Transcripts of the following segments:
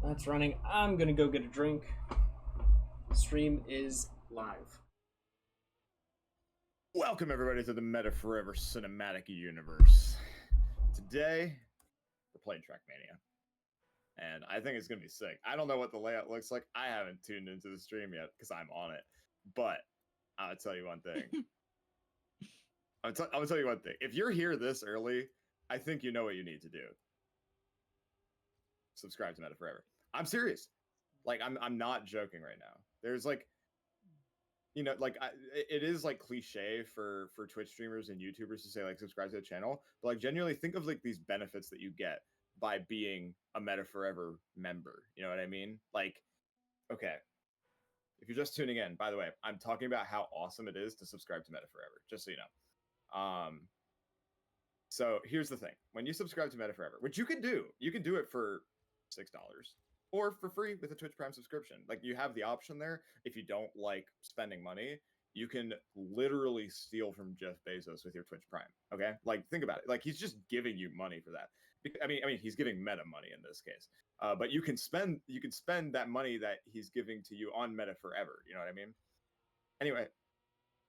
That's running. I'm gonna go get a drink. Stream is live. Welcome everybody to the Meta Forever Cinematic Universe. Today, we're playing Trackmania. And I think it's going to be sick. I don't know what the layout looks like. I haven't tuned into the stream yet because I'm on it. But I'll tell you one thing. I'm going to tell you one thing. If you're here this early, I think you know what you need to do. Subscribe to Meta Forever. I'm serious. Like, I'm not joking right now. There's like, you know, like it is like cliche for Twitch streamers and YouTubers to say like subscribe to the channel, but like genuinely think of like these benefits that you get by being a Meta Forever member. You know what I mean? Like, okay, if you're just tuning in, by the way, I'm talking about how awesome it is to subscribe to Meta Forever, just so you know. So here's the thing: when you subscribe to Meta Forever, which you can do it for $6 or for free with a Twitch Prime subscription. Like, you have the option there. If you don't like spending money, you can literally steal from Jeff Bezos with your Twitch Prime. Okay, like think about it. Like, he's just giving you money for that. I mean, he's giving Meta money in this case. But you can spend that money that he's giving to you on Meta Forever. You know what I mean? Anyway,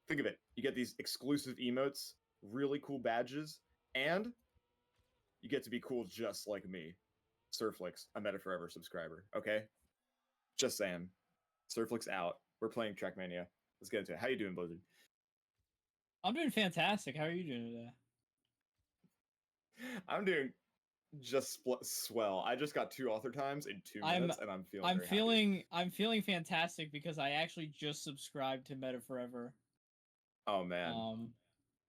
think of it. You get these exclusive emotes, really cool badges, and you get to be cool just like me. Surflix, a Meta Forever subscriber. Okay, just saying. Surflix out. We're playing Trackmania. Let's get into it. How you doing, Blizzard? I'm doing fantastic. How are you doing today? I'm doing just swell. I just got 2 author times in 2 minutes, and I'm feeling. I'm feeling fantastic because I actually just subscribed to Meta Forever. Oh man.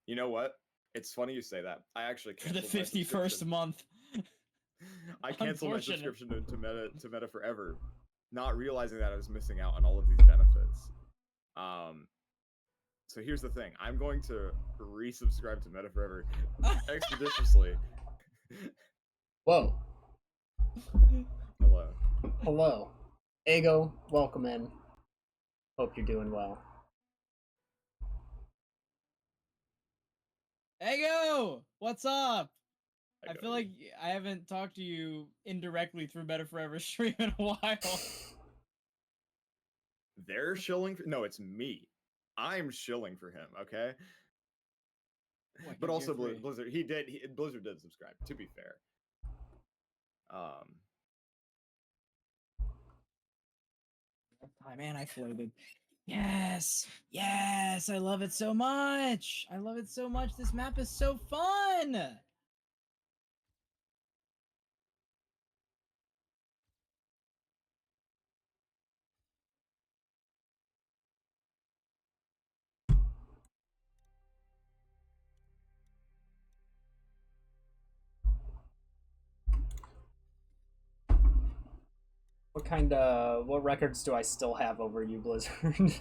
You know what? It's funny you say that. I actually for the 51st month. I canceled my subscription to Meta Forever, not realizing that I was missing out on all of these benefits. So here's the thing: I'm going to resubscribe to Meta Forever expeditiously. Whoa. Hello. Hello. Ego, welcome in. Hope you're doing well. Ego! What's up? I feel like I haven't talked to you indirectly through Meta Forever stream in a while. They're shilling for... No, it's me. I'm shilling for him, okay? But also Blizzard, Blizzard did subscribe, to be fair. Oh man, I floated. Yes! Yes! I love it so much! I love it so much. This map is so fun! What records do I still have over you, Blizzard?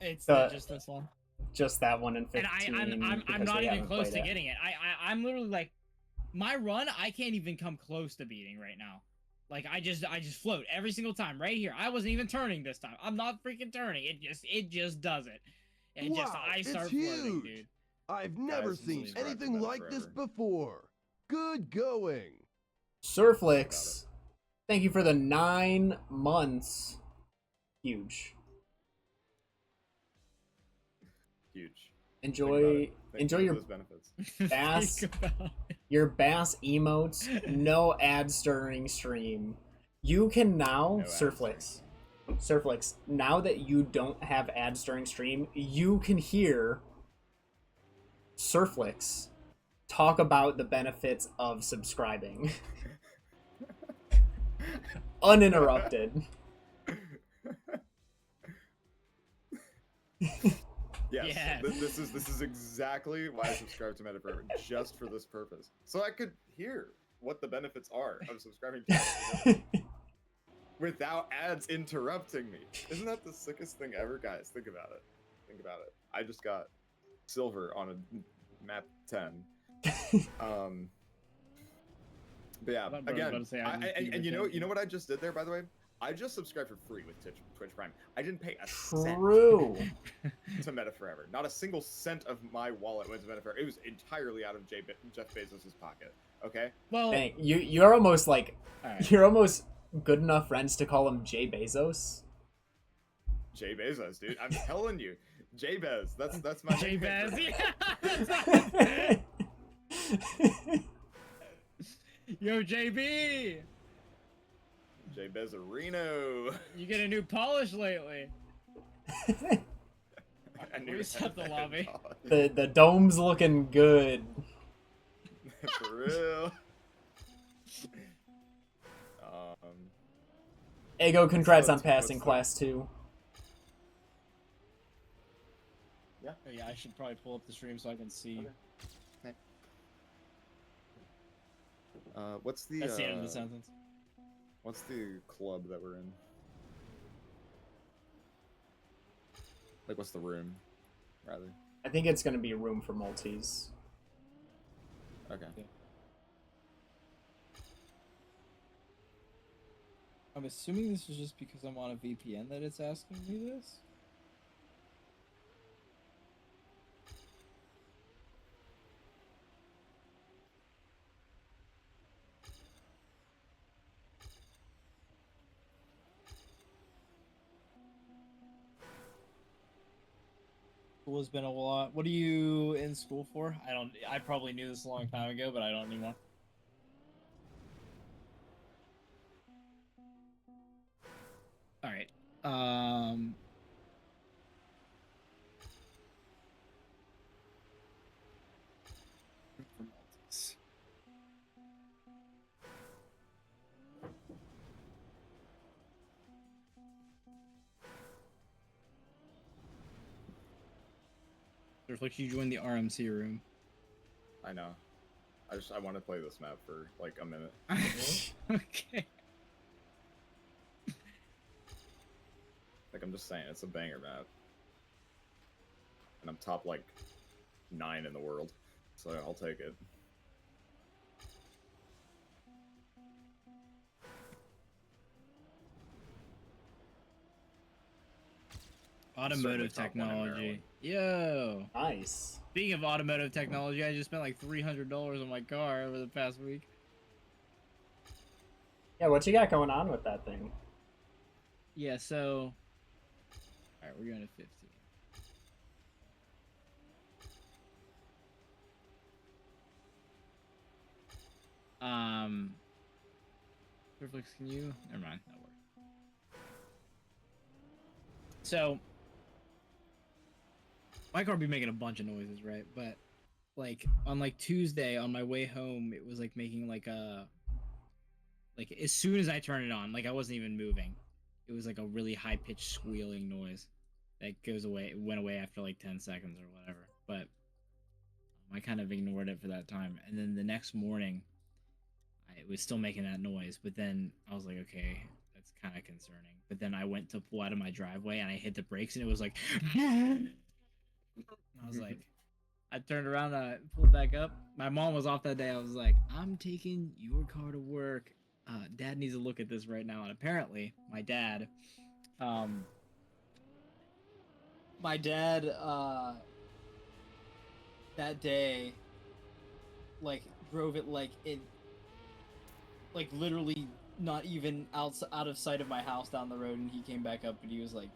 It's just this one. Just that one in 15. And I'm not even close to getting it. I'm literally like, my run, I can't even come close to beating right now. Like, I just float every single time right here. I wasn't even turning this time. I'm not freaking turning. It just does it. I start floating, dude. I've never seen anything like this before. Good going. Surflix, thank you for the 9 months. Huge. Enjoy your benefits. Bass, your Bass emotes. No ads during stream. You can now Surflix. Now that you don't have ads during stream, you can hear Surflix talk about the benefits of subscribing, uninterrupted. Yes. This is exactly why I subscribed to Meta Forever, just for this purpose, so I could hear what the benefits are of subscribing to without ads interrupting me. Isn't that the sickest thing ever, guys? Think about it. I just got silver on a map 10. But yeah, again, and you know what I just did there, by the way? I just subscribed for free with Twitch Prime. I didn't pay a cent to Meta Forever. Not a single cent of my wallet went to Meta Forever. It was entirely out of Jeff Bezos' pocket. Okay. Well, you're almost like, you're almost good enough friends to call him Jay Bezos? Jay Bezos, dude. I'm telling you. Jay Bez. That's my Jay nickname Bez, for him. yeah. Yo, JB. Jay Bezarino. You get a new polish lately. I knew Reset the lobby. The dome's looking good. For real. Ego, congrats So on passing what's class 2. Oh, yeah, I should probably pull up the stream so I can see. Okay. What's the That's the end of the sentence. What's the club that we're in? Like, what's the room, rather? I think it's gonna be a room for multis. Okay. Yeah. I'm assuming this is just because I'm on a VPN that it's asking me this. School has been a lot. What are you in school for? I probably knew this a long time ago, but I don't anymore. All right. There's like you joined the RMC room. I know. I want to play this map for like a minute. Okay. Like, I'm just saying, it's a banger map. And I'm top like 9 in the world, so I'll take it. Automotive technology. Yo. Nice. Speaking of automotive technology, I just spent like $300 on my car over the past week. Yeah, what you got going on with that thing? Yeah, so... Alright, we're going to 15. Perflex, can you... Never mind, that worked. So... My car be making a bunch of noises, right? But, like, on, like, Tuesday, on my way home, it was, like, making, like, a... Like, as soon as I turned it on, like, I wasn't even moving. It was, like, a really high-pitched squealing noise that goes away. It went away after, like, 10 seconds or whatever. But I kind of ignored it for that time. And then the next morning, it was still making that noise. But then I was like, okay, that's kind of concerning. But then I went to pull out of my driveway, and I hit the brakes, and it was like... I was like, I turned around, I pulled back up. My mom was off that day. I was like, I'm taking your car to work. Dad needs to look at this right now. And apparently, my dad, that day, like, drove it like it, like, literally not even out of sight of my house down the road. And he came back up, and he was like,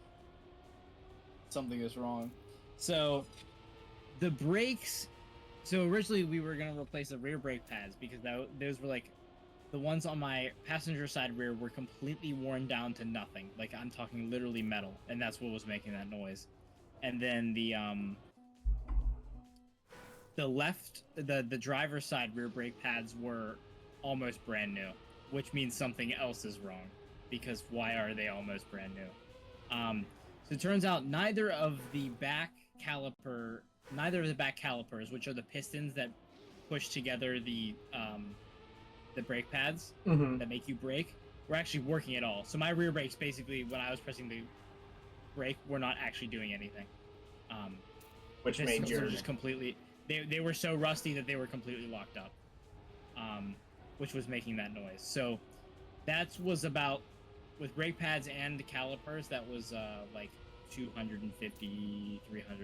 something is wrong. So, the brakes... So, originally, we were going to replace the rear brake pads because those were, like... The ones on my passenger side rear were completely worn down to nothing. Like, I'm talking literally metal. And that's what was making that noise. And then the driver's side rear brake pads were almost brand new. Which means something else is wrong. Because why are they almost brand new? So, it turns out neither of the back calipers, which are the pistons that push together the brake pads that make you brake, were actually working at all. So my rear brakes, basically, when I was pressing the brake, were not actually doing anything. Which made your... just completely... They were so rusty that they were completely locked up. Which was making that noise. So that was about... With brake pads and calipers, that was like $250, $300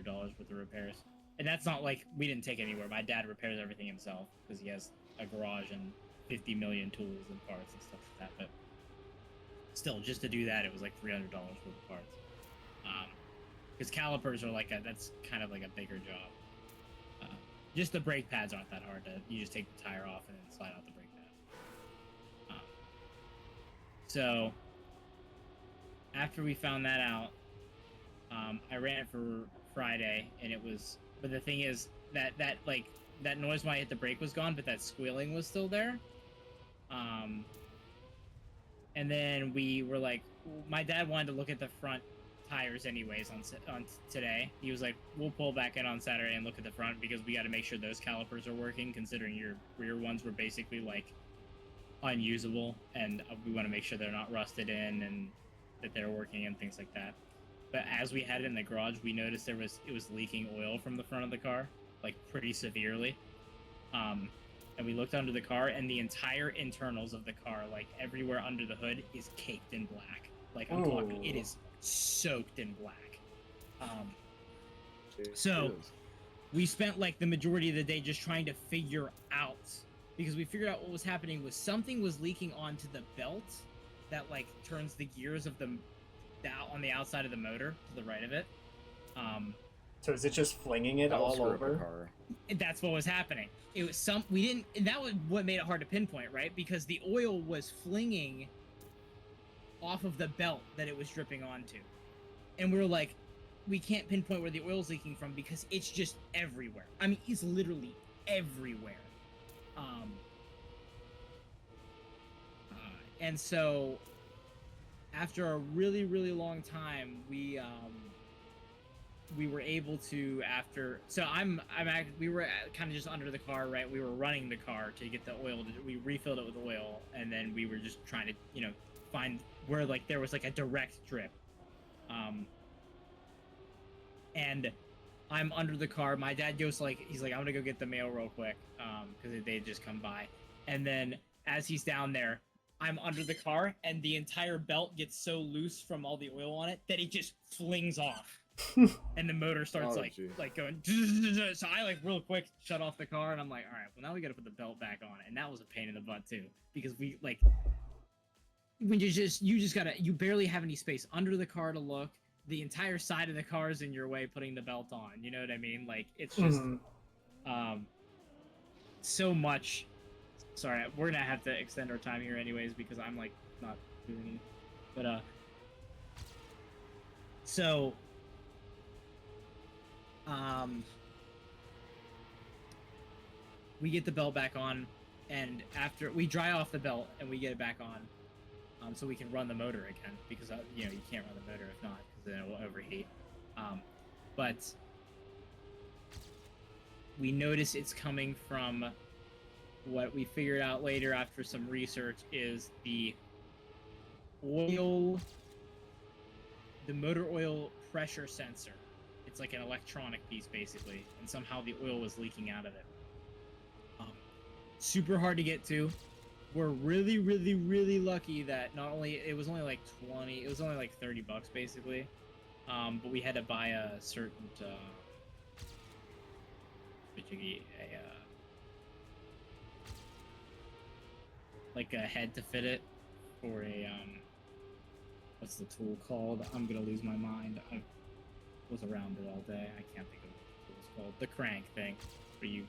worth of repairs. And that's not like we didn't take anywhere. My dad repairs everything himself because he has a garage and 50 million tools and parts and stuff like that. still, just to do that, it was like $300 worth of parts. Because calipers are like that's kind of like a bigger job. Just the brake pads aren't that hard to. You just take the tire off and then slide out the brake pad. So after we found that out, I ran it for Friday, and it was. But the thing is that noise when I hit the brake was gone, but that squealing was still there. And then we were like, my dad wanted to look at the front tires anyways on today. He was like, we'll pull back in on Saturday and look at the front because we got to make sure those calipers are working, considering your rear ones were basically like unusable, and we want to make sure they're not rusted in and that they're working and things like that. But as we had it in the garage, we noticed it was leaking oil from the front of the car, like pretty severely. And we looked under the car, and the entire internals of the car, like everywhere under the hood, is caked in black. Like I'm talking, it is soaked in black. So we spent like the majority of the day just trying to figure out, because we figured out what was happening was something was leaking onto the belt that like turns the gears of the on the outside of the motor to the right of it. So is it just flinging it all over? That's what was happening. It was that was what made it hard to pinpoint, right? Because the oil was flinging off of the belt that it was dripping onto. And we were like, we can't pinpoint where the oil's leaking from because it's just everywhere. I mean, it's literally everywhere. And so after a really, really long time, we were able to, we were kind of just under the car, right? We were running the car to get the oil. We refilled it with oil, and then we were just trying to, find where like there was like a direct drip. And I'm under the car. My dad goes he's like, I'm gonna go get the mail real quick, because they just come by. And then as he's down there, I'm under the car, and the entire belt gets so loose from all the oil on it that it just flings off. And the motor starts going. So I like real quick shut off the car, and I'm like, all right, well now we got to put the belt back on, and that was a pain in the butt too, because we like when you barely have any space under the car to look. The entire side of the car is in your way putting the belt on. You know what I mean? Like it's just so much. Sorry, we're gonna have to extend our time here anyways because I'm like not doing it. But so we get the belt back on, and after we dry off the belt and we get it back on, so we can run the motor again, because you can't run the motor if not, because then it will overheat. But we notice it's coming from what we figured out later after some research is the motor oil pressure sensor. It's like an electronic piece basically, and somehow the oil was leaking out of it. Super hard to get to. We're really, really, really lucky that not only it was only like $30 basically, but we had to buy a certain like a head to fit it for a what's the tool called? I'm gonna lose my mind. I was around it all day. I can't think of what the tool's called. The crank thing, where you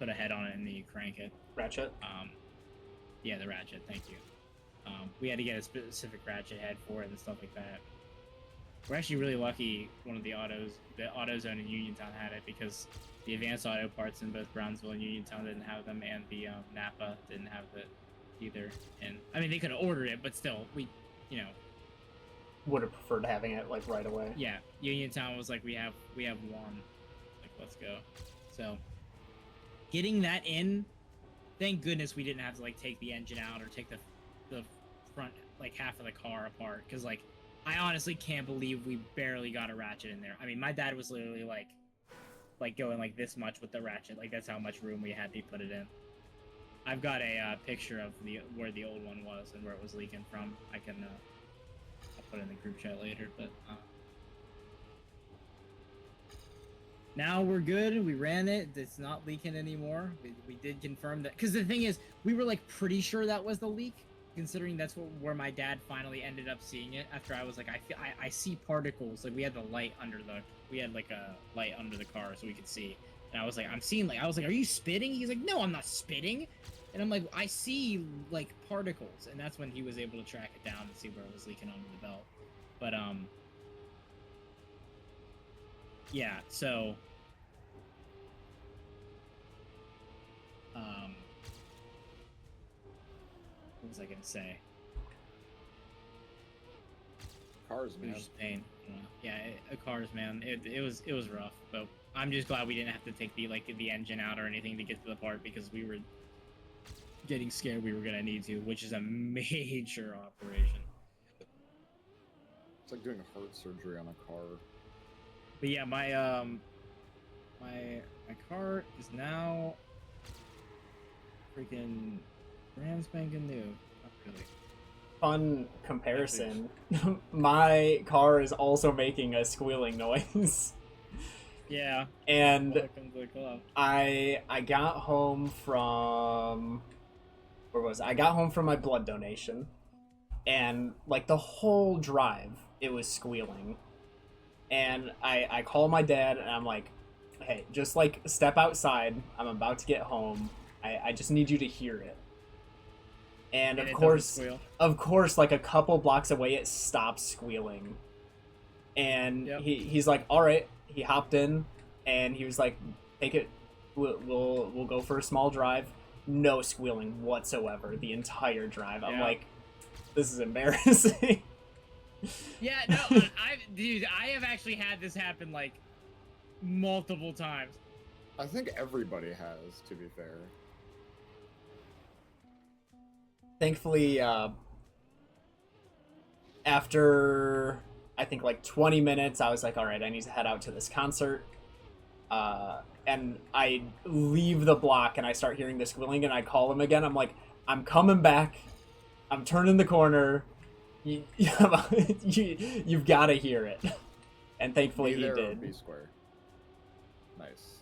put a head on it and then you crank it. Ratchet? Yeah, the ratchet, thank you. We had to get a specific ratchet head for it and stuff like that. We're actually really lucky one of the AutoZone in Uniontown had it, because the Advanced Auto Parts in both Brownsville and Uniontown didn't have them, and the Napa didn't have it either. And I mean, they could have ordered it, but still, we would have preferred having it like right away. Yeah, Uniontown was like, we have one, like let's go. So getting that in, thank goodness we didn't have to like take the engine out or take the front like half of the car apart, because like I honestly can't believe we barely got a ratchet in there. I mean, my dad was literally like going like this much with the ratchet, like that's how much room we had to put it in. I've got a picture of where the old one was and where it was leaking from. I can I'll put it in the group chat later, but now we're good. We ran it. It's not leaking anymore. We did confirm that, because the thing is, we were like pretty sure that was the leak, considering that's where my dad finally ended up seeing it after I was like, I see particles. Like we had a light under the car so we could see. And I was like, I was like, are you spitting? He's like, no, I'm not spitting. And I'm like, I see like particles. And that's when he was able to track it down and see where it was leaking onto the belt. But yeah, so what was I gonna say? Cars, It man. was just pain. Yeah, cars, man. It was rough, but I'm just glad we didn't have to take the engine out or anything to get to the part because we were getting scared we were gonna need to, which is a major operation. It's like doing a heart surgery on a car. But yeah, my car is now freaking brand spanking new. Not really. Fun comparison. My car is also making a squealing noise. Yeah. And Welcome to the club. I got home from I got home from my blood donation, and like the whole drive it was squealing. And I call my dad and I'm like, hey, just like step outside. I'm about to get home. I just need you to hear it. And of course, like a couple blocks away, it stops squealing. And Yep. he's like, all right. He hopped in, and he was like, take it. We'll go for a small drive. No squealing whatsoever the entire drive. I'm like, this is embarrassing. Yeah, no, dude, I have actually had this happen like multiple times. I think everybody has, to be fair. Thankfully, after I think like 20 minutes, I was like, all right, I need to head out to this concert. And I leave the block and I start hearing the squealing and I call him again. I'm like, I'm coming back. I'm turning the corner. You've got to hear it. And thankfully he did. B square. Nice.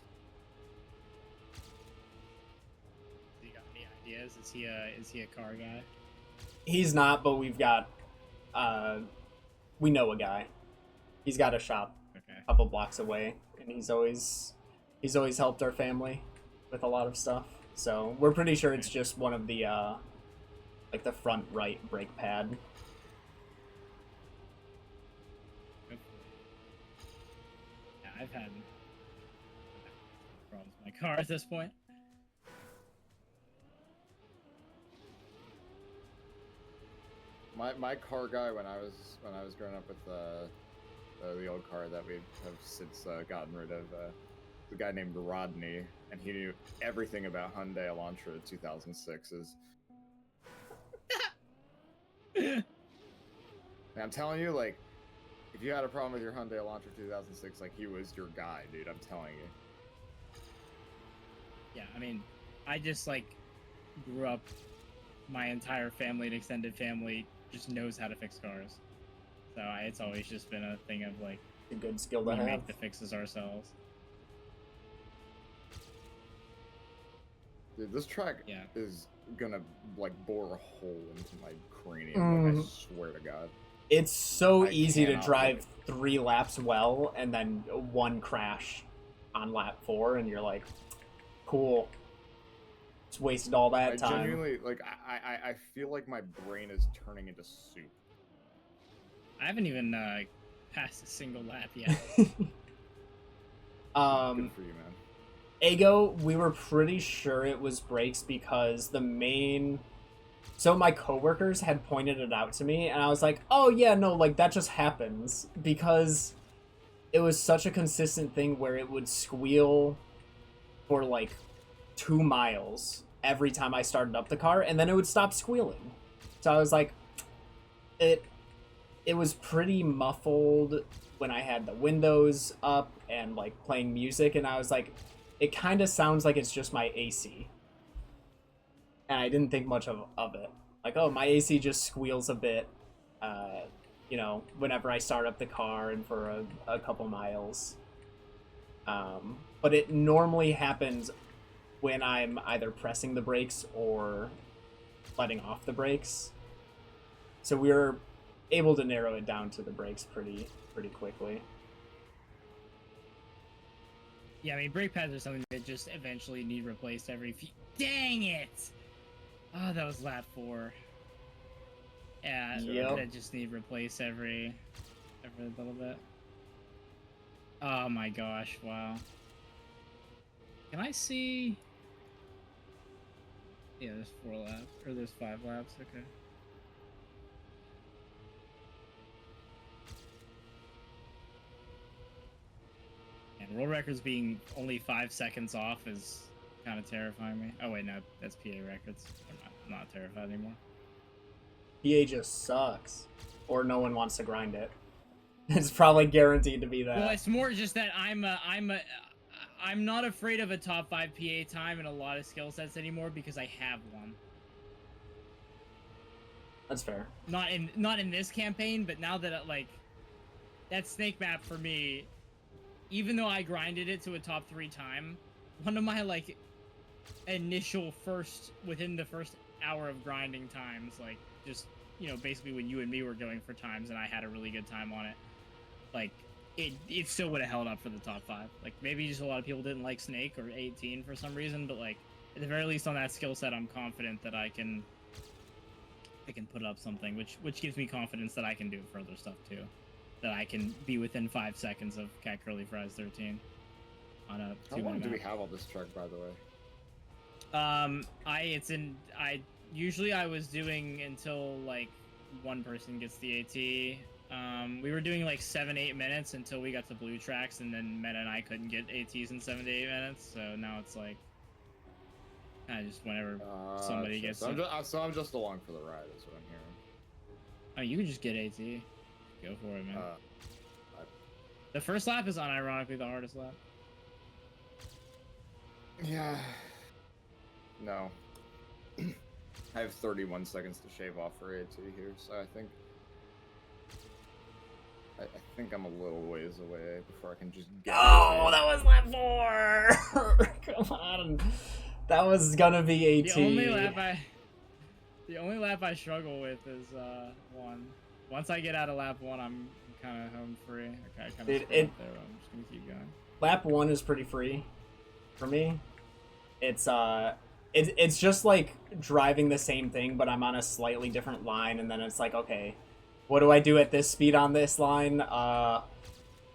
You got any ideas? Is he a car guy? He's not, but we've got we know a guy. He's got a shop a couple blocks away, and he's always helped our family with a lot of stuff. So we're pretty sure it's just one of the like the front right brake pad. Yeah, I've had problems with my car at this point. My car guy when I was growing up with the old car that we have since gotten rid of, the guy named Rodney, and he knew everything about Hyundai Elantra 2006s. And I'm telling you, like, if you had a problem with your Hyundai Elantra 2006, like, he was your guy, dude. I'm telling you. Yeah, I mean, I just like grew up. My entire family and extended family just knows how to fix cars, so it's always just been a thing of like A good skill to we have. make the fixes ourselves. Dude, this track Yeah. is gonna, like, bore a hole into my cranium, like, I swear to God. It's so I easy to cannot drive wait. 3 laps well and then one crash on lap 4, and you're like, cool. Just wasted all that I time. genuinely, like, I feel like my brain is turning into soup. I haven't even passed a single lap yet. Good for you, man. Ego, we were pretty sure it was brakes because so my coworkers had pointed it out to me, and I was like, oh yeah, no, like that just happens, because it was such a consistent thing where it would squeal for like 2 miles every time I started up the car, and then it would stop squealing. So I was like, it was pretty muffled when I had the windows up and like playing music, and I was like, it kind of sounds like it's just my AC. And I didn't think much of it. Like, oh, my AC just squeals a bit, whenever I start up the car and for a couple miles. But it normally happens when I'm either pressing the brakes or letting off the brakes. So we were able to narrow it down to the brakes pretty quickly. Yeah, I mean, brake pads are something that just eventually need replaced every few... Dang it! Oh, that was lap 4. Yeah, Yep. that just need replaced every little bit. Oh my gosh, wow. Can I see... Yeah, there's 4 laps, or there's 5 laps, okay. And world records being only 5 seconds off is kind of terrifying me. Oh wait, no, that's PA records. I'm not terrified anymore. PA just sucks, or no one wants to grind it. It's probably guaranteed to be that. Well, it's more just that I'm not afraid of a top 5 PA time in a lot of skill sets anymore because I have one. That's fair. Not in this campaign, but now that like that snake map for me, even though I grinded it to a top 3 time, one of my like initial within the first hour of grinding times, like just, you know, basically when you and me were going for times and I had a really good time on it, like it still would have held up for the top 5. Like maybe just a lot of people didn't like Snake or 18 for some reason, but like at the very least on that skill set, I'm confident that I can put up something, which gives me confidence that I can do further stuff too. That I can be within 5 seconds of Cat Curly Fries 13 on a 2-minute How long do we map. have on this track, by the way? Usually I was doing until like one person gets the AT. We were doing like 7-8 minutes until we got to blue tracks, and then Meta and I couldn't get ATs in 7 to 8 minutes. So now it's like kind of just whenever somebody gets. So I'm just along for the ride, is what I'm hearing. Oh, you could just get AT. Go for it, man. The first lap is unironically the hardest lap. Yeah. No. I have 31 seconds to shave off for AT here, so I think I'm a little ways away before I can just get Oh, that was lap 4! Come on. That was gonna be AT. The only lap I struggle with is 1. Once I get out of lap 1, I'm kind of home free. Okay, I kind of there. I'm just gonna keep going. Lap 1 is pretty free for me. It's just like driving the same thing, but I'm on a slightly different line, and then it's like, okay, what do I do at this speed on this line?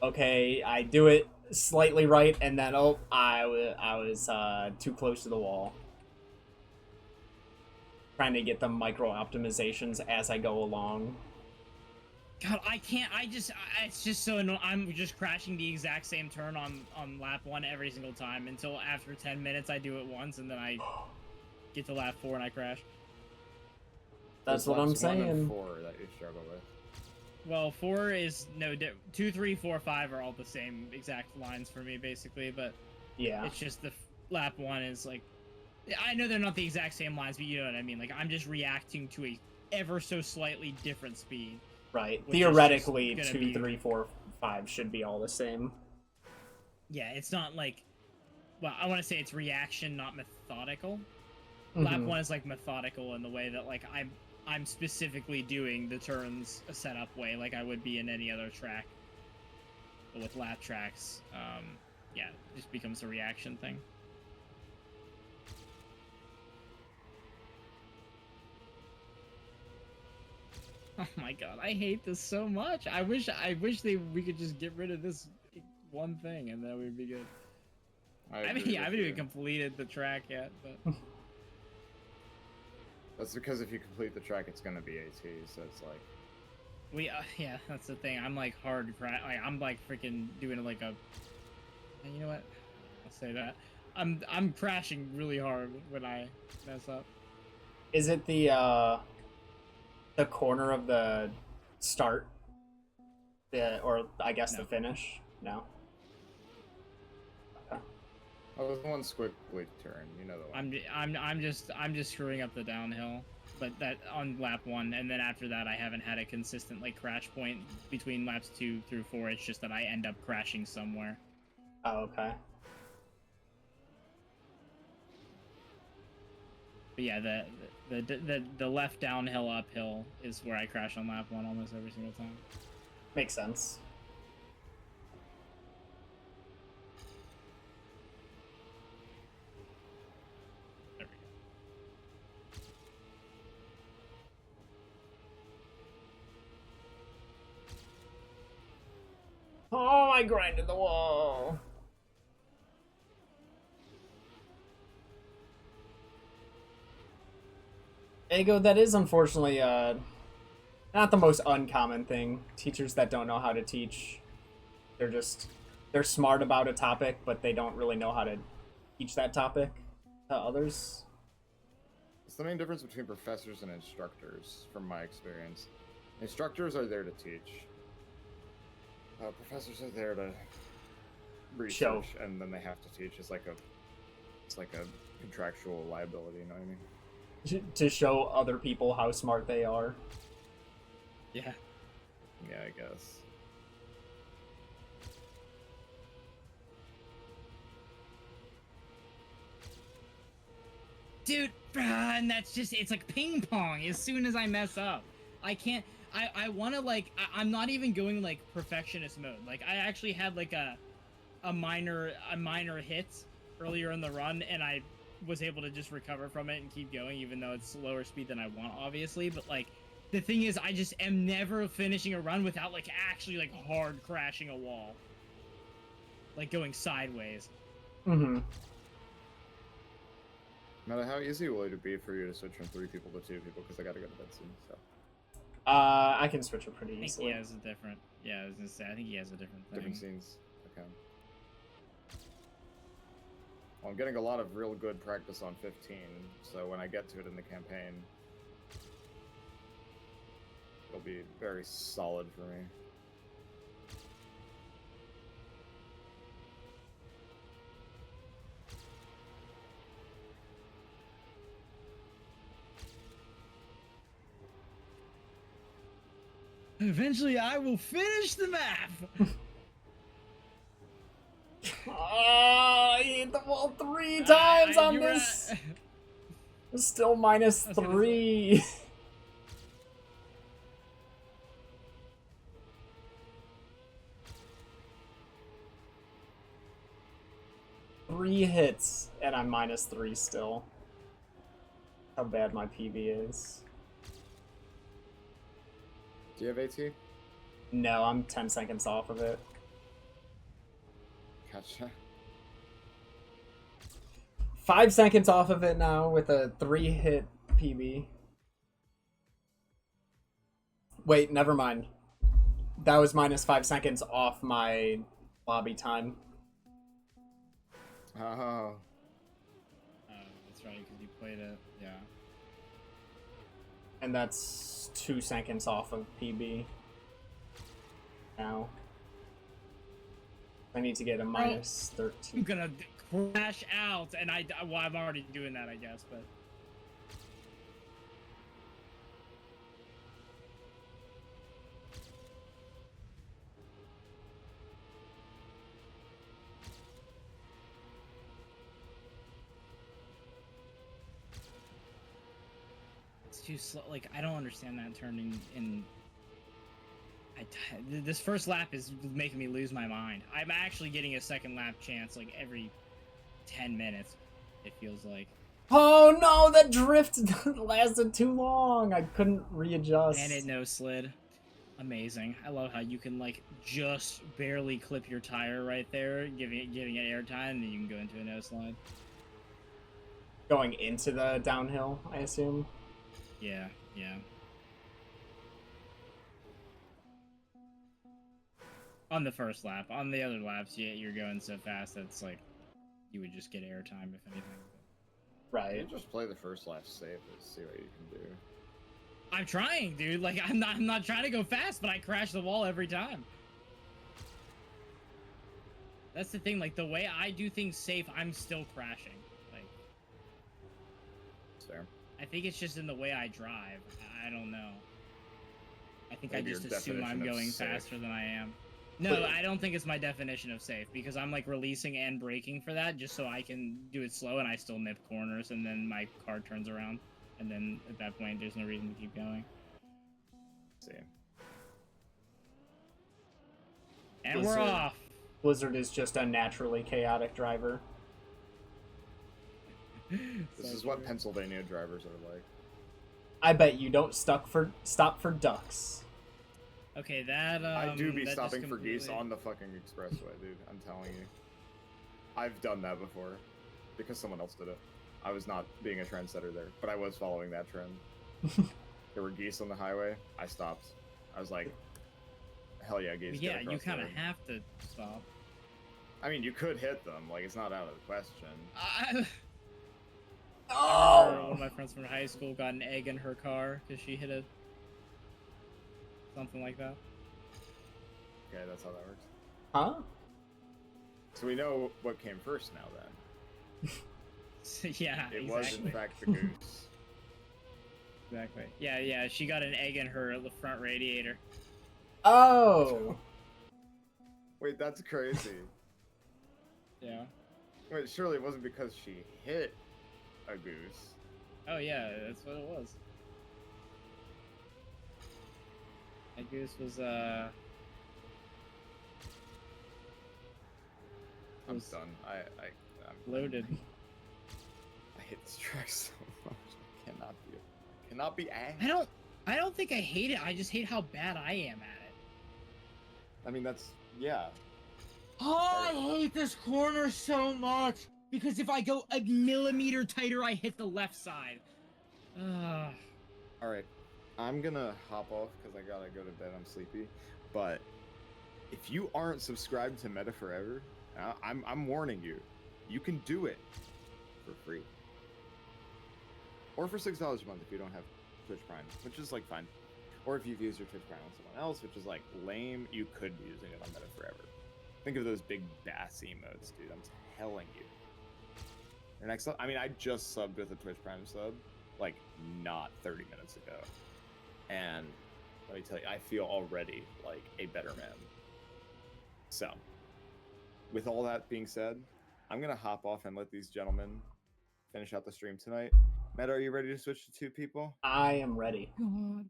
Okay, I do it slightly right, and then I was too close to the wall. Trying to get the micro optimizations as I go along. God, I can't. It's just so annoying. I'm just crashing the exact same turn on lap 1 every single time until after 10 minutes I do it once, and then I get to lap 4 and I crash. That's what I'm saying. 1 and 4 that you struggle with. Well, 4 is 2, 3, 4, 5 are all the same exact lines for me basically, but yeah, it's just the lap 1 is like, I know they're not the exact same lines, but you know what I mean. Like I'm just reacting to a ever so slightly different speed. Right. Theoretically, 2, 3, 4, 5 should be all the same. Yeah, it's not like, well, I want to say it's reaction, not methodical. Mm-hmm. Lap 1 is like methodical in the way that like I'm specifically doing the turns a setup way, like I would be in any other track. But with lap tracks, yeah, it just becomes a reaction thing. Oh my god, I hate this so much. I wish we could just get rid of this one thing and then we'd be good. I haven't even completed the track yet, but that's because if you complete the track, it's gonna be AT. So it's like yeah, that's the thing. I'm like hard crash. Like I'm like freaking doing like a. You know what? I'll say that. I'm crashing really hard when I mess up. Is it the corner of the start, or I guess the finish? No. Okay. Oh, the one squiggly turn, you know the one. I'm just screwing up the downhill, but that on lap 1, and then after that I haven't had a consistent like crash point between laps 2 through 4. It's just that I end up crashing somewhere. Oh, okay. But yeah, the left downhill uphill is where I crash on lap 1 almost every single time. Makes sense. There we go. Oh, I grinded the wall. Ego, that is unfortunately not the most uncommon thing. Teachers that don't know how to teach, they're smart about a topic, but they don't really know how to teach that topic to others. It's the main difference between professors and instructors, from my experience. Instructors are there to teach. Professors are there to research, and then they have to teach. It's like a contractual liability. You know what I mean? To show other people how smart they are. Yeah. Yeah, I guess. Dude, and that's just, it's like ping pong as soon as I mess up. I can't, I want to like, I'm not even going like perfectionist mode. Like I actually had like a minor hit earlier in the run, and I was able to just recover from it and keep going, even though it's lower speed than I want, obviously. But like, the thing is, I just am never finishing a run without like actually like hard crashing a wall, like going sideways. Mm-hmm. No matter how easy will it be for you to switch from 3 people to 2 people, because I gotta go to bed soon. So. I can switch it pretty I think easily. he has a different. Yeah, I was gonna say. I think he has a different thing. Different scenes. Okay. Well, I'm getting a lot of real good practice on 15, so when I get to it in the campaign, it'll be very solid for me. Eventually, I will finish the map. Oh, I hit the wall 3 times on this. It's still minus 3. Three hits, and I'm minus 3 still. How bad my PB is. Do you have AT? No, I'm 10 seconds off of it. Gotcha. 5 seconds off of it now with a 3-hit PB. Wait, never mind. That was minus 5 seconds off my lobby time. Oh. That's right, because you played it. Yeah. And that's 2 seconds off of PB. Now. I need to get a minus 13. I'm gonna crash out, and well, I'm already doing that, I guess, but. It's too slow. Like, I don't understand that turning in. This first lap is making me lose my mind. I'm actually getting a second lap chance like every 10 minutes, it feels like. Oh no, that drift lasted too long. I couldn't readjust. And it no slid. Amazing. I love how you can like just barely clip your tire right there, giving it airtime, and then you can go into a no slide. Going into the downhill, I assume. Yeah, yeah. On the first lap. On the other laps, yeah, you're going so fast that's like you would just get airtime if anything. Right. You just play the first lap safe and see what you can do. I'm trying, dude. Like I'm not trying to go fast, but I crash the wall every time. That's the thing, like the way I do things safe, I'm still crashing. Like Fair. I think it's just in the way I drive. I don't know. I think Maybe I just your assume I'm definition of going safe. faster than I am. No, I don't think it's my definition of safe because I'm like releasing and braking for that just so I can do it slow and I still nip corners and then my car turns around and then at that point there's no reason to keep going. See. And we're off. Blizzard is just a naturally chaotic driver. This is what Pennsylvania drivers are like. I bet you don't stop for ducks. Okay, that I do be that stopping just for geese completely- on the fucking expressway, dude. I'm telling you. I've done that before because someone else did it. I was not being a trendsetter there, but I was following that trend. There were geese on the highway. I stopped. I was like, hell yeah, geese. Yeah, get you across the kind of road. have to stop. I mean, you could hit them. Like, it's not out of the question. I Oh! remember one of my friends from high school got an egg in her car because she hit a something like that. Okay, that's how that works. Huh? So we know what came first now, then. Yeah, It exactly. was, in fact, the goose. Exactly. Yeah, she got an egg in her front radiator. Oh! Wait, that's crazy. Yeah. Wait, surely it wasn't because she hit a goose. Oh yeah, that's what it was. That goose was I'm was done. I'm loaded. I hate this track so much. I cannot be asked. I don't think I hate it. I just hate how bad I am at it. I mean, that's yeah. Oh, I hate this corner so much because if I go a millimeter tighter, I hit the left side. All right, I'm gonna hop off because I gotta go to bed. I'm sleepy. But if you aren't subscribed to Meta Forever, I'm warning you. You can do it for free, or for $6 a month if you don't have Twitch Prime, which is like fine. Or if you've used your Twitch Prime on someone else, which is like lame, you could be using it on Meta Forever. Think of those big bass emotes, dude. I'm telling you. Your next, I mean, I just subbed with a Twitch Prime sub, like not 30 minutes ago, and let me tell you, I feel already like a better man. So, with all that being said, I'm gonna hop off and let these gentlemen finish out the stream tonight. Meta, are you ready to switch to 2 people? I am ready. God.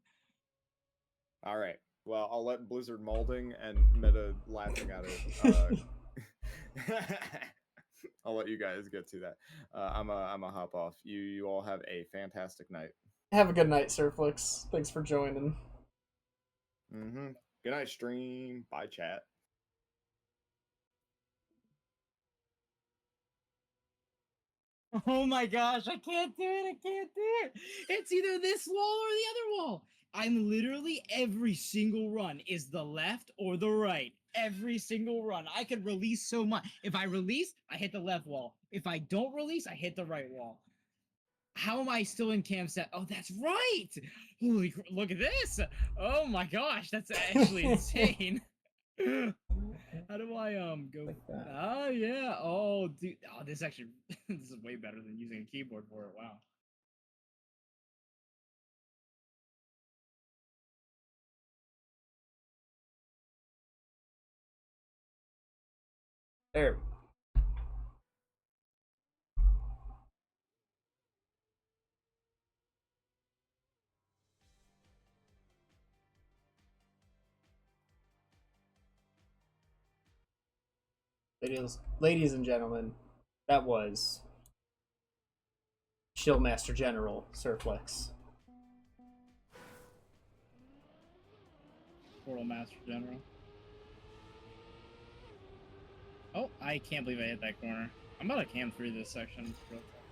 All right. Well, I'll let Blizzard molding and Meta laughing at it. I'll let you guys get to that. I'm a hop off. You all have a fantastic night. Have a good night, Surflix. Thanks for joining. Good night, stream. Bye, chat. Oh my gosh, I can't do it. I can't do it. It's either this wall or the other wall. I'm literally every single run is the left or the right. Every single run. I could release so much. If I release, I hit the left wall. If I don't release, I hit the right wall. How am I still in cam set? Oh, that's right. Holy, look at this. Oh my gosh, that's actually insane. How do I go? Like that. Oh yeah. Oh dude. Oh, this actually this is way better than using a keyboard for it. Wow. There. Ladies and gentlemen, that was Shieldmaster General Surflex. Portal Master General. Oh, I can't believe I hit that corner. I'm about to cam through this section real quick.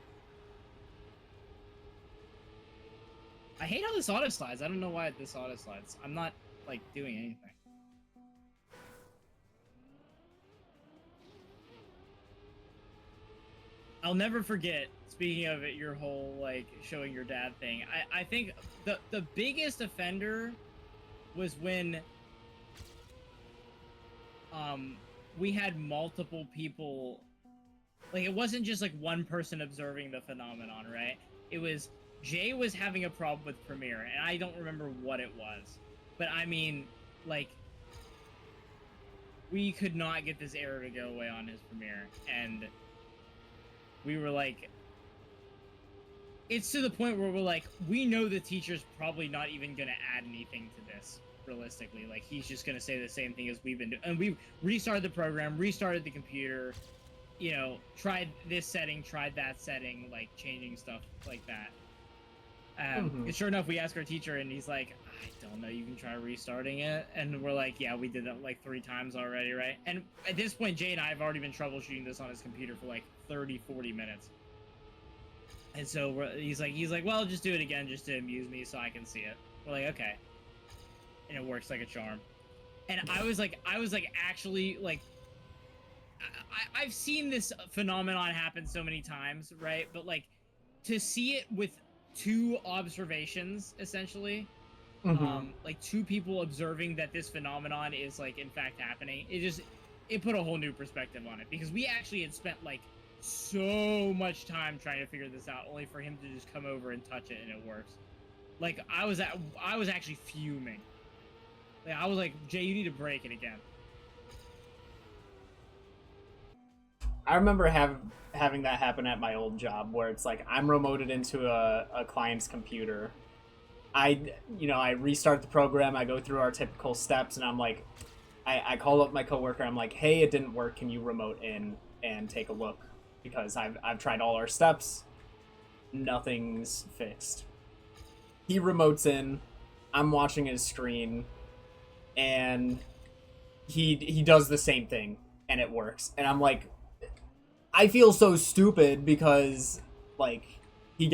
I hate how this auto slides. I don't know why this auto slides. I'm not like doing anything. I'll never forget, speaking of it, your whole like showing your dad thing. I think the biggest offender was when we had multiple people, like it wasn't just like one person observing the phenomenon, right? It was Jay was having a problem with Premiere, and I don't remember what it was. But I mean, like we could not get this error to go away on his premiere, and we were like, it's to the point where we're like, we know the teacher's probably not even gonna add anything to this realistically. Like, he's just gonna say the same thing as we've been doing, and we restarted the program, restarted the computer, you know, tried this setting, tried that setting, like changing stuff like that. And sure enough, we asked our teacher, and he's like, I don't know, you can try restarting it. And we're like, yeah, we did that like 3 times already, right? And at this point, Jay and I have already been troubleshooting this on his computer for like 30-40 minutes. And so he's like, well, just do it again just to amuse me so I can see it. We're like, okay. And it works like a charm. And I was like actually like, I've seen this phenomenon happen so many times, right? But like, to see it with 2 observations, essentially, like 2 people observing that this phenomenon is like in fact happening, it put a whole new perspective on it, because we actually had spent like so much time trying to figure this out, only for him to just come over and touch it and it works. Like, I was actually fuming. Like, I was like, Jay, you need to break it again. I remember having that happen at my old job, where it's like I'm remoted into a client's computer. I restart the program, I go through our typical steps, and I'm like, I call up my coworker, I'm like, hey, it didn't work, can you remote in and take a look? Because I've tried all our steps, nothing's fixed. He remotes in, I'm watching his screen, and he does the same thing, and it works. And I'm like, I feel so stupid because, like, he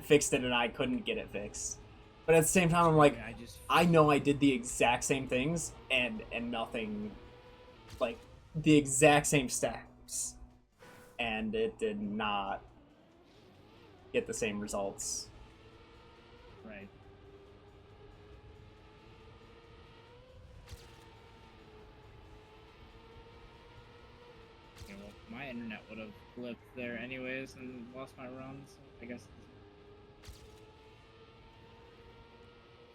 fixed it and I couldn't get it fixed. But at the same time, I'm like, I know I did the exact same things and nothing, like, the exact same steps, and it did not get the same results. Right. Okay, well, my internet would have flipped there anyways and lost my run, so I guess.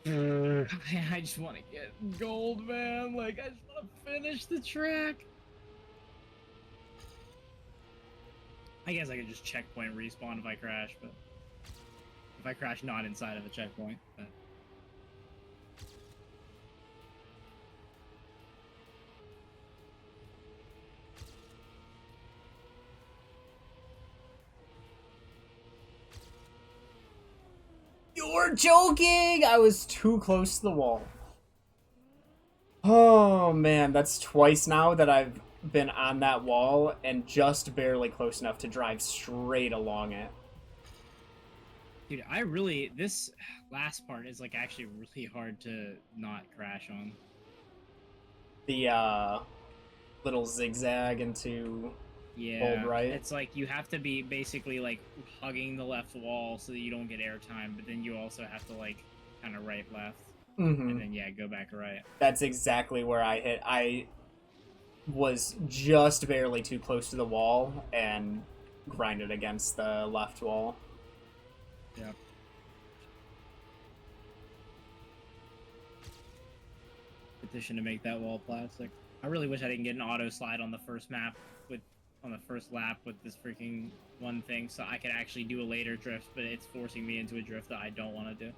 I just want to get gold, man. Like, I just want to finish the track. I guess I could just checkpoint respawn if I crash, but if I crash not inside of a checkpoint, but. You're joking! I was too close to the wall. Oh man, that's twice now that I've been on that wall and just barely close enough to drive straight along it. Dude, this last part is like actually really hard to not crash on. The little zigzag into hold right. It's like you have to be basically like hugging the left wall so that you don't get airtime, but then you also have to like kind of right left, and then go back right. That's exactly where I hit. I was just barely too close to the wall and grinded against the left wall. Yeah. Petition to make that wall plastic. I really wish I didn't get an auto slide on the first map on the first lap with this freaking one thing, so I could actually do a later drift, but it's forcing me into a drift that I don't want to do.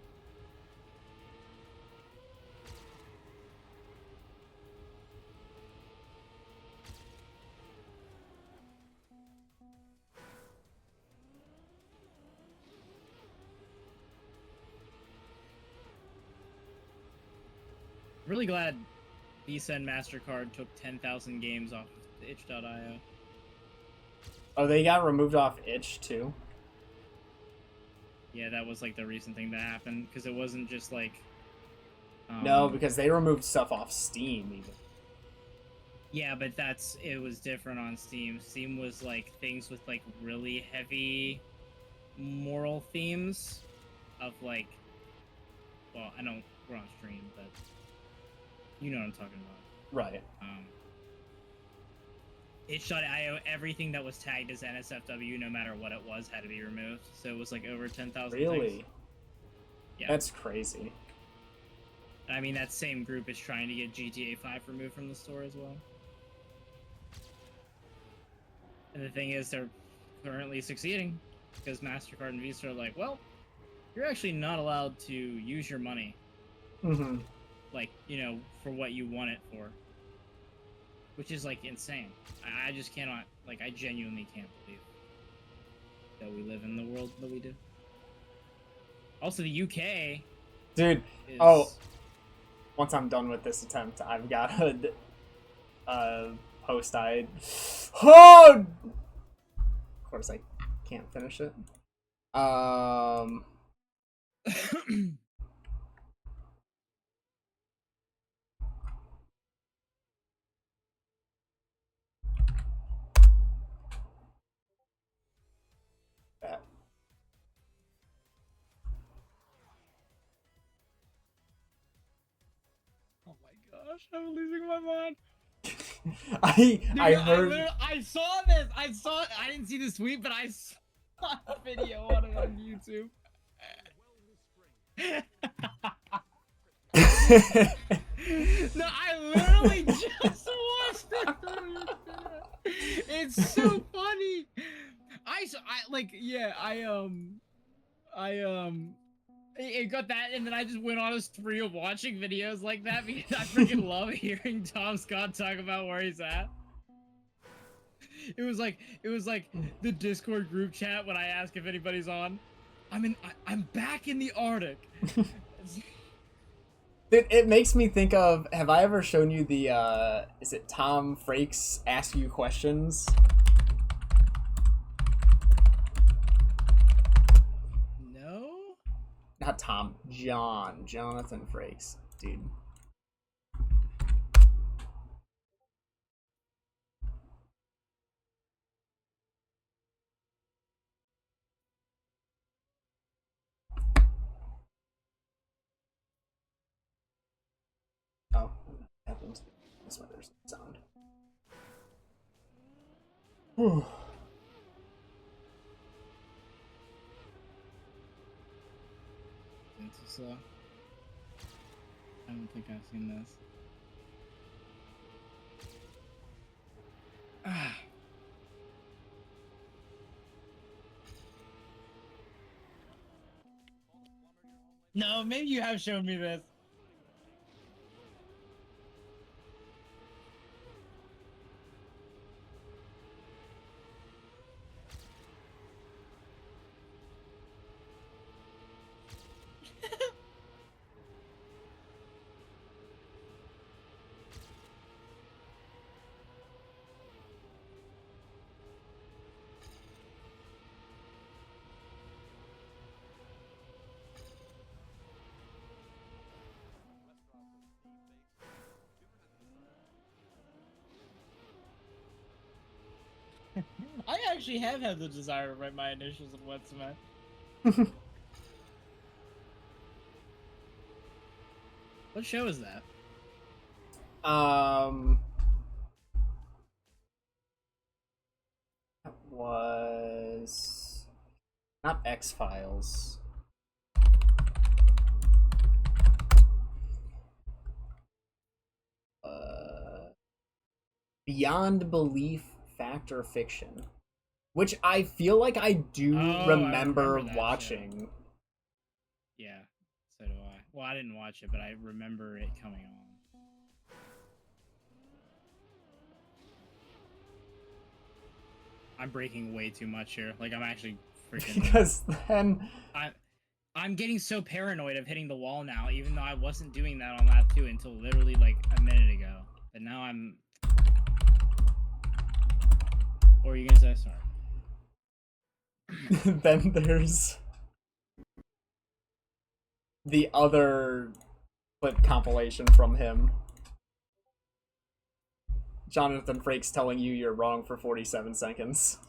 Really glad Visa and MasterCard took 10,000 games off of itch.io. Oh, they got removed off itch too? Yeah, that was like the recent thing that happened, because it wasn't just like... no, because they removed stuff off Steam even. Yeah, but it was different on Steam. Steam was like things with like really heavy moral themes of like... Well, I know we're on stream, but you know what I'm talking about. Right. Itch.io, everything that was tagged as NSFW, no matter what it was, had to be removed. So it was like over 10,000 Really? things. Yeah. That's crazy. I mean, that same group is trying to get GTA 5 removed from the store as well. And the thing is, they're currently succeeding because MasterCard and Visa are like, well, you're actually not allowed to use your money. Mm-hmm. Like, you know, for what you want it for. Which is, like, insane. I just cannot, like, I genuinely can't believe that we live in the world that we do. Also, the UK... Dude, is... once I'm done with this attempt, I've got a post I... Oh! Of course, I can't finish it. That. Oh my gosh, I'm losing my mind. I heard... I saw this! I didn't see the tweet, but I saw a video on it on YouTube. No, I literally just watched it. It's so funny. It got that, and then I just went on a spree of watching videos like that because I freaking love hearing Tom Scott talk about where he's at. It was like the Discord group chat when I ask if anybody's on. I'm back in the Arctic. It makes me think of, have I ever shown you the, is it Tom Frakes Ask You Questions? No? Not Tom, Jonathan Frakes, dude. Oh, happens. That's why there's sound. Whew. So, I don't think I've seen this. Ah. No, maybe you have shown me this. I actually have had the desire to write my initials in wet cement. What show is that? That was not X-Files. Beyond Belief, Fact or Fiction, which I feel like I do remember watching. Show. Yeah, so do I. Well, I didn't watch it, but I remember it coming on. I'm breaking way too much here. Like, I'm actually freaking... Because then... I'm getting so paranoid of hitting the wall now, even though I wasn't doing that on lap 2 until literally, like, a minute ago. But now I'm... What were you gonna say? Sorry. Then there's... the other clip compilation from him. Jonathan Frakes telling you you're wrong for 47 seconds.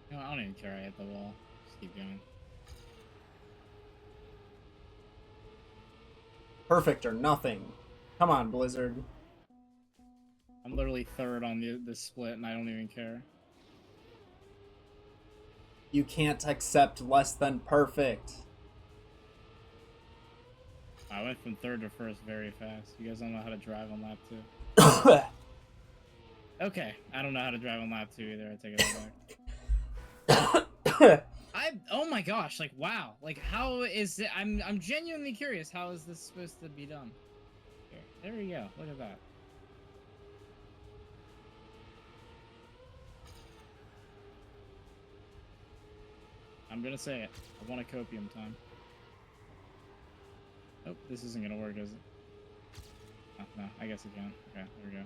No, I don't even care I hit the wall. Just keep going. Perfect or nothing. Come on, Blizzard. I'm literally third on the split, and I don't even care. You can't accept less than perfect. I went from third to first very fast. You guys don't know how to drive on lap 2. Okay, I don't know how to drive on lap 2 either. I take it back. Oh my gosh, like wow. Like how is it I'm genuinely curious, how is this supposed to be done? Here, there we go. Look at that. I'm gonna say it. I want a copium time. Oh, this isn't gonna work, is it? Oh, no, I guess it can. Okay, there we go.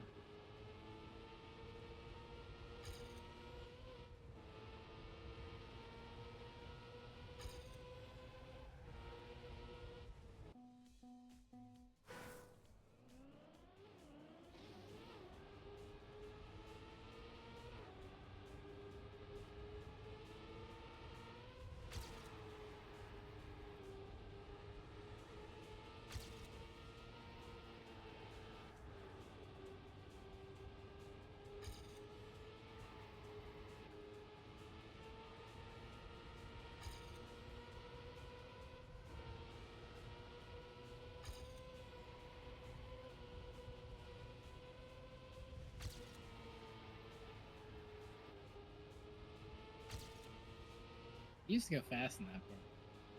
You used to go fast in that part.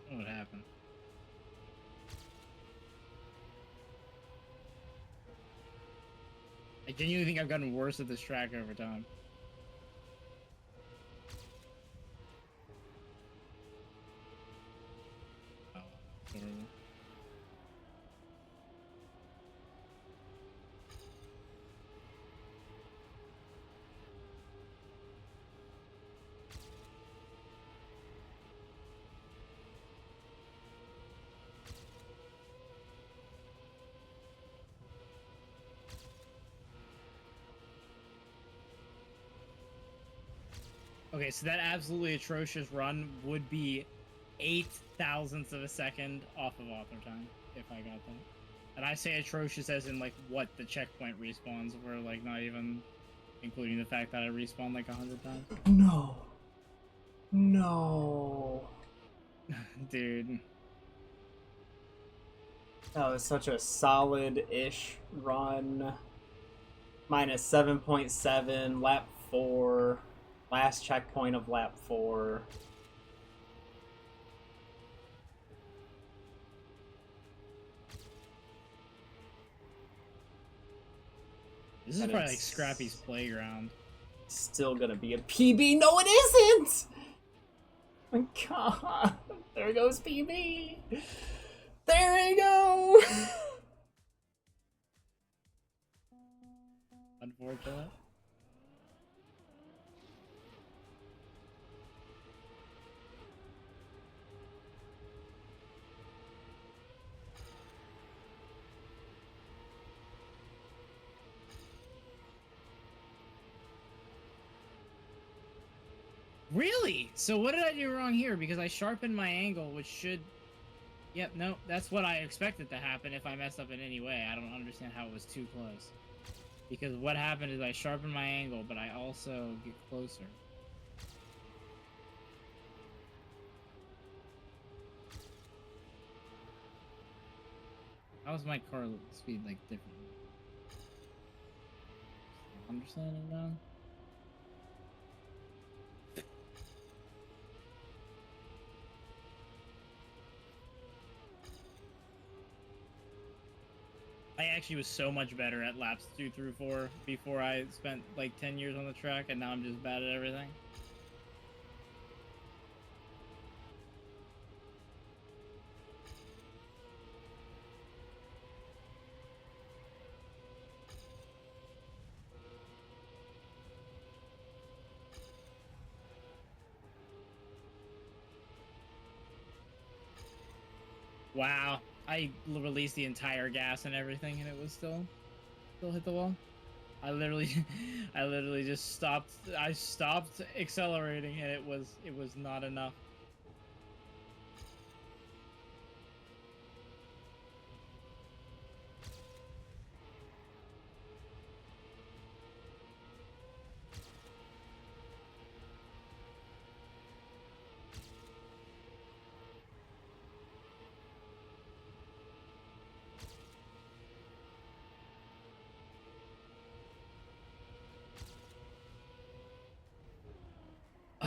I don't know what happened. I genuinely think I've gotten worse at this track over time. Oh, horrible. Okay, so that absolutely atrocious run would be 8 thousandths of a second off of author time, if I got that. And I say atrocious as in, like, what the checkpoint respawns were, like, not even including the fact that I respawned, like, 100 times. No. No. Dude. That was such a solid-ish run. Minus 7.7, lap 4. Last checkpoint of lap 4. This is probably like Scrappy's playground. Still gonna be a PB. No, it isn't! My God. There goes PB. There we go. Unfortunate. Really? So what did I do wrong here? Because I sharpened my angle, which should... Yep, no, that's what I expected to happen if I messed up in any way. I don't understand how it was too close. Because what happened is I sharpened my angle, but I also get closer. How was my car speed, like, different? Understanding now? I actually was so much better at laps 2 through 4 before I spent like 10 years on the track, and now I'm just bad at everything. Wow. I released the entire gas and everything, and it was still hit the wall. I literally just stopped. I stopped accelerating, and it was not enough.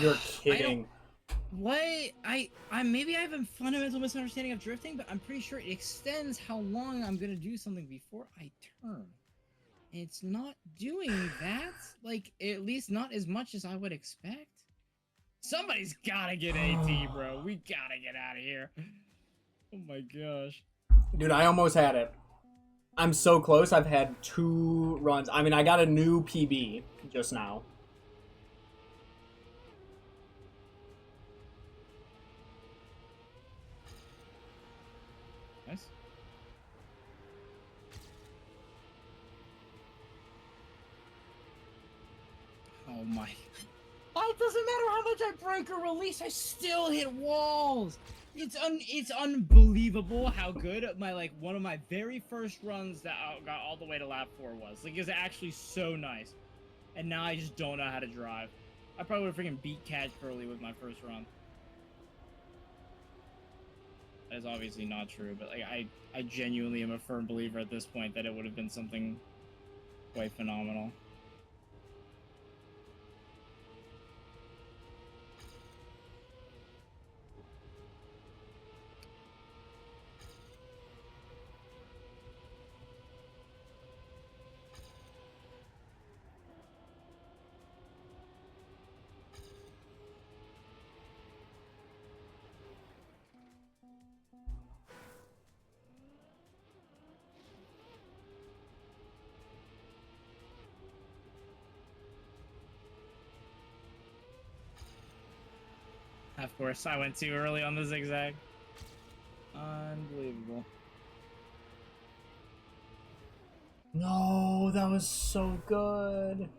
You're kidding. What? I maybe I have a fundamental misunderstanding of drifting, but I'm pretty sure it extends how long I'm gonna do something before I turn. It's not doing that, like, at least not as much as I would expect. Somebody's gotta get AT, bro. We gotta get out of here. Oh my gosh. Dude, I almost had it. I'm so close. I've had 2 runs. I mean, I got a new PB just now. Nice. Oh my. Oh, it doesn't matter how much I break or release, I still hit walls. It's unbelievable how good one of my very first runs that I got all the way to lap 4 was. Like, it's actually so nice. And now I just don't know how to drive. I probably would have freaking beat Catch Curly with my first run. That is obviously not true, but like I genuinely am a firm believer at this point that it would have been something quite phenomenal. Of course, I went too early on the zigzag. Unbelievable. No, that was so good.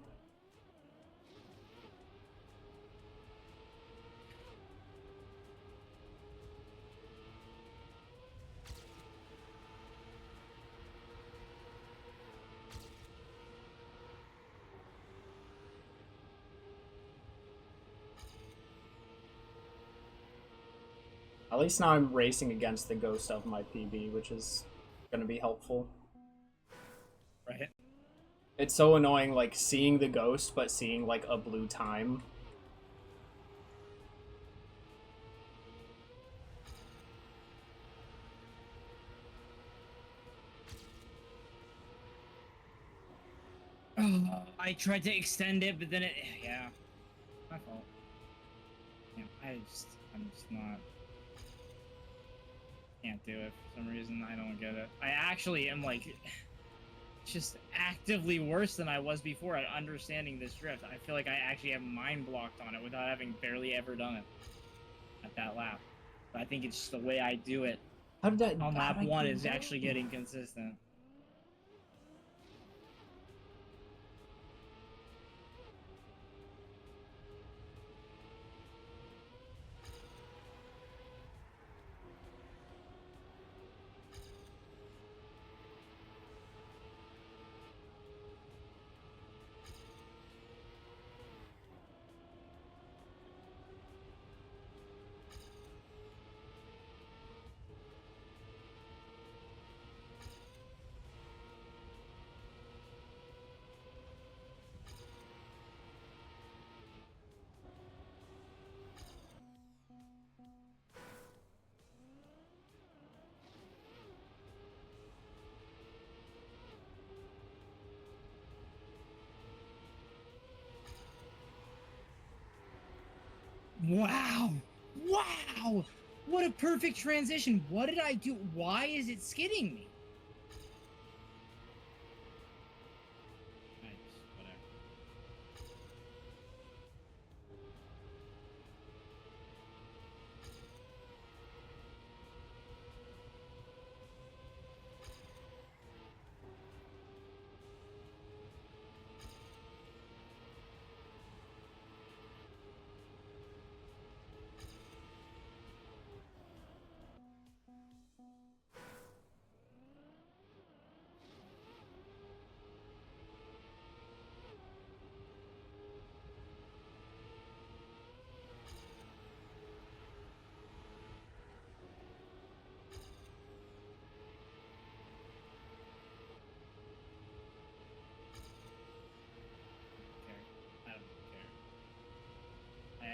At least now I'm racing against the ghost of my PB, which is going to be helpful. Right. It's so annoying, like, seeing the ghost, but seeing, like, a blue time. I tried to extend it, but then it... Yeah. My fault. Yeah, I'm just not... Can't do it for some reason. I don't get it. I actually am, like... just actively worse than I was before at understanding this drift. I feel like I actually have mind blocked on it without having barely ever done it at that lap. But I think it's just the way I do it on lap 1 is actually getting consistent. Wow! Wow! What a perfect transition! What did I do? Why is it skidding me? Whatever.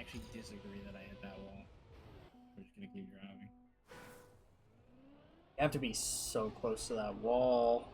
actually disagree that I hit that wall. We're just gonna keep driving. You have to be so close to that wall.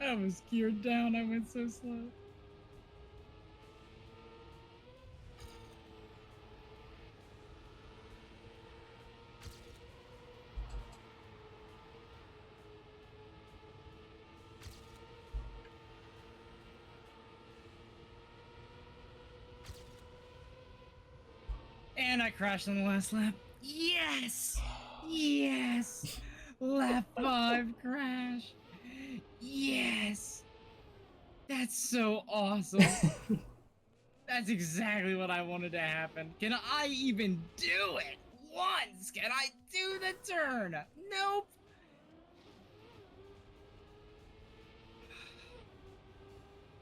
I was geared down. I went so slow. And I crashed on the last lap. Yes! Yes! Lap 5 crash. Yes! That's so awesome. That's exactly what I wanted to happen. Can I even do it once? Can I do the turn? Nope.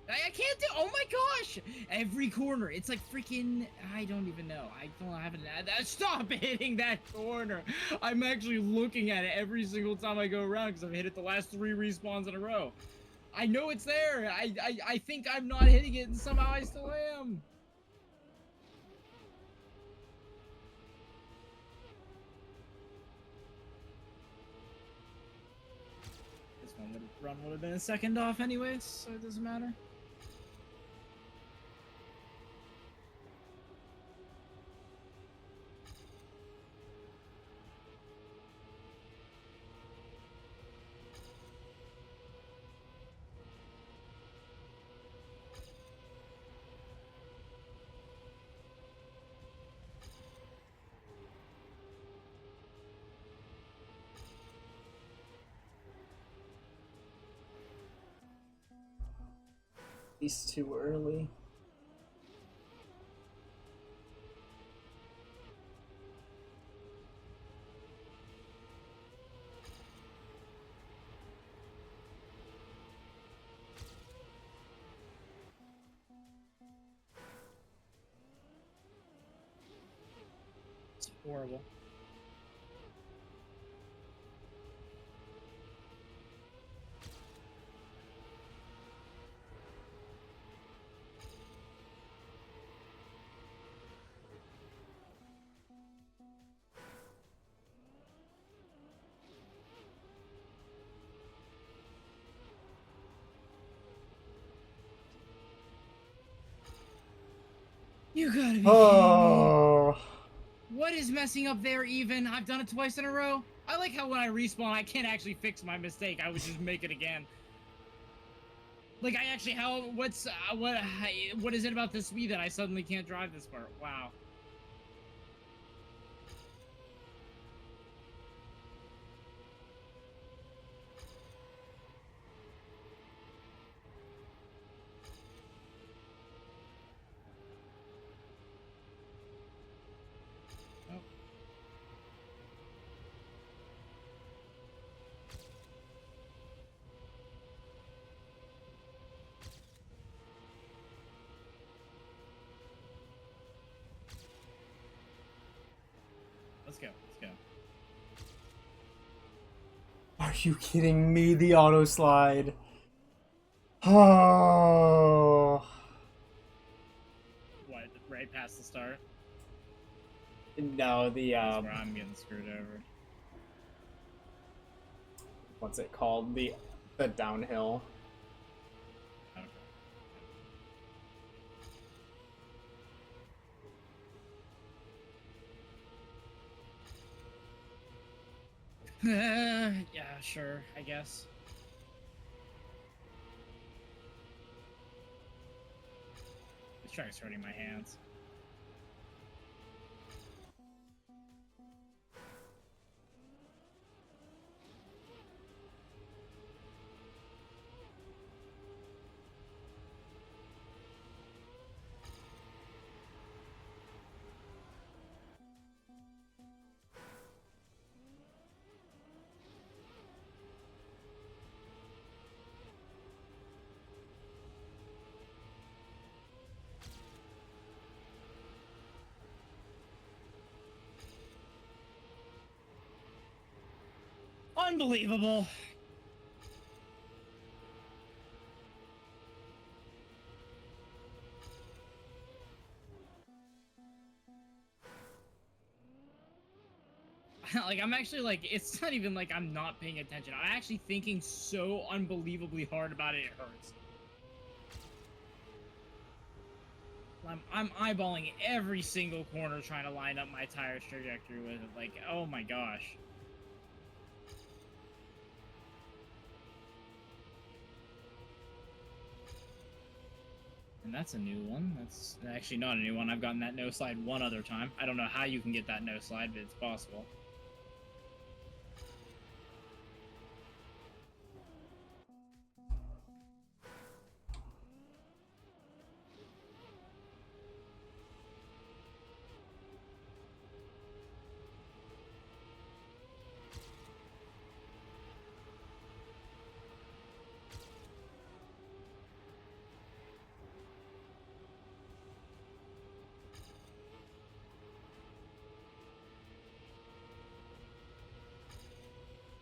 I can't do. Oh my gosh! Every corner, it's like freaking. I don't even know. I don't have it. Stop hitting that corner! I'm actually looking at it every single time I go around because I've hit it the last 3 respawns in a row. I know it's there. I think I'm not hitting it, and somehow I still am. This one run would have been a second off anyways, so it doesn't matter. He's too early. It's horrible. You gotta be kidding me. Oh. What is messing up there even? I've done it twice in a row. I like how when I respawn, I can't actually fix my mistake. I would just make it again. Like, I actually, what is it about this speed that I suddenly can't drive this part? Wow. Oh. Let's go, let's go. Are you kidding me? The auto slide. Oh. What, right past the start? No, the That's where I'm getting screwed over. what's it called? The downhill. Okay. Yeah, sure, I guess. This track's hurting my hands. Unbelievable. Like, I'm actually, like, it's not even like I'm not paying attention. I'm actually thinking so unbelievably hard about it, it hurts. I'm eyeballing every single corner trying to line up my tire's trajectory with it. Like, oh my gosh. And that's a new one. That's actually not a new one. I've gotten that no slide one other time. I don't know how you can get that no slide, but it's possible.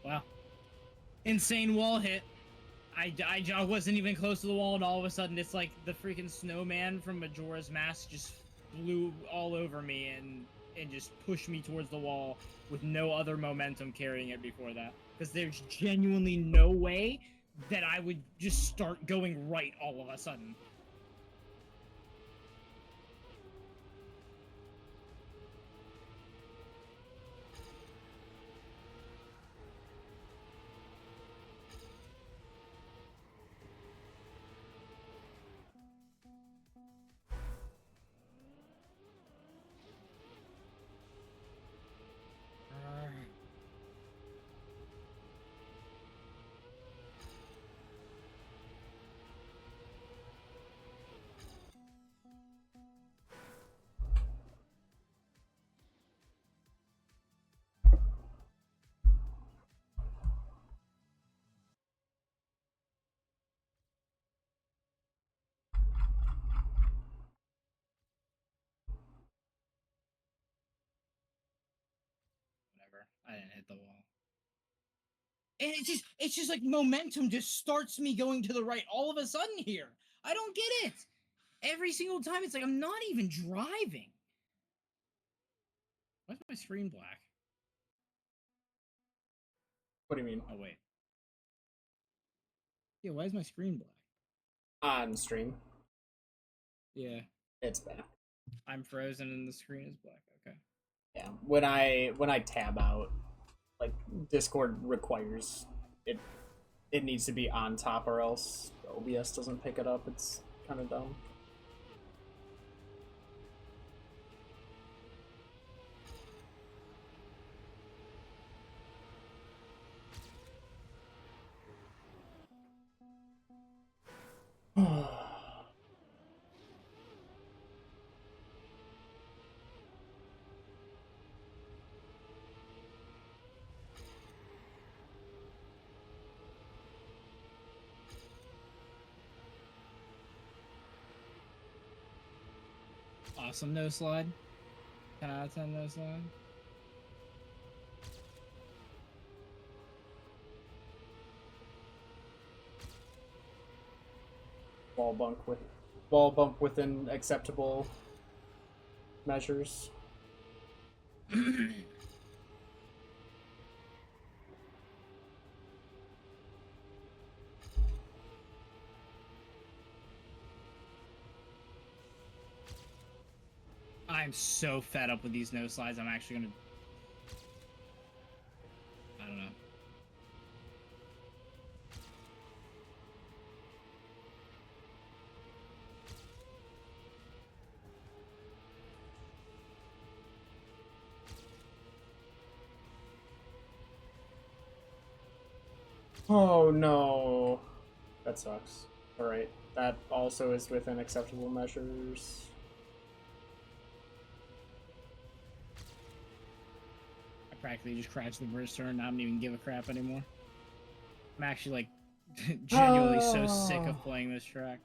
Wow. Insane wall hit. I wasn't even close to the wall, and all of a sudden, it's like the freaking snowman from Majora's Mask just flew all over me and just pushed me towards the wall with no other momentum carrying it before that. Because there's genuinely no way that I would just start going right all of a sudden. Whatever. I didn't hit the wall. And it's just like momentum just starts me going to the right all of a sudden here. I don't get it. Every single time, it's like I'm not even driving. Why's my screen black? What do you mean? Oh, wait. Yeah, why is my screen black? On stream. Yeah. It's back. I'm frozen and the screen is black. Okay. Yeah. When I tab out, like, Discord requires it needs to be on top or else OBS doesn't pick it up. It's kind of dumb. Awesome no slide. 10 out of 10 no slide. Wall bump within acceptable measures. I'm so fed up with these no slides. I'm actually gonna. I don't know. Oh no. That sucks. Alright. That also is within acceptable measures. I practically just crashed the first turn. I don't even give a crap anymore. I'm actually, like, genuinely so sick of playing this track.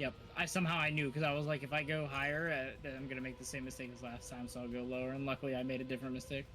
Yep. I knew because I was like, if I go higher, then I'm gonna make the same mistake as last time, so I'll go lower. And luckily, I made a different mistake.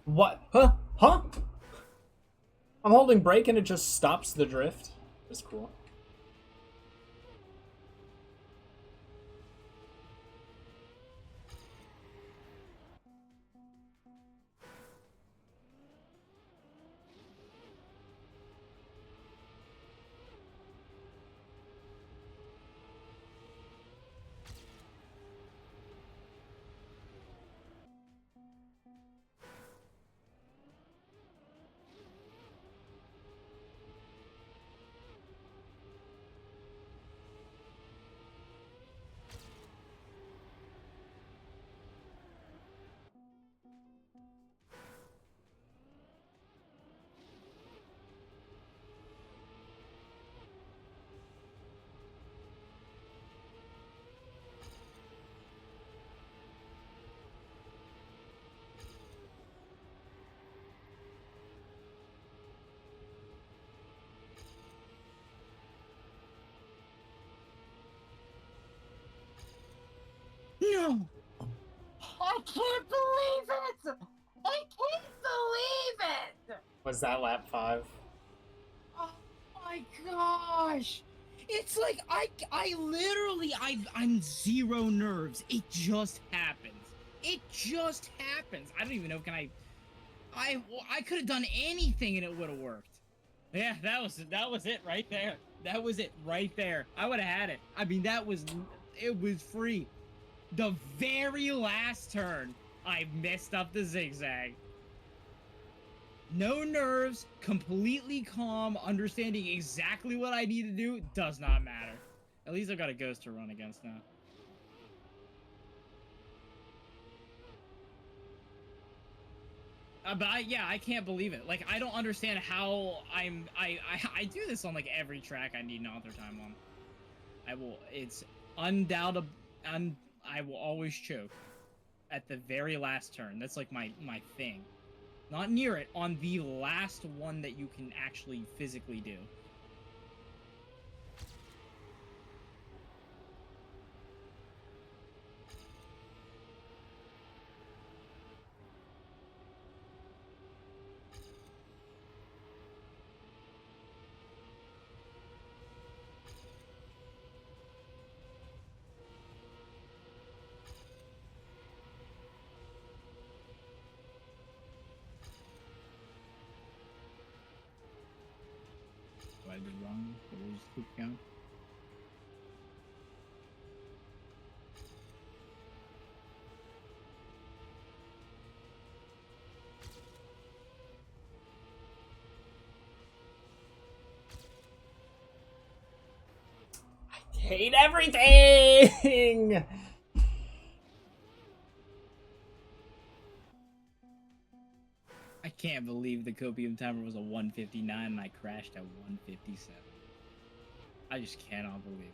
What? Huh? Huh? I'm holding brake and it just stops the drift. That's cool. No! I can't believe it! I can't believe it! Was that lap 5? Oh my gosh! It's like I literally I'm zero nerves. It just happens. It just happens. I don't even know. I could have done anything and it would have worked. Yeah, that was it right there. That was it right there. I would have had it. I mean, it was free. The very last turn, I messed up the zigzag. No nerves, completely calm, understanding exactly what I need to do, does not matter. At least I've got a ghost to run against now. Yeah, I can't believe it. Like, I don't understand how I do this on, like, every track I need author time on. It's undoubtable, I will always choke at the very last turn. That's, like, my thing. Not near it, on the last one that you can actually physically do. I did wrong. It was loop count. I hate everything! I can't believe the copium timer was a 159 and I crashed at 157. I just cannot believe it.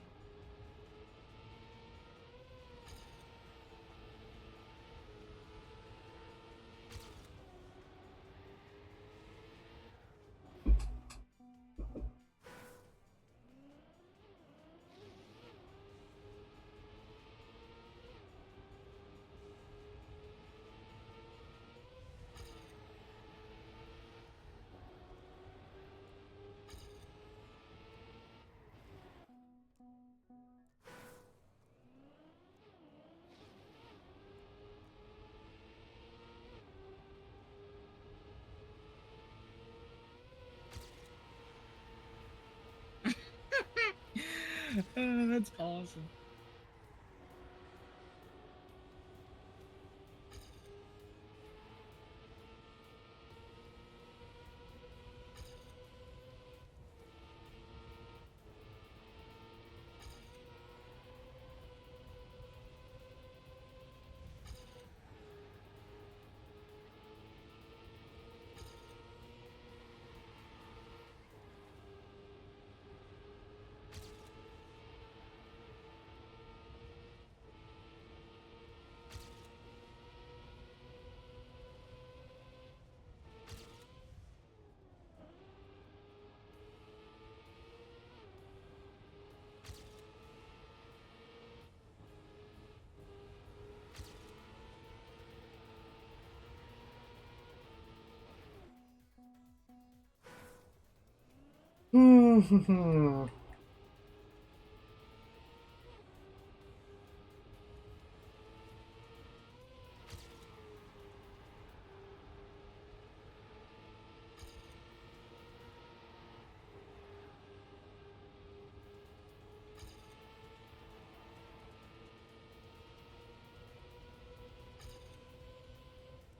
That's awesome.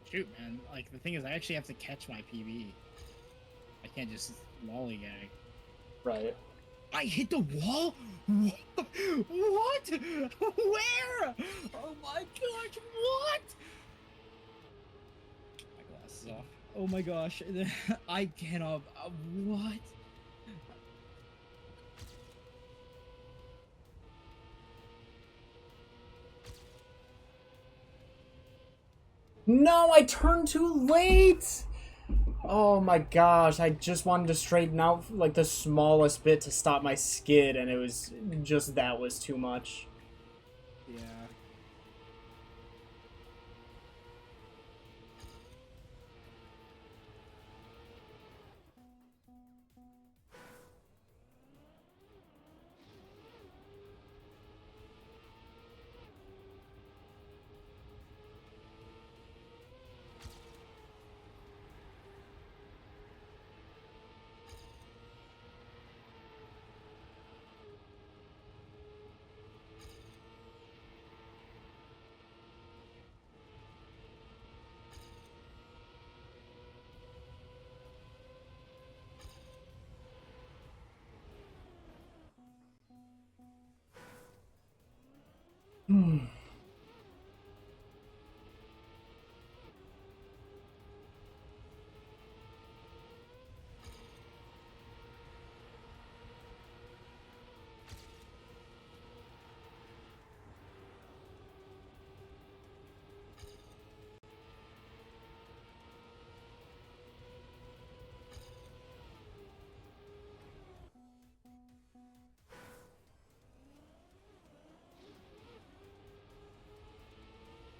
Shoot, man. Like, the thing is, I actually have to catch my PB. I can't just lollygag. Right. I hit the wall? What? Where? Oh my gosh, what? My glasses off. Oh my gosh. I cannot. What? No, I turned too late! Oh my gosh, I just wanted to straighten out like the smallest bit to stop my skid, and it was just that was too much. Yeah. Hmm.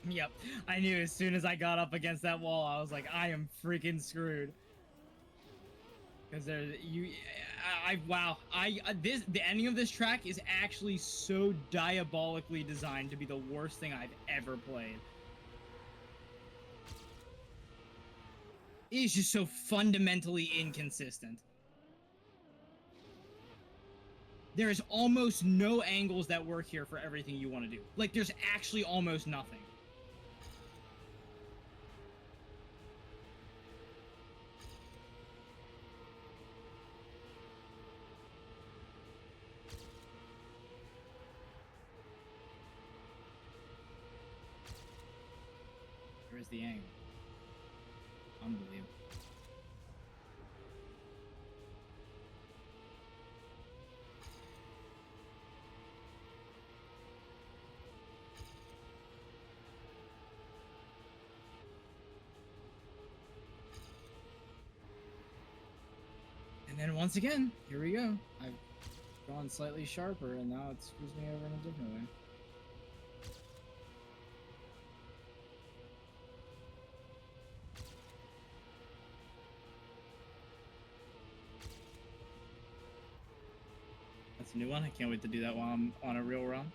Yep, I knew as soon as I got up against that wall, I was like, I am freaking screwed. Because the ending of this track is actually so diabolically designed to be the worst thing I've ever played. It is just so fundamentally inconsistent. There is almost no angles that work here for everything you want to do. Like, there's actually almost nothing. Where's the angle? Unbelievable. And then once again, here we go. I've gone slightly sharper, and now it screws me over in a different way. That's a new one. I can't wait to do that while I'm on a real run.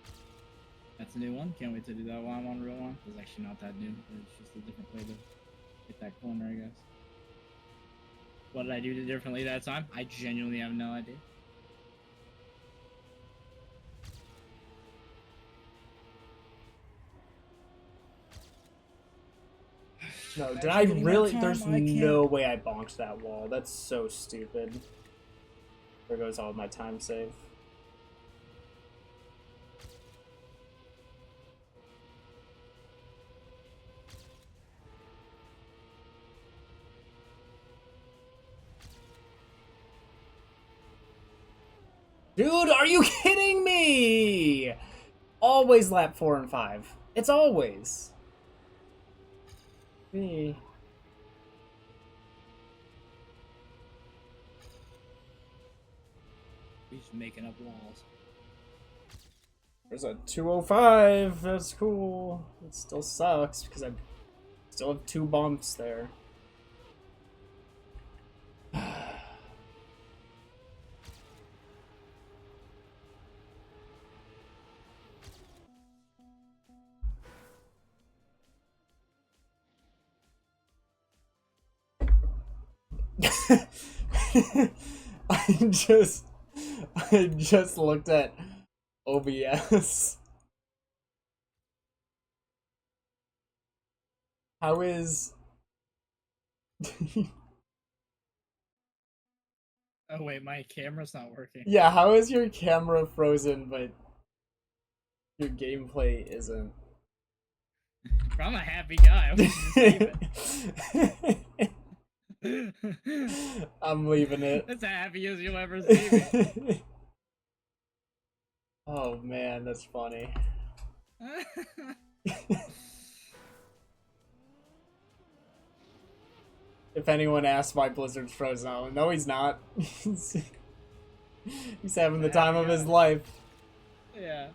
That's a new one. Can't wait to do that while I'm on a real one. It's actually not that new. It's just a different way to hit that corner, I guess. What did I do differently that time? I genuinely have no idea. No, did I really? There's no way I bonked that wall. That's so stupid. There goes all my time save. Dude, are you kidding me? Always lap 4 and 5. It's always. Me. He's just making up walls. There's a 205. That's cool. It still sucks because I still have 2 bumps there. I just looked at OBS. How is Oh wait, my camera's not working. Yeah, how is your camera frozen but your gameplay isn't? I'm a happy guy. I'm leaving it. That's as happy as you'll ever see me. Oh man, that's funny. If anyone asks why Blizzard's frozen out, no, he's not. He's having the time of his life. Yeah.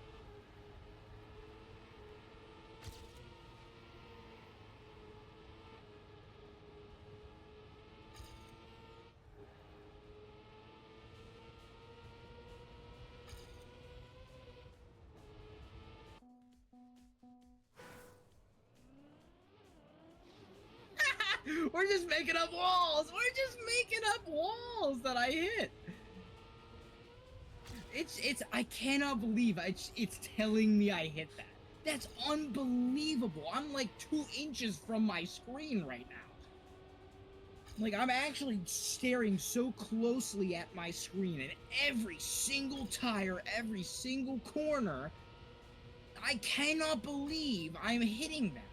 We're just making up walls. We're just making up walls that I hit. I cannot believe it's telling me I hit that. That's unbelievable. I'm like 2 inches from my screen right now. Like, I'm actually staring so closely at my screen, and every single tire, every single corner, I cannot believe I'm hitting that.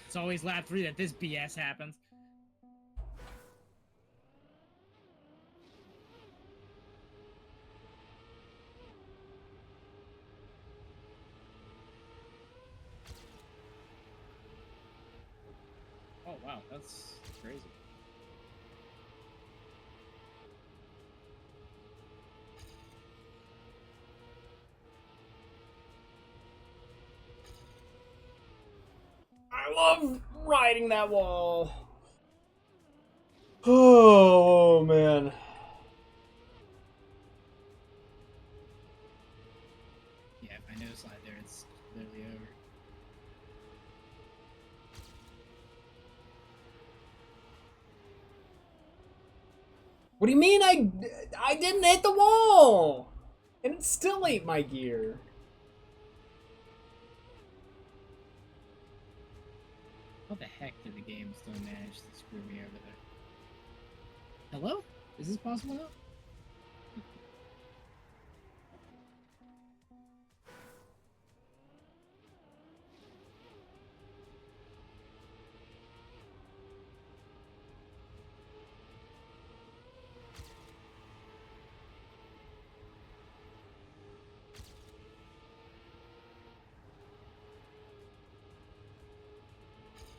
It's always lap 3 that this BS happens. Oh wow, that's crazy. I love riding that wall. Oh man. Yeah, if I no slide there, it's literally over. What do you mean I didn't hit the wall? And it still ate my gear. How the heck did the game still manage to screw me over there? Hello? Is this possible now?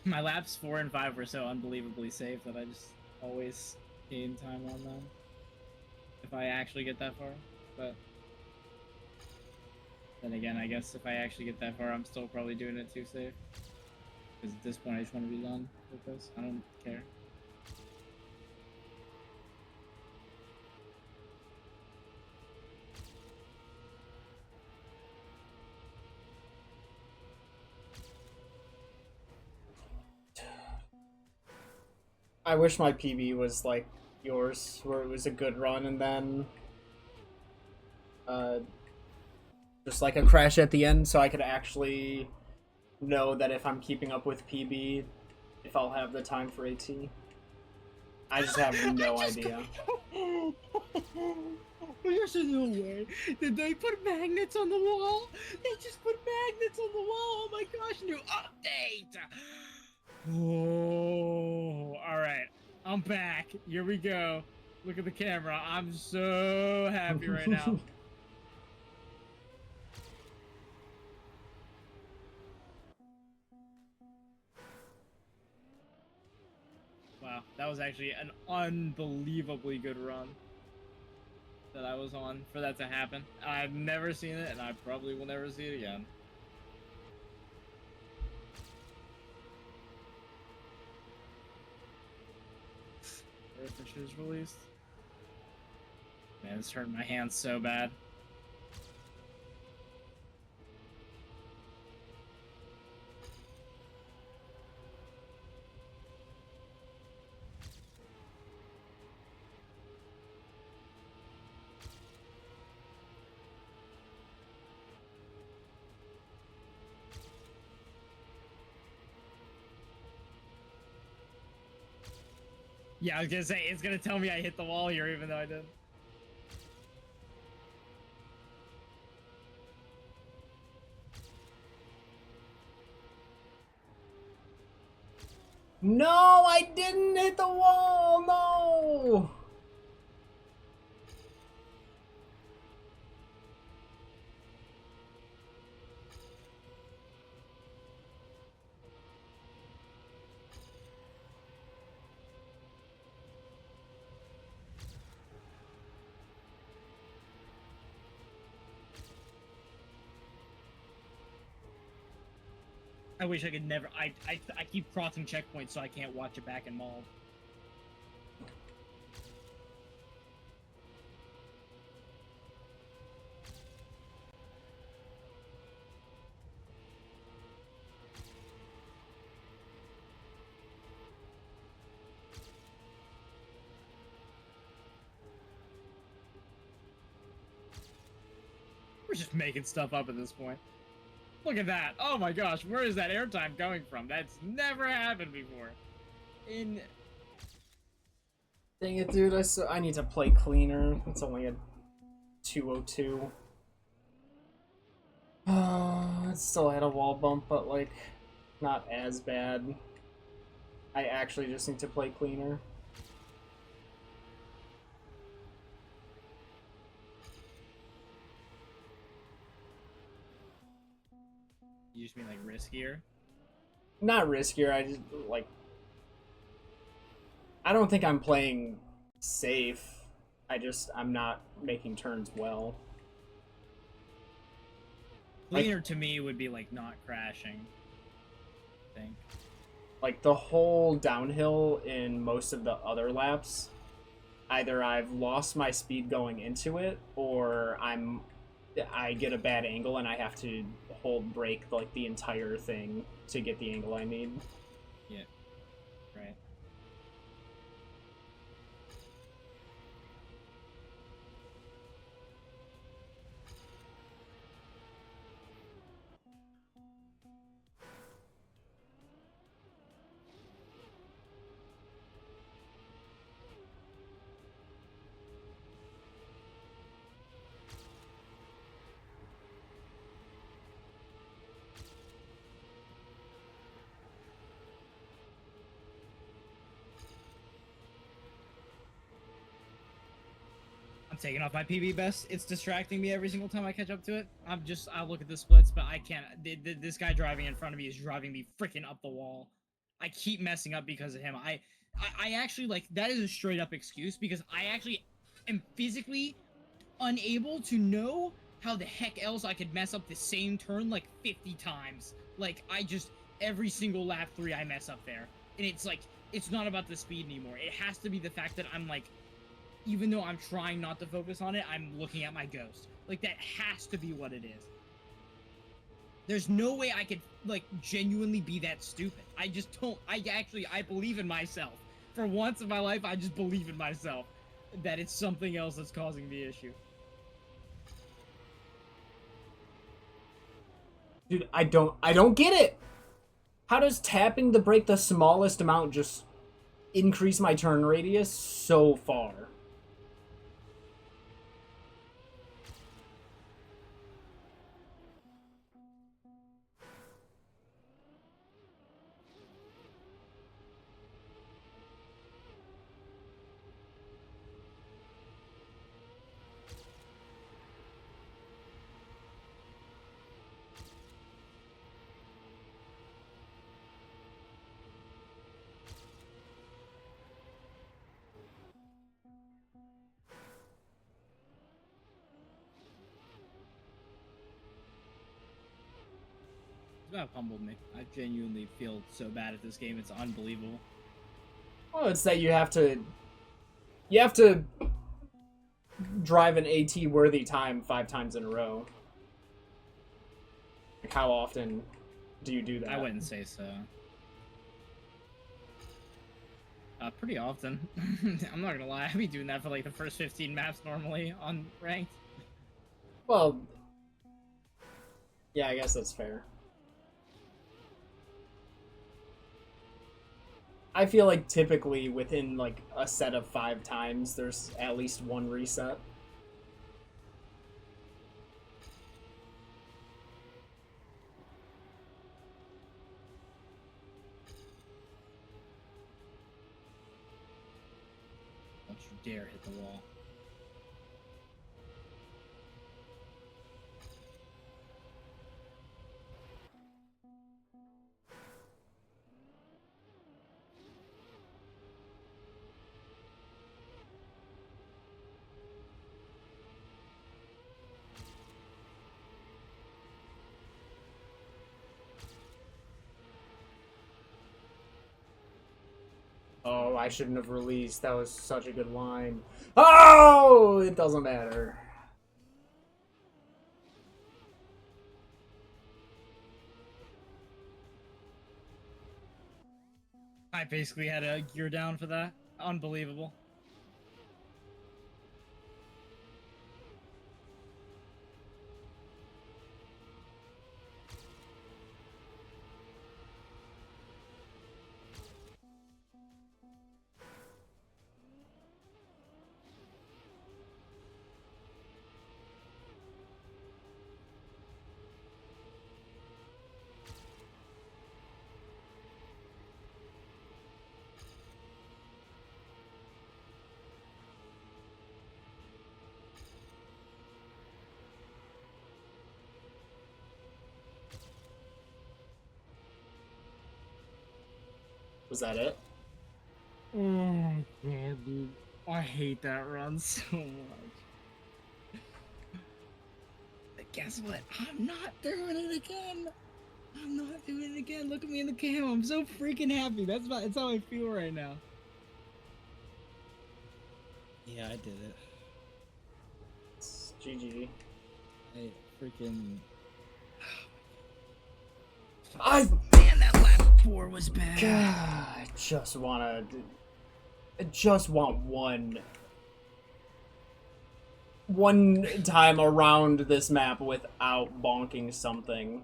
My laps 4 and 5 were so unbelievably safe that I just always gain time on them. If I actually get that far, but then again, I guess if I actually get that far, I'm still probably doing it too safe. Because at this point, I just want to be done with this. I don't care. I wish my PB was like yours, where it was a good run and then just like a crash at the end, so I could actually know that if I'm keeping up with PB, if I'll have the time for AT. I just have no idea. There's no way. Did they put magnets on the wall? They just put magnets on the wall. Oh my gosh, new update. Oh, all right. I'm back. Here we go. Look at the camera. I'm so happy right now. Wow, that was actually an unbelievably good run that I was on for that to happen. I've never seen it, and I probably will never see it again. Fish is released. Man, it's hurting my hands so bad. Yeah, I was gonna say, it's gonna tell me I hit the wall here, even though I didn't. No, I didn't hit the wall, no! I wish I could never. I keep crossing checkpoints so I can't watch it back in mauled. We're just making stuff up at this point. Look at that. Oh my gosh, where is that airtime coming from? That's never happened before. Dang it, dude, I need to play cleaner. It's only a 202. It still had a wall bump, but like, not as bad. I actually just need to play cleaner. You just mean like riskier? Not riskier, I just, like... I don't think I'm playing safe. I'm not making turns well. Cleaner like, to me would be like not crashing, I think. Like the whole downhill in most of the other laps, either I've lost my speed going into it, or I get a bad angle and I have to hold brake like the entire thing to get the angle I need. Yeah. Right. Taking off my PB best. It's distracting me every single time I catch up to it. I look at the splits, but I can't. This guy driving in front of me is driving me freaking up the wall. I keep messing up because of him. I actually, like, that is a straight up excuse because I actually am physically unable to know how the heck else I could mess up the same turn like 50 times. Like, every single lap 3 I mess up there. And it's like, it's not about the speed anymore. It has to be the fact that I'm like, even though I'm trying not to focus on it, I'm looking at my ghost. Like, that has to be what it is. There's no way I could, like, genuinely be that stupid. I just don't. I believe in myself. For once in my life, I just believe in myself that it's something else that's causing the issue. Dude, I don't get it. How does tapping the brake the smallest amount just increase my turn radius so far? That humbled me. I genuinely feel so bad at this game. It's unbelievable. Well, it's that you have to drive an AT worthy time 5 times in a row. Like, how often do you do that? I wouldn't say so. Pretty often. I'm not gonna lie. I be doing that for like the first 15 maps normally on ranked. Well, yeah, I guess that's fair. I feel like typically within like a set of 5 times, there's at least 1 reset. Don't you dare hit the wall. Oh, I shouldn't have released. That was such a good line. Oh, it doesn't matter. I basically had a gear down for that. Unbelievable. Was that it? Oh, God, dude. I hate that run so much. But guess what? I'm not doing it again. I'm not doing it again. Look at me in the cam. I'm so freaking happy. That's how I feel right now. Yeah, I did it. It's GG. I freaking... Man, that lap 4 was bad. I just want one time around this map without bonking something.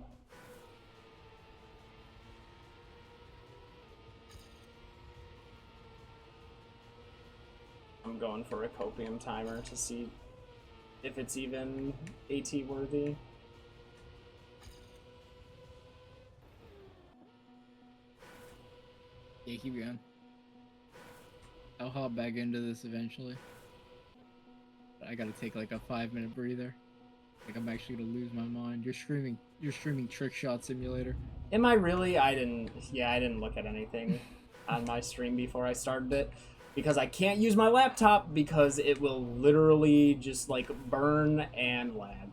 I'm going for a copium timer to see if it's even AT worthy. Yeah, keep going. I'll hop back into this eventually. I gotta take like a 5-minute breather. Like I'm actually gonna lose my mind. You're streaming Trick Shot Simulator. Am I really? I didn't look at anything on my stream before I started it because I can't use my laptop because it will literally just like burn and lag.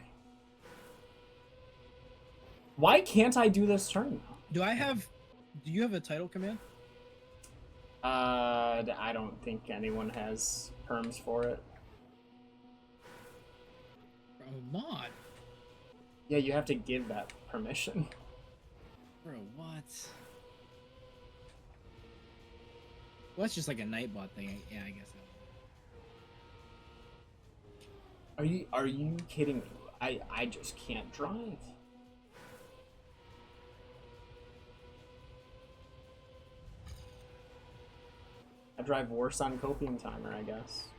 Why can't I do this turn now? Do you have a title command? I don't think anyone has perms for it. Bro, mod. Yeah, you have to give that permission. Bro, what? Well, that's just like a Nightbot thing. Yeah, I guess. Are you kidding me? I just can't drive. I drive worse on Copium Timer, I guess.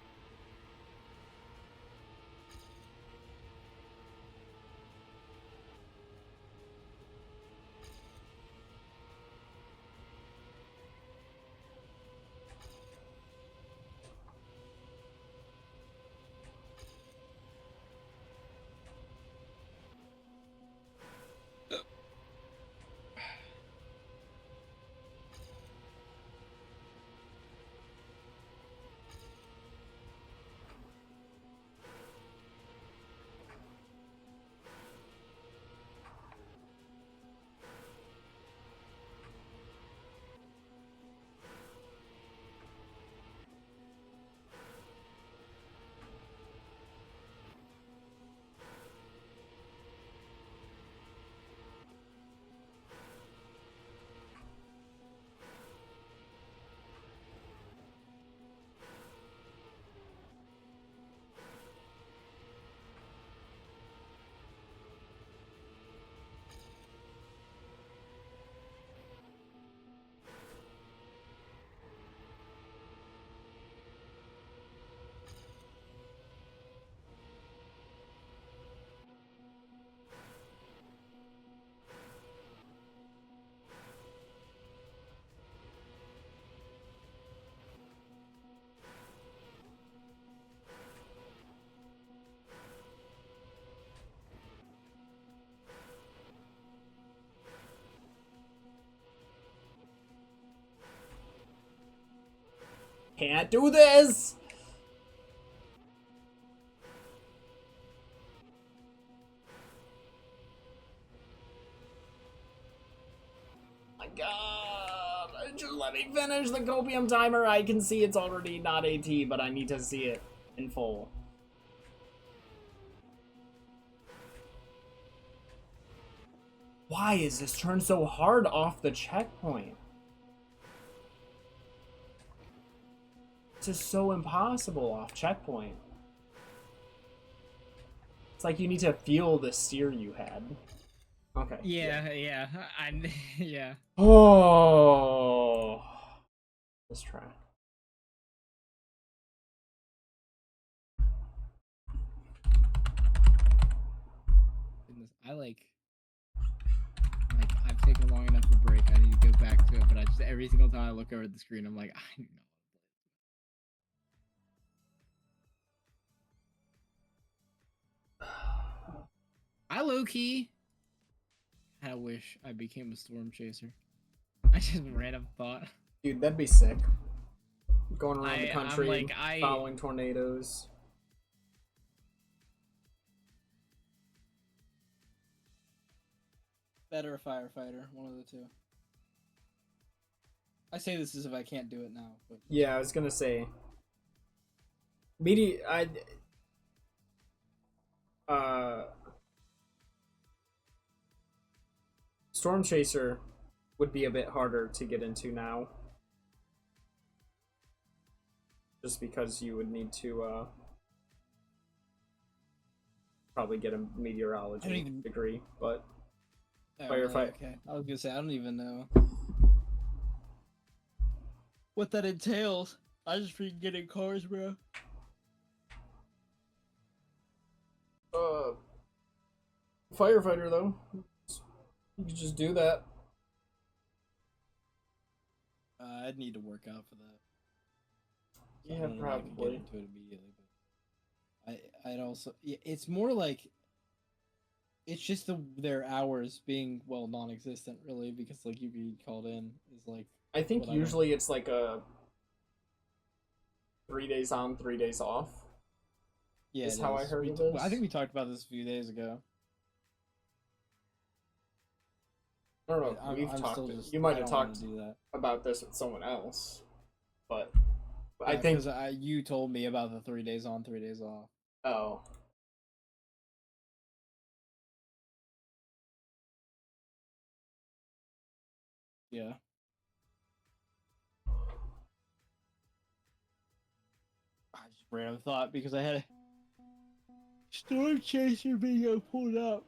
Can't do this! My god! Just let me finish the Copium Timer. I can see it's already not AT, but I need to see it in full. Why is this turn so hard off the checkpoint? It's just so impossible off checkpoint. It's like you need to feel the steer you had. Okay. Yeah. Yeah. Oh. Let's try. Goodness, I've taken long enough a break. I need to go back to it, but I just every single time I look over at the screen, I'm like, I know. I low key. I wish I became a storm chaser. I just random thought. Dude, that'd be sick. Going around the country, I'm following tornadoes. Better firefighter, one of the two. I say this as if I can't do it now, but Yeah, I was gonna say. Storm Chaser would be a bit harder to get into now. Just because you would need to probably get a meteorology degree, but firefight. Okay, I was gonna say I don't even know what that entails. I just freaking get in cars, bro. Firefighter though, you could just do that. I'd need to work out for that. So Yeah, I don't know if I could probably. get into it immediately, but I'd also. Yeah, it's more like It's just their hours being non-existent, really, because like you be called in is like. I think whatever. usually it's like a 3 days on, 3 days off. Yeah, is how I heard it is. I think we talked about this a few days ago. I don't know. We've talked. You might have talked about this with someone else, but yeah, I think because you told me about the 3 days on, 3 days off. Oh. Yeah. I just random thought because I had a Storm Chaser video pulled up.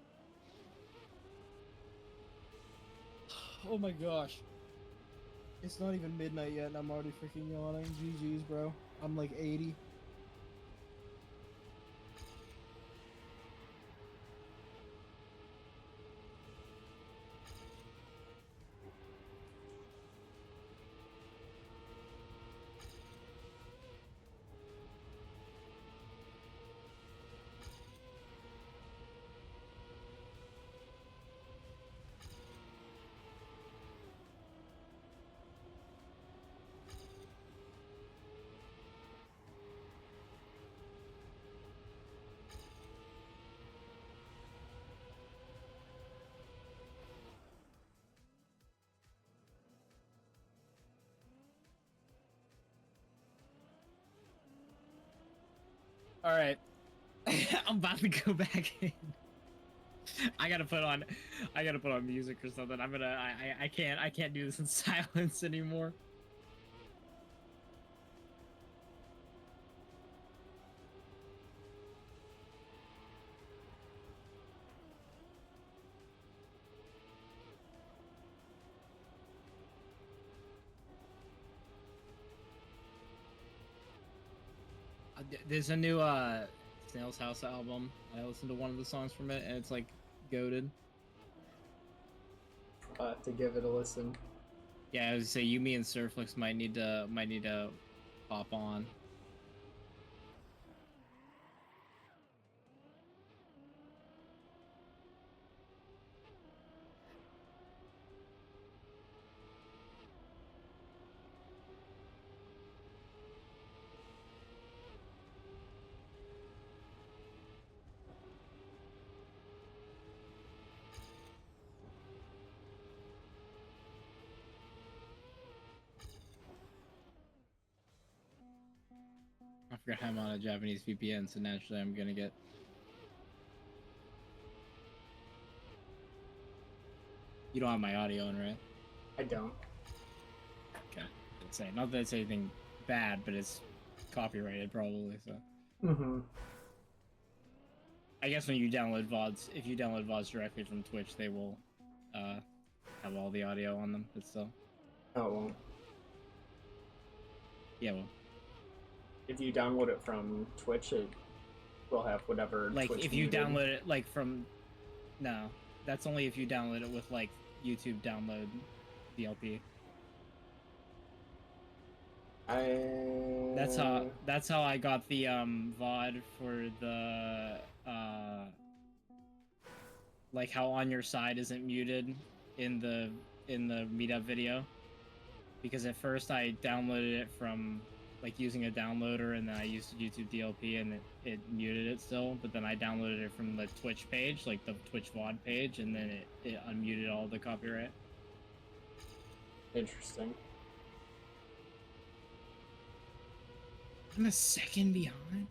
Oh my gosh. It's not even midnight yet and I'm already freaking yawning. GG's, bro. I'm like 80. All right. I'm about to go back in. I gotta put on music or something. I can't do this in silence anymore. There's a new Snail's House album. I listened to one of the songs from it, and it's like goated. To give it a listen. Yeah, I was say you, me, and Surflix might need to pop on. I forgot I'm on a Japanese VPN, so naturally I'm gonna get. You don't have my audio on, right? I don't. Okay. Say not that it's anything bad, but it's copyrighted probably. So. Mm-hmm. I guess when you download VODs, if you download VODs directly from Twitch, they will have all the audio on them, but still. Oh, well. Yeah, well. If you download it from Twitch, it will have whatever. Like, Twitch if you muted. download it, like, from... No. That's only if you download it with, like, YouTube download DLP. That's how I got the, VOD for the, like, how On Your Side isn't muted in the meetup video. Because at first I downloaded it from... like using a downloader, and then I used YouTube DLP and it muted it still, but then I downloaded it from the Twitch page, like the Twitch VOD page, and then it unmuted all the copyright. Interesting. I'm a second behind?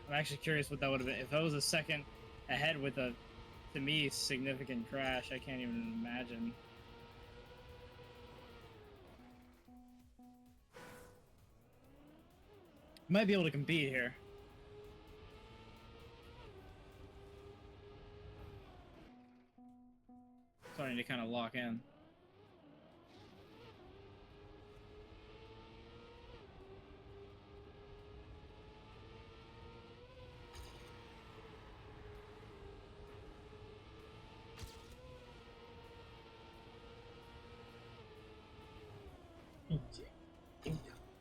I'm actually curious what that would have been. If that was a second ahead with a, to me, significant crash, I can't even imagine. Might be able to compete here. Starting to kind of lock in.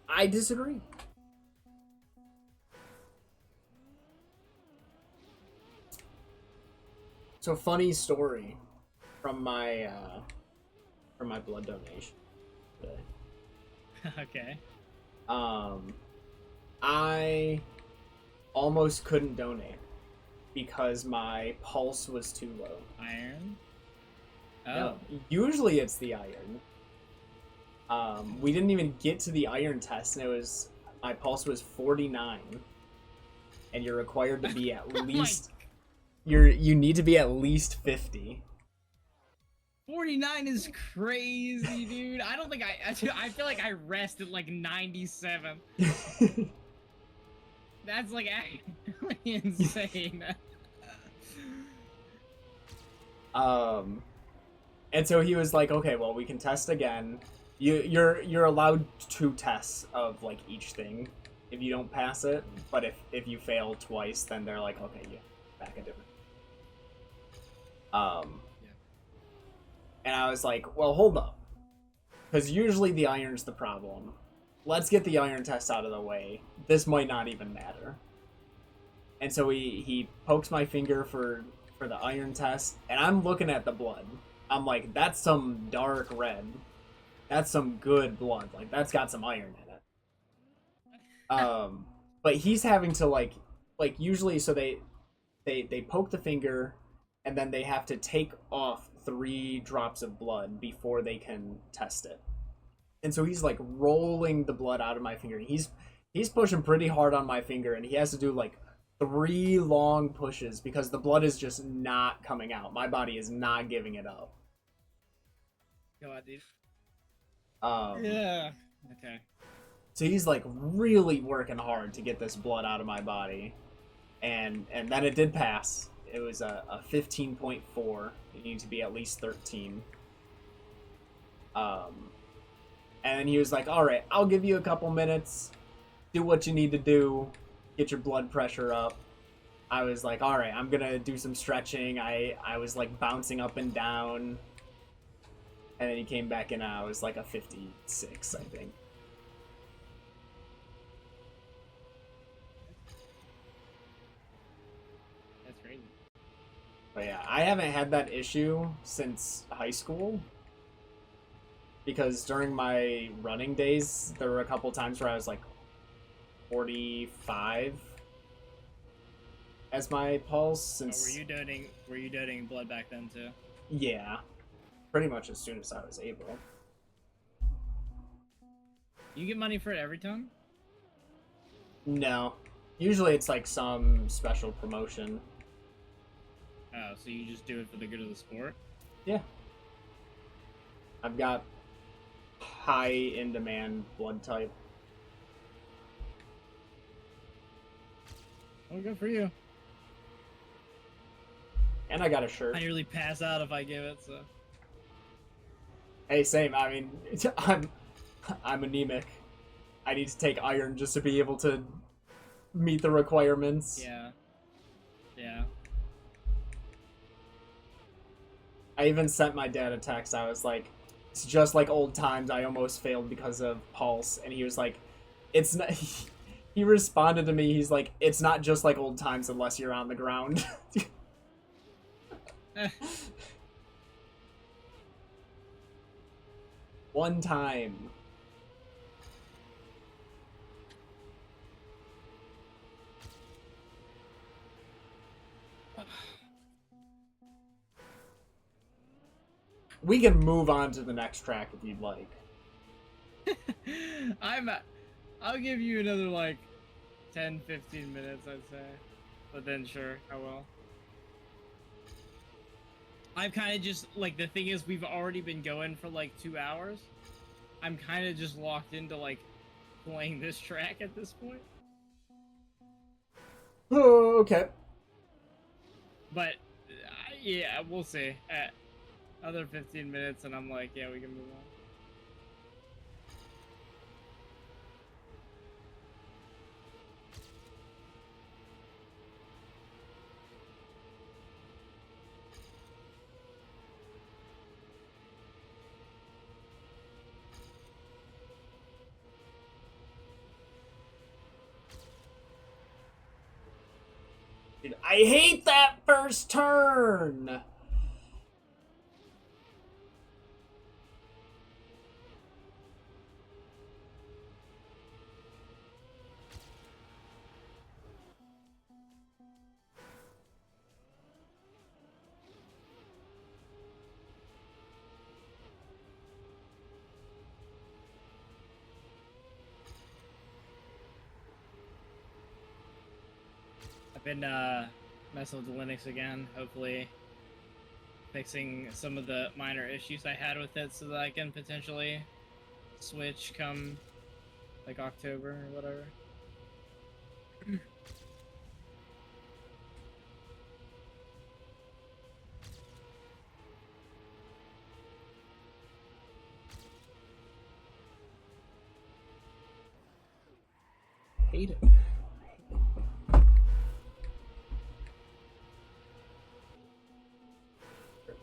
I disagree. So funny story from my blood donation today. Okay. I almost couldn't donate because my pulse was too low. Iron? Oh. No, usually it's the iron. We didn't even get to the iron test, and it was my pulse was 49, and you're required to be at least you need to be at least 50. 49 is crazy, dude. I don't think I feel like I rest at like 97. That's like actually insane. And so he was like, okay, well, we can test again. You're allowed 2 tests of like each thing if you don't pass it, but if you fail twice, then they're like, okay, yeah, back a different. And I was like, well, hold up, because usually the iron's the problem. Let's get the iron test out of the way. This might not even matter. And so he pokes my finger for the iron test, and I'm looking at the blood. I'm like, that's some dark red. That's some good blood. Like, that's got some iron in it. But he's having to like usually, so they poke the finger, and then they have to take off 3 drops of blood before they can test it. And so he's like rolling the blood out of my finger. He's pushing pretty hard on my finger, and he has to do like 3 long pushes because the blood is just not coming out. My body is not giving it up. God, dude. Yeah. Okay. So he's like really working hard to get this blood out of my body, and then it did pass. It was a 15.4. You need to be at least 13. And then he was like, all right, I'll give you a couple minutes. Do what you need to do. Get your blood pressure up. I was like, all right, I'm going to do some stretching. I was like bouncing up and down. And then he came back and I was like a 56, I think. That's crazy. But yeah, I haven't had that issue since high school. Because during my running days, there were a couple times where I was like 45 as my pulse. Since Were you donating blood back then too? Yeah, pretty much as soon as I was able. You get money for it every time? No, usually it's like some special promotion. Oh, so you just do it for the good of the sport? Yeah, I've got high in demand blood type. Oh, good for you. And I got a shirt. I nearly pass out if I give it, so. Hey, same. I mean, I'm anemic. I need to take iron just to be able to meet the requirements. Yeah. Yeah. I even sent my dad a text. I was like, it's just like old times. I almost failed because of pulse. And he was like, it's not... He responded to me. He's like, it's not just like old times unless you're on the ground. One time. We can move on to the next track if you'd like. I'll give you another like 10, 15 minutes, I'd say. But then, sure, I will. I've kind of just, like, the thing is, we've already been going for, like, 2 hours. I'm kind of just locked into, like, playing this track at this point. Oh, okay. But, yeah, we'll see. Another 15 minutes, and I'm like, yeah, we can move on. Dude, I hate that first turn! I've been messing with Linux again, hopefully fixing some of the minor issues I had with it so that I can potentially switch come like October or whatever. Hate it.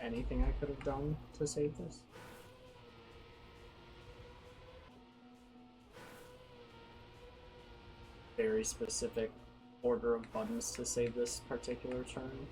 Anything I could have done to save this? Very specific order of buttons to save this particular turn.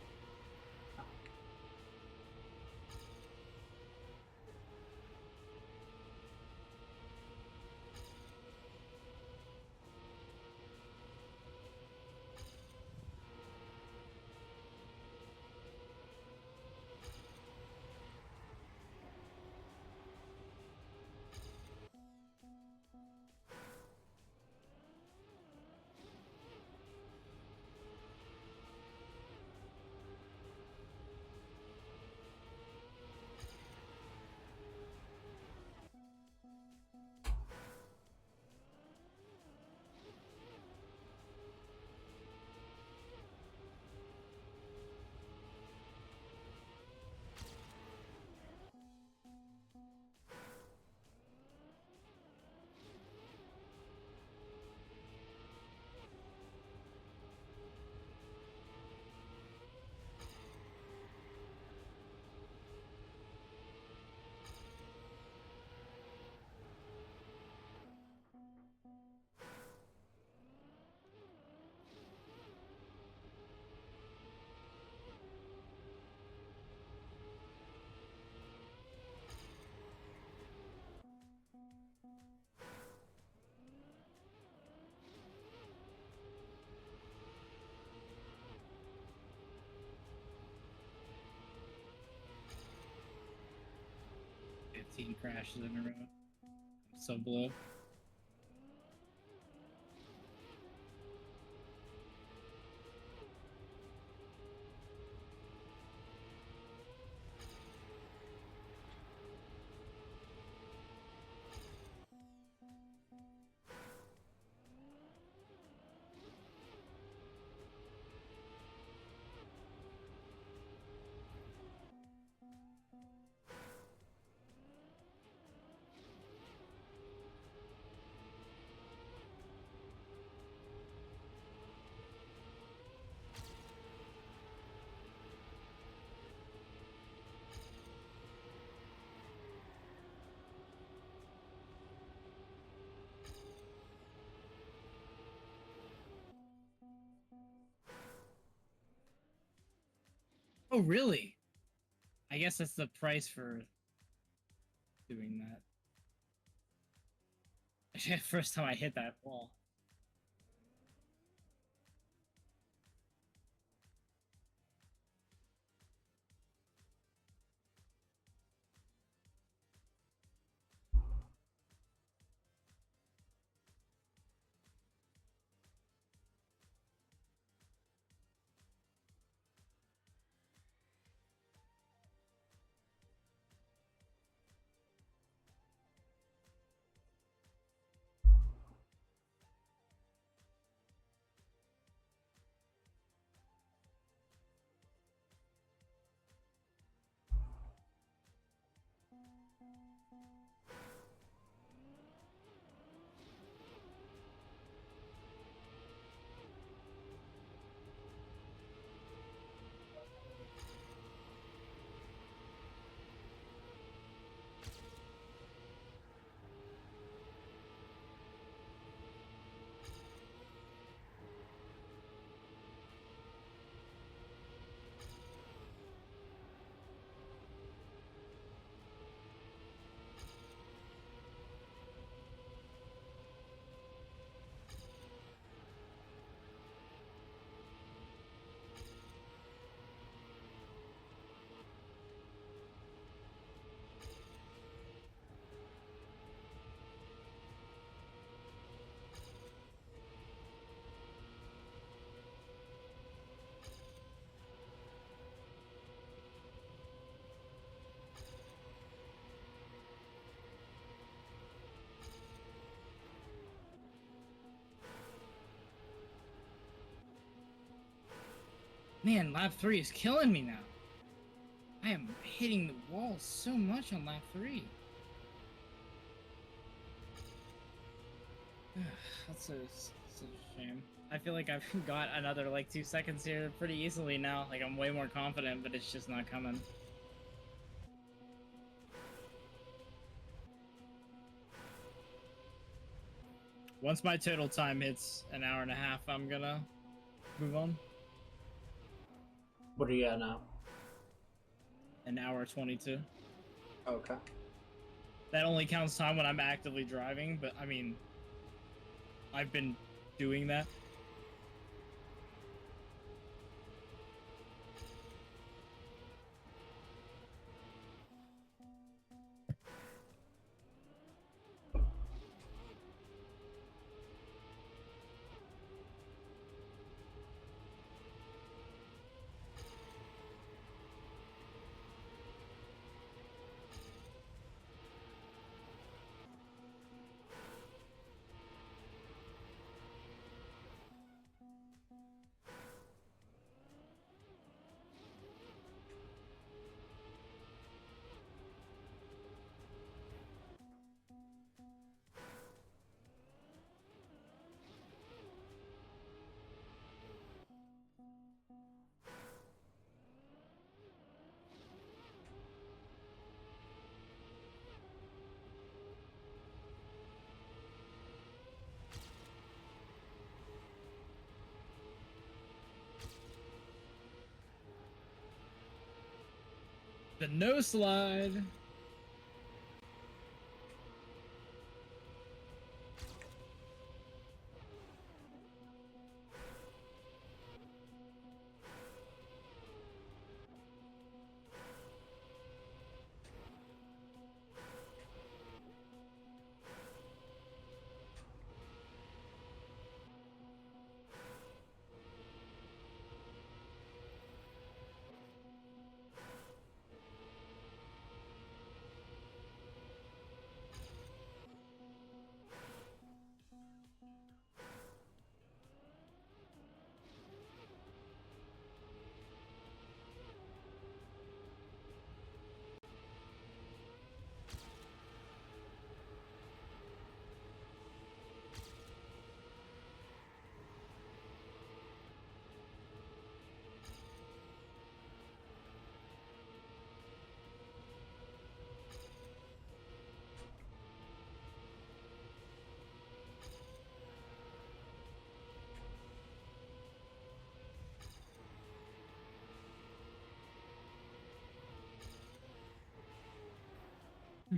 Crashes in a row. I'm so blue. Oh, really? I guess that's the price for doing that. First time I hit that wall. Man, lap 3 is killing me now. I am hitting the wall so much on lap 3. That's a shame. I feel like I've got another like 2 seconds here pretty easily now. Like I'm way more confident, but it's just not coming. Once my total time hits an hour and a half, I'm gonna move on. What are you at now? An hour 22. Okay. That only counts time when I'm actively driving, but I mean, I've been doing that. The no slide.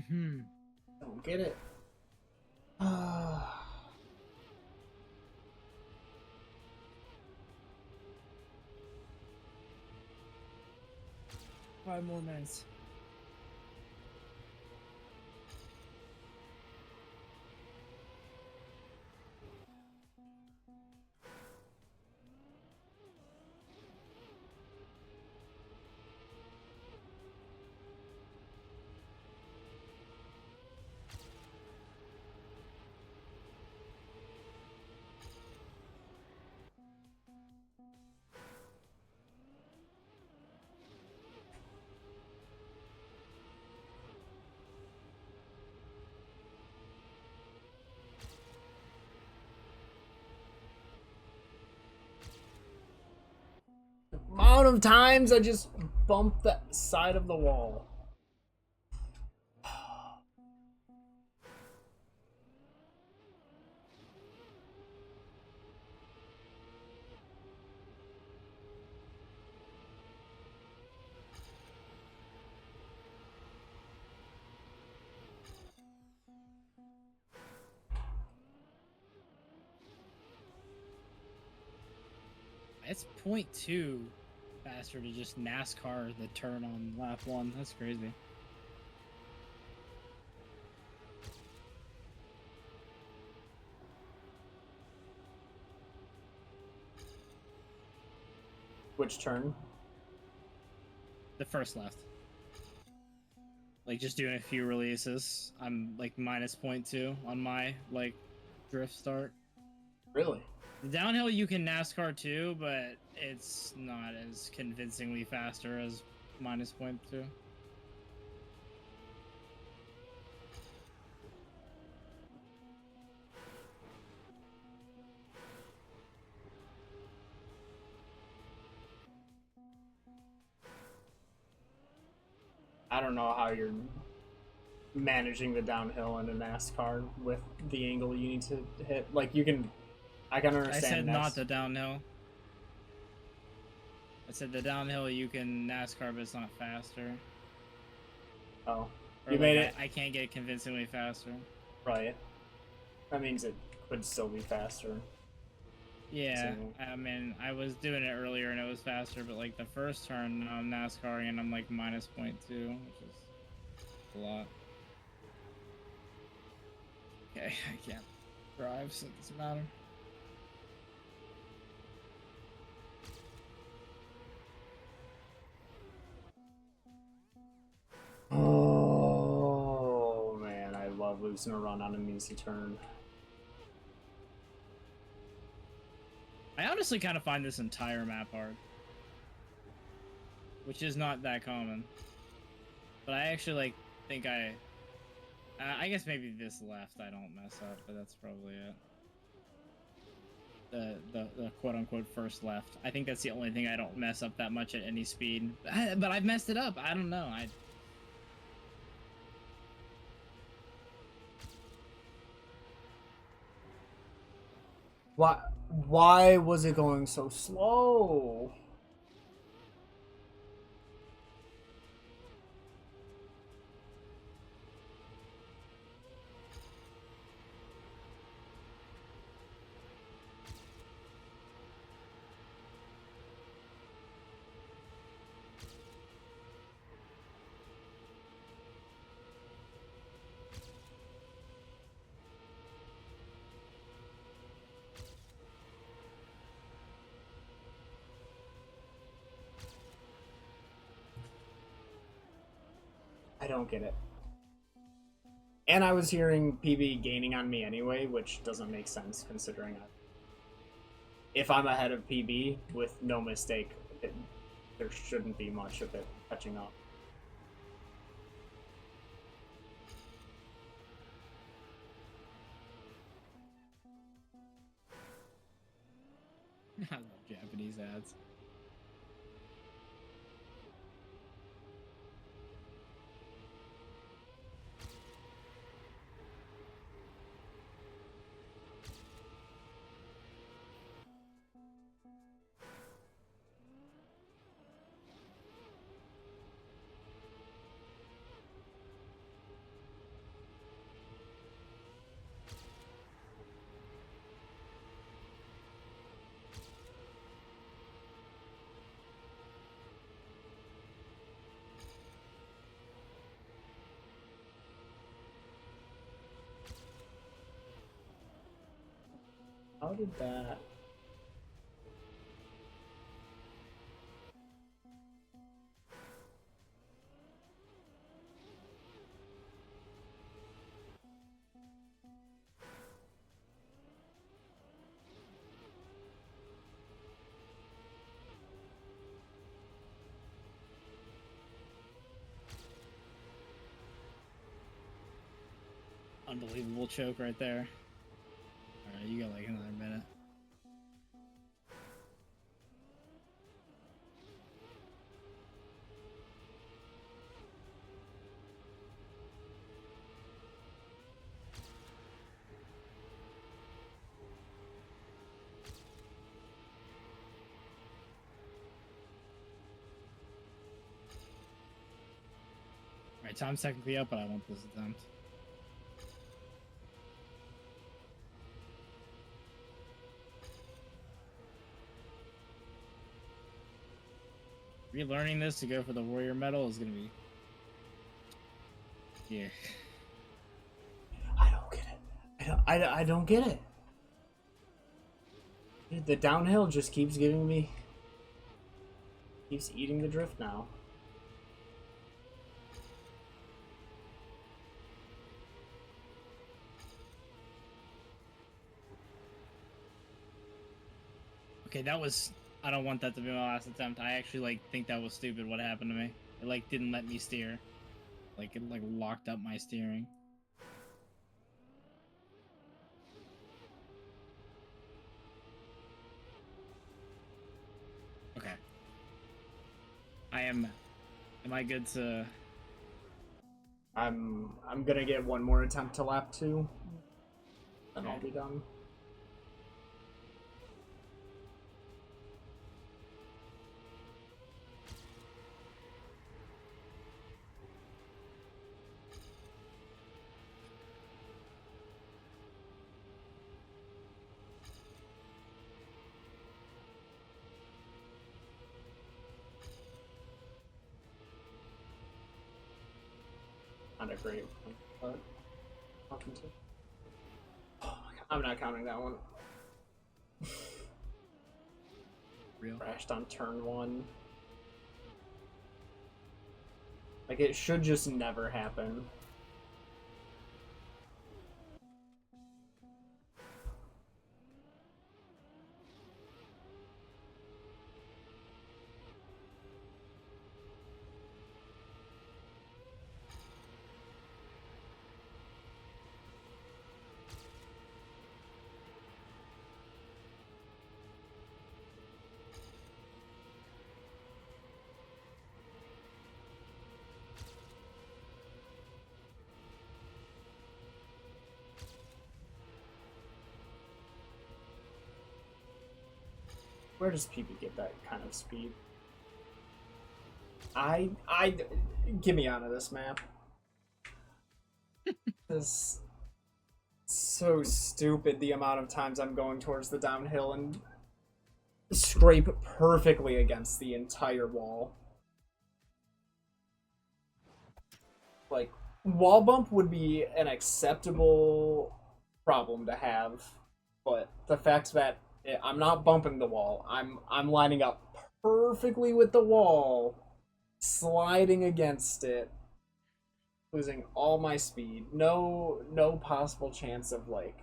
Don't get it. 5 more minutes. Amount of times I just bumped the side of the wall. It's 0.2 faster to just NASCAR the turn on lap 1. That's crazy. Which turn? The first left. Like just doing a few releases. I'm like minus 0.2 on my like drift start. Really? The downhill you can NASCAR too, but it's not as convincingly faster as -0.2. I don't know how you're managing the downhill in a NASCAR with the angle you need to hit. Like, you can... I can understand. I said not the downhill. I said the downhill you can NASCAR, but it's not faster. Oh. Or You made like, it... I can't get convincingly faster. Right. That means it could still be faster. Yeah, So... I mean, I was doing it earlier and it was faster, but like the first turn I'm NASCARing and I'm like -0.2, which is a lot. Okay, I can't drive, so it doesn't matter. Oh, man, I love losing a run on an easy turn. I honestly kind of find this entire map hard. Which is not that common. But I actually, like, think I guess maybe this left I don't mess up, but that's probably it. The quote-unquote first left. I think that's the only thing I don't mess up that much at any speed. But I've messed it up. I don't know. Why was it going so slow? I don't get it. And I was hearing PB gaining on me anyway, which doesn't make sense considering if I'm ahead of PB with no mistake, there shouldn't be much of it catching up. I love Japanese ads. How did that... Unbelievable choke right there. Alright, you got like another minute. Alright, time's technically up, but I want this attempt. Relearning this to go for the warrior medal is gonna be... Yeah. I don't get it. I don't get it. Dude, the downhill just keeps giving me... keeps eating the drift now. Okay, that was... I don't want that to be my last attempt. I actually, like, think that was stupid what happened to me. It, like, didn't let me steer. Like, it, like, locked up my steering. Okay. Am I good to... I'm gonna get one more attempt to lap 2. Then I'll be done. Not a great one, but talking to. Oh my God, I'm not counting that one. Real? Crashed on turn 1. Like, it should just never happen. Where does PB get that kind of speed? Get me out of this map. This so stupid, the amount of times I'm going towards the downhill and scrape perfectly against the entire wall. Like, wall bump would be an acceptable problem to have, but the fact that I'm not bumping the wall, I'm lining up perfectly with the wall, sliding against it, losing all my speed, no possible chance of, like,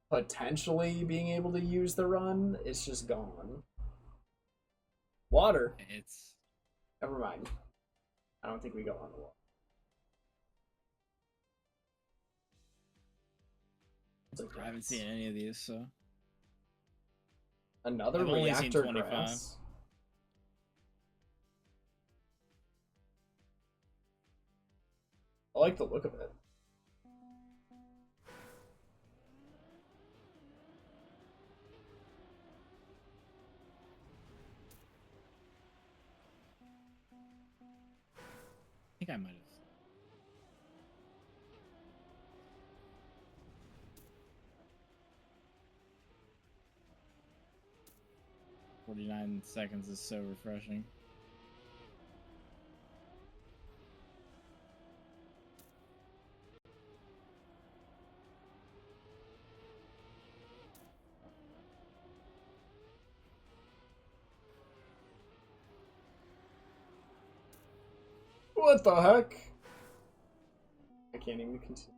potentially being able to use the run. It's just gone. Water. It's... Never mind. I don't think we go on the wall. I haven't seen any of these, so... Another I've only seen reactor 25. grass. I like the look of it. I think I might have... 49 seconds is so refreshing. What the heck? I can't even continue.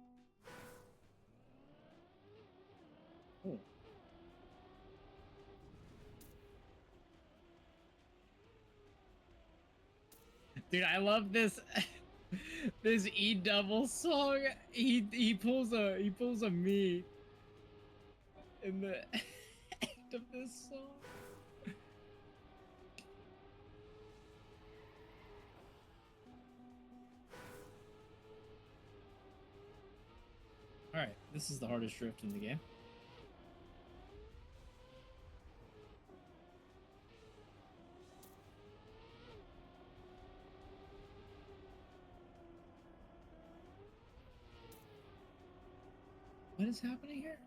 Dude, I love this this E double song. He pulls a me in the end of this song. All right, this is the hardest drift in the game. What is happening here?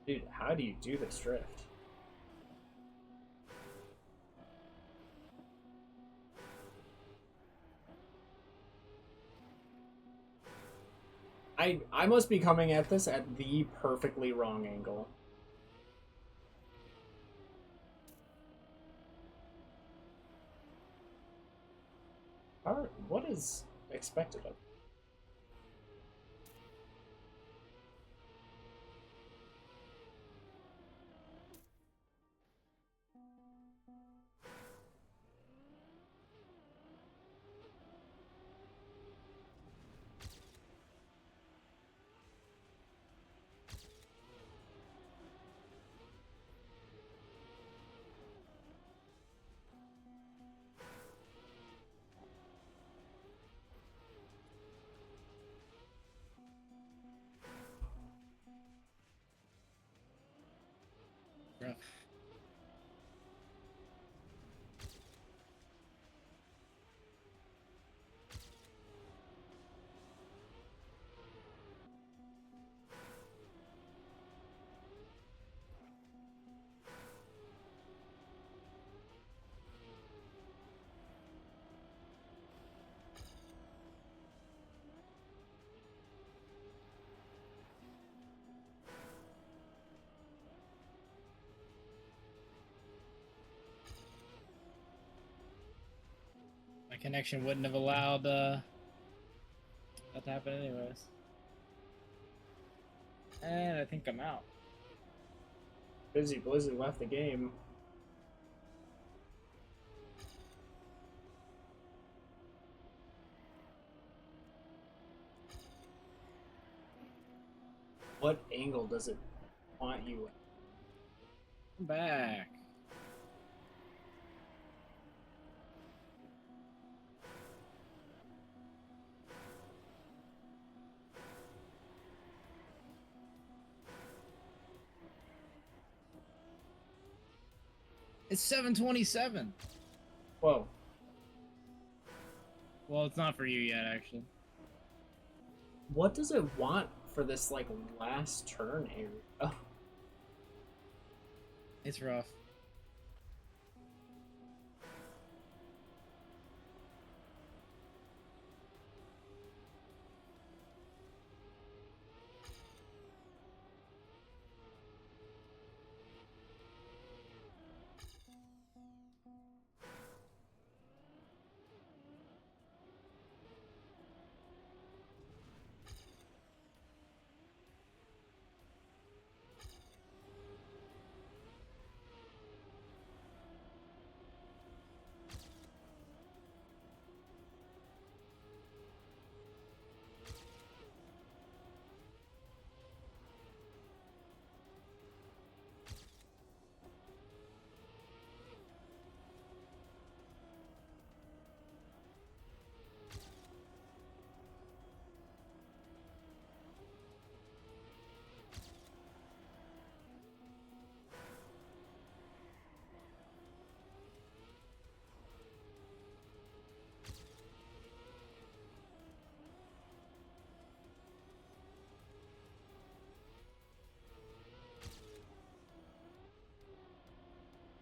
Dude, how do you do this drift? I must be coming at this at the perfectly wrong angle. Alright, what is expected of me? Rough. My connection wouldn't have allowed that to happen anyways. And I think I'm out. Busy Blizzy left the game. What angle does it want you in? I'm back. It's 7:27. Whoa. Well, it's not for you yet, actually. What does it want for this, like, last turn area? Oh. It's rough.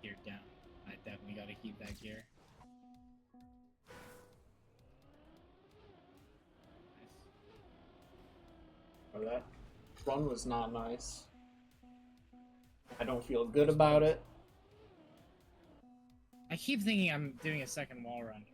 Gear down. I definitely gotta keep that gear. Nice. Oh, that run was not nice. I don't feel good about it. I keep thinking I'm doing a second wall run here.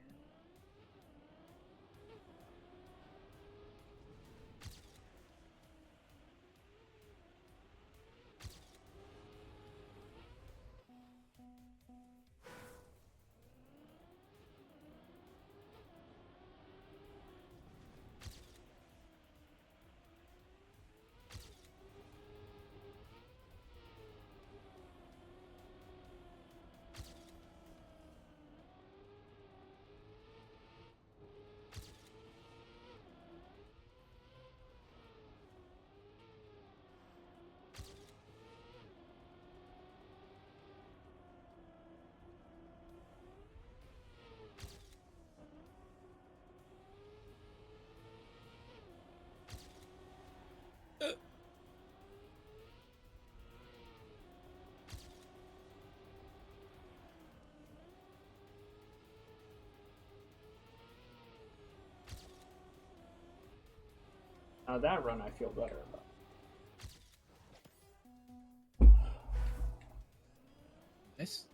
Now that run I feel better about. This.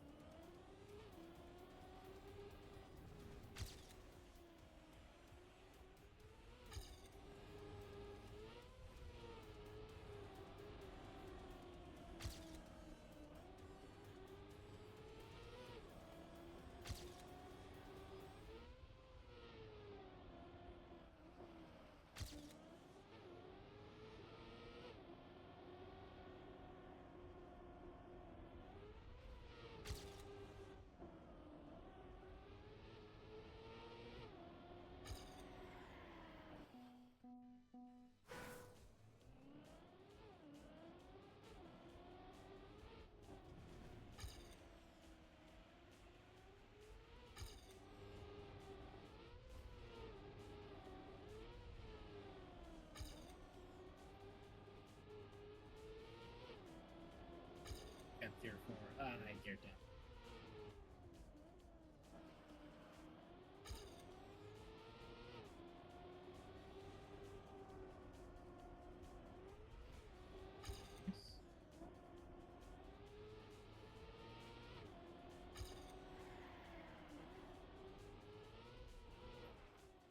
Tier 4. I geared down.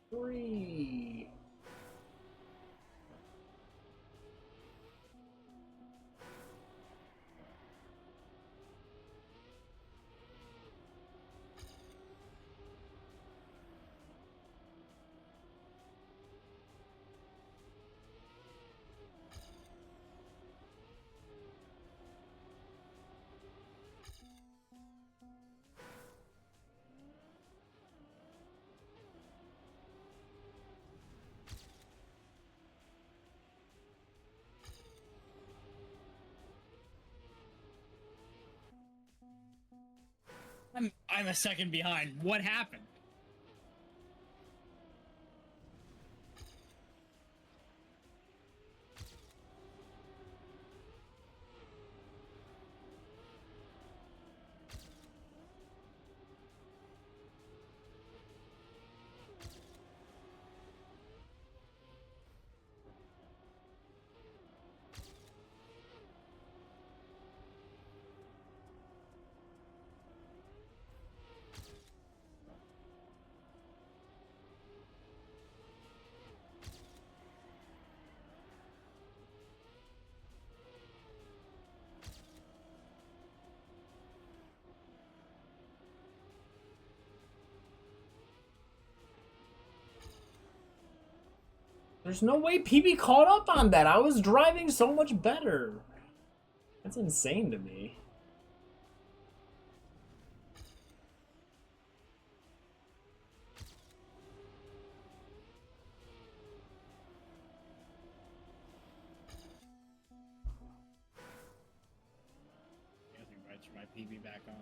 Three. I'm a second behind. What happened? There's no way PB caught up on that. I was driving so much better. That's insane to me. Nothing right for my PB back on.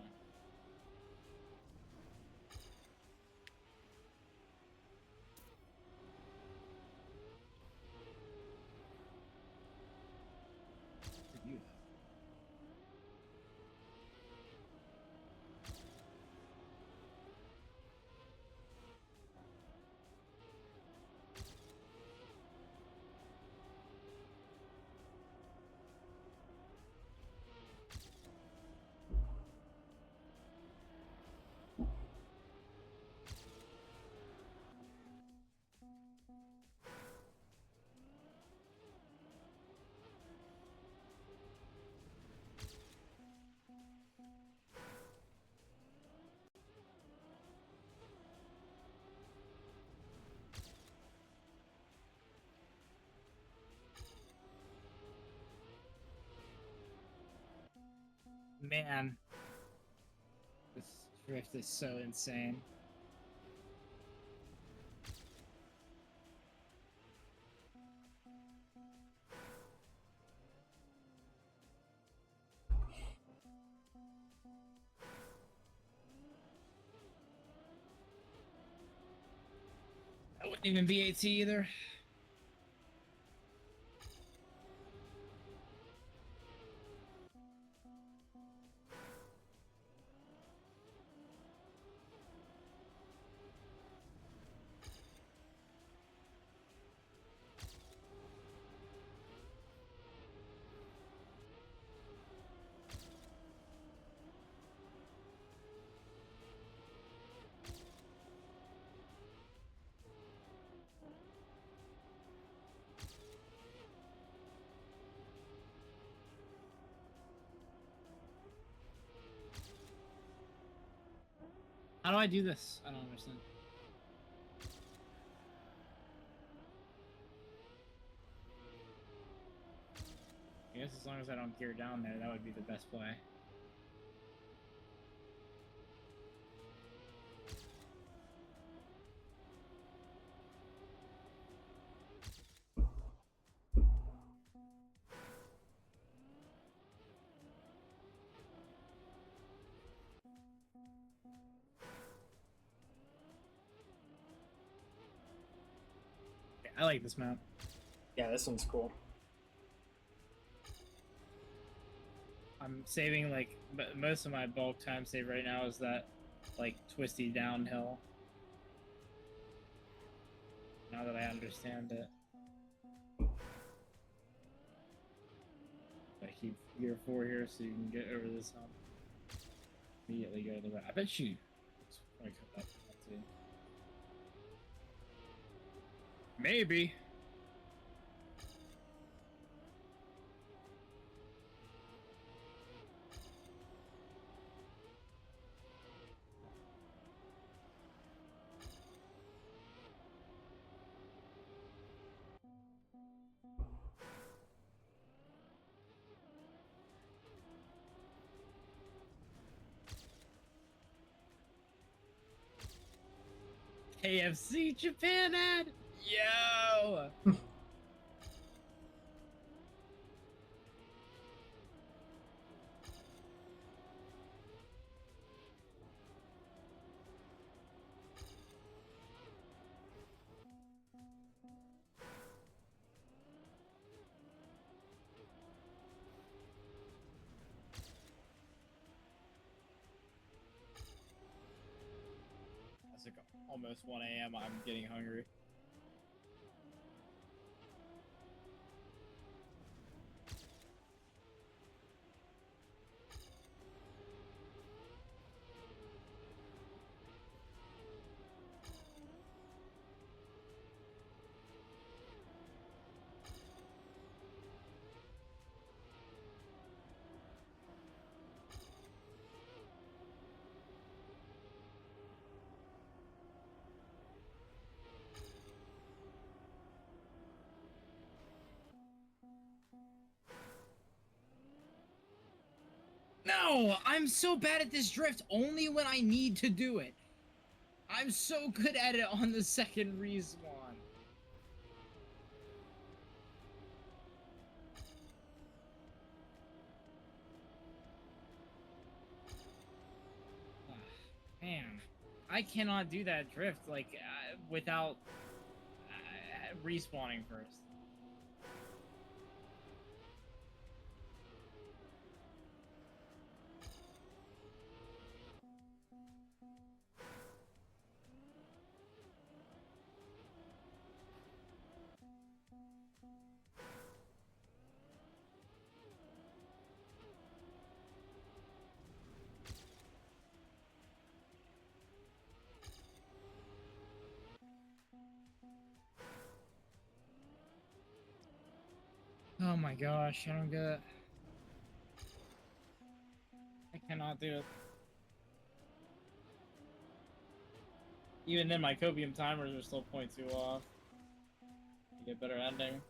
You. Man, this drift is so insane. That wouldn't even be AT either. How do I do this? I don't understand. I guess as long as I don't gear down there, that would be the best play. I like this map. Yeah, this one's cool. I'm saving like most of my bulk time save right now is that like twisty downhill. Now that I understand it. I keep gear 4 here so you can get over this hump. Immediately go to the right. I bet you. Let me cut that too. Maybe. KFC Japan ad? Yo! It's like almost 1 a.m. I'm getting hungry. No, I'm so bad at this drift only when I need to do it. I'm so good at it on the second respawn. Man, I cannot do that drift like without respawning first. Oh my gosh, I don't get it. I cannot do it. Even then, my copium timers are still 0.2 off. You get better ending.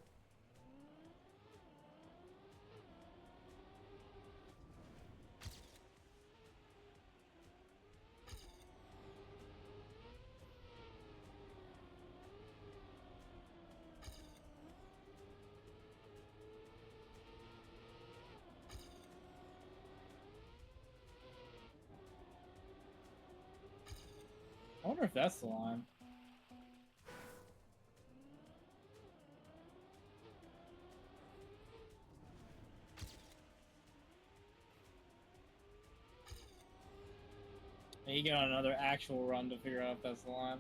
I wonder if that's the line. You get on another actual run to figure out if that's the line.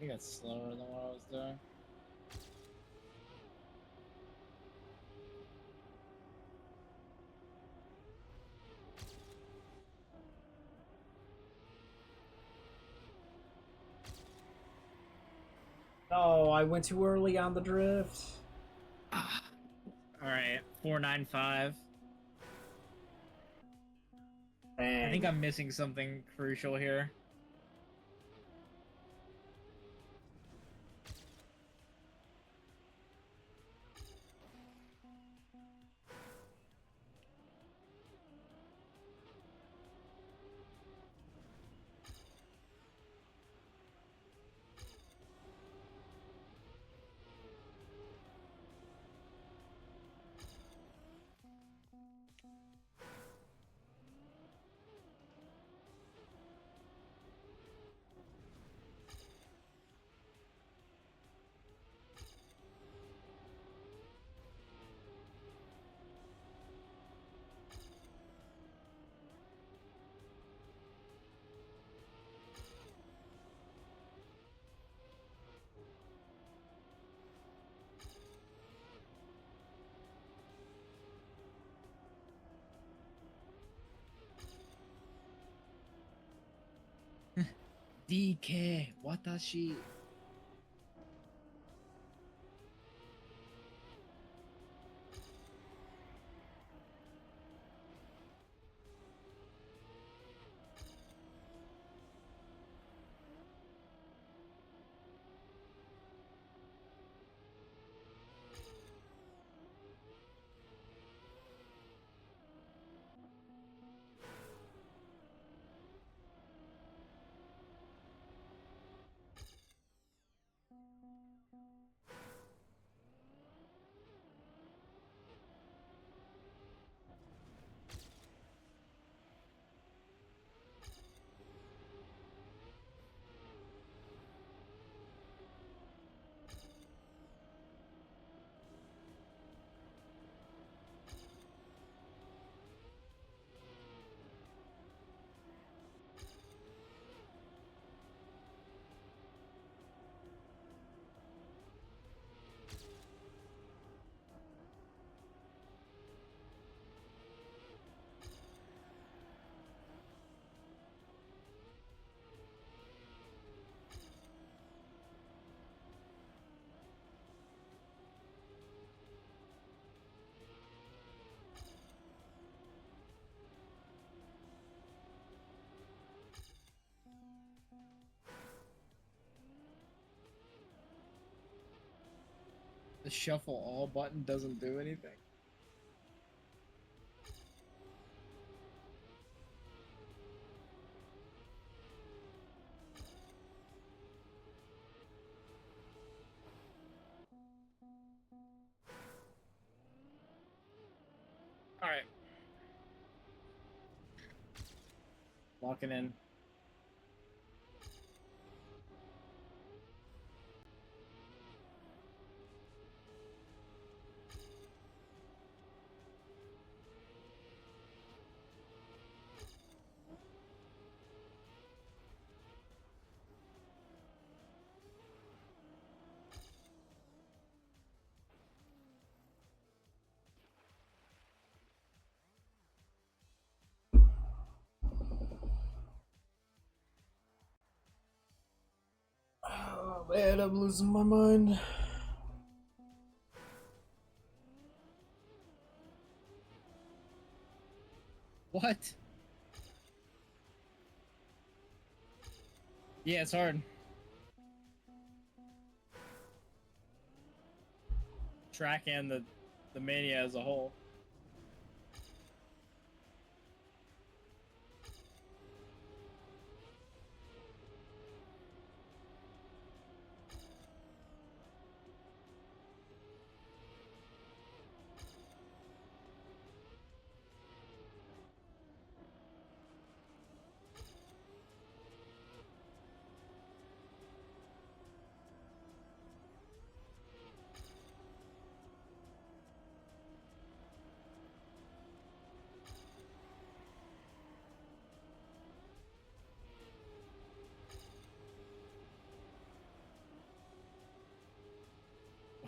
think it's slower than what I was doing. Oh, I went too early on the drift. Alright, 495. Dang. I think I'm missing something crucial here. DK, watashi. The shuffle all button doesn't do anything. Alright. Locking in. Oh man, I'm losing my mind. What? Yeah, it's hard. Track and the mania as a whole.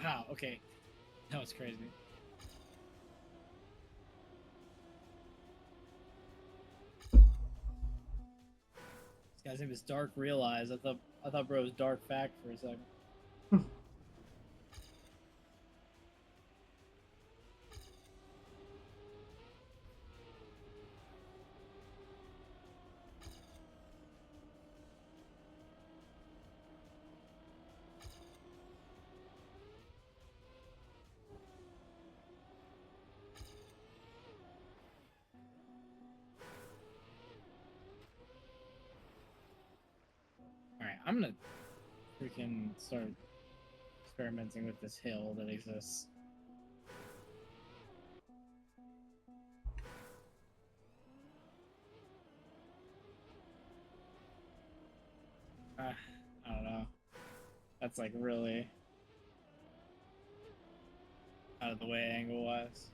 Wow, okay. That was crazy. This guy's name is Dark Realize. I thought bro was Dark Fact for a second. Alright, I'm gonna freaking start experimenting with this hill that exists. I don't know. That's like really out of the way angle-wise.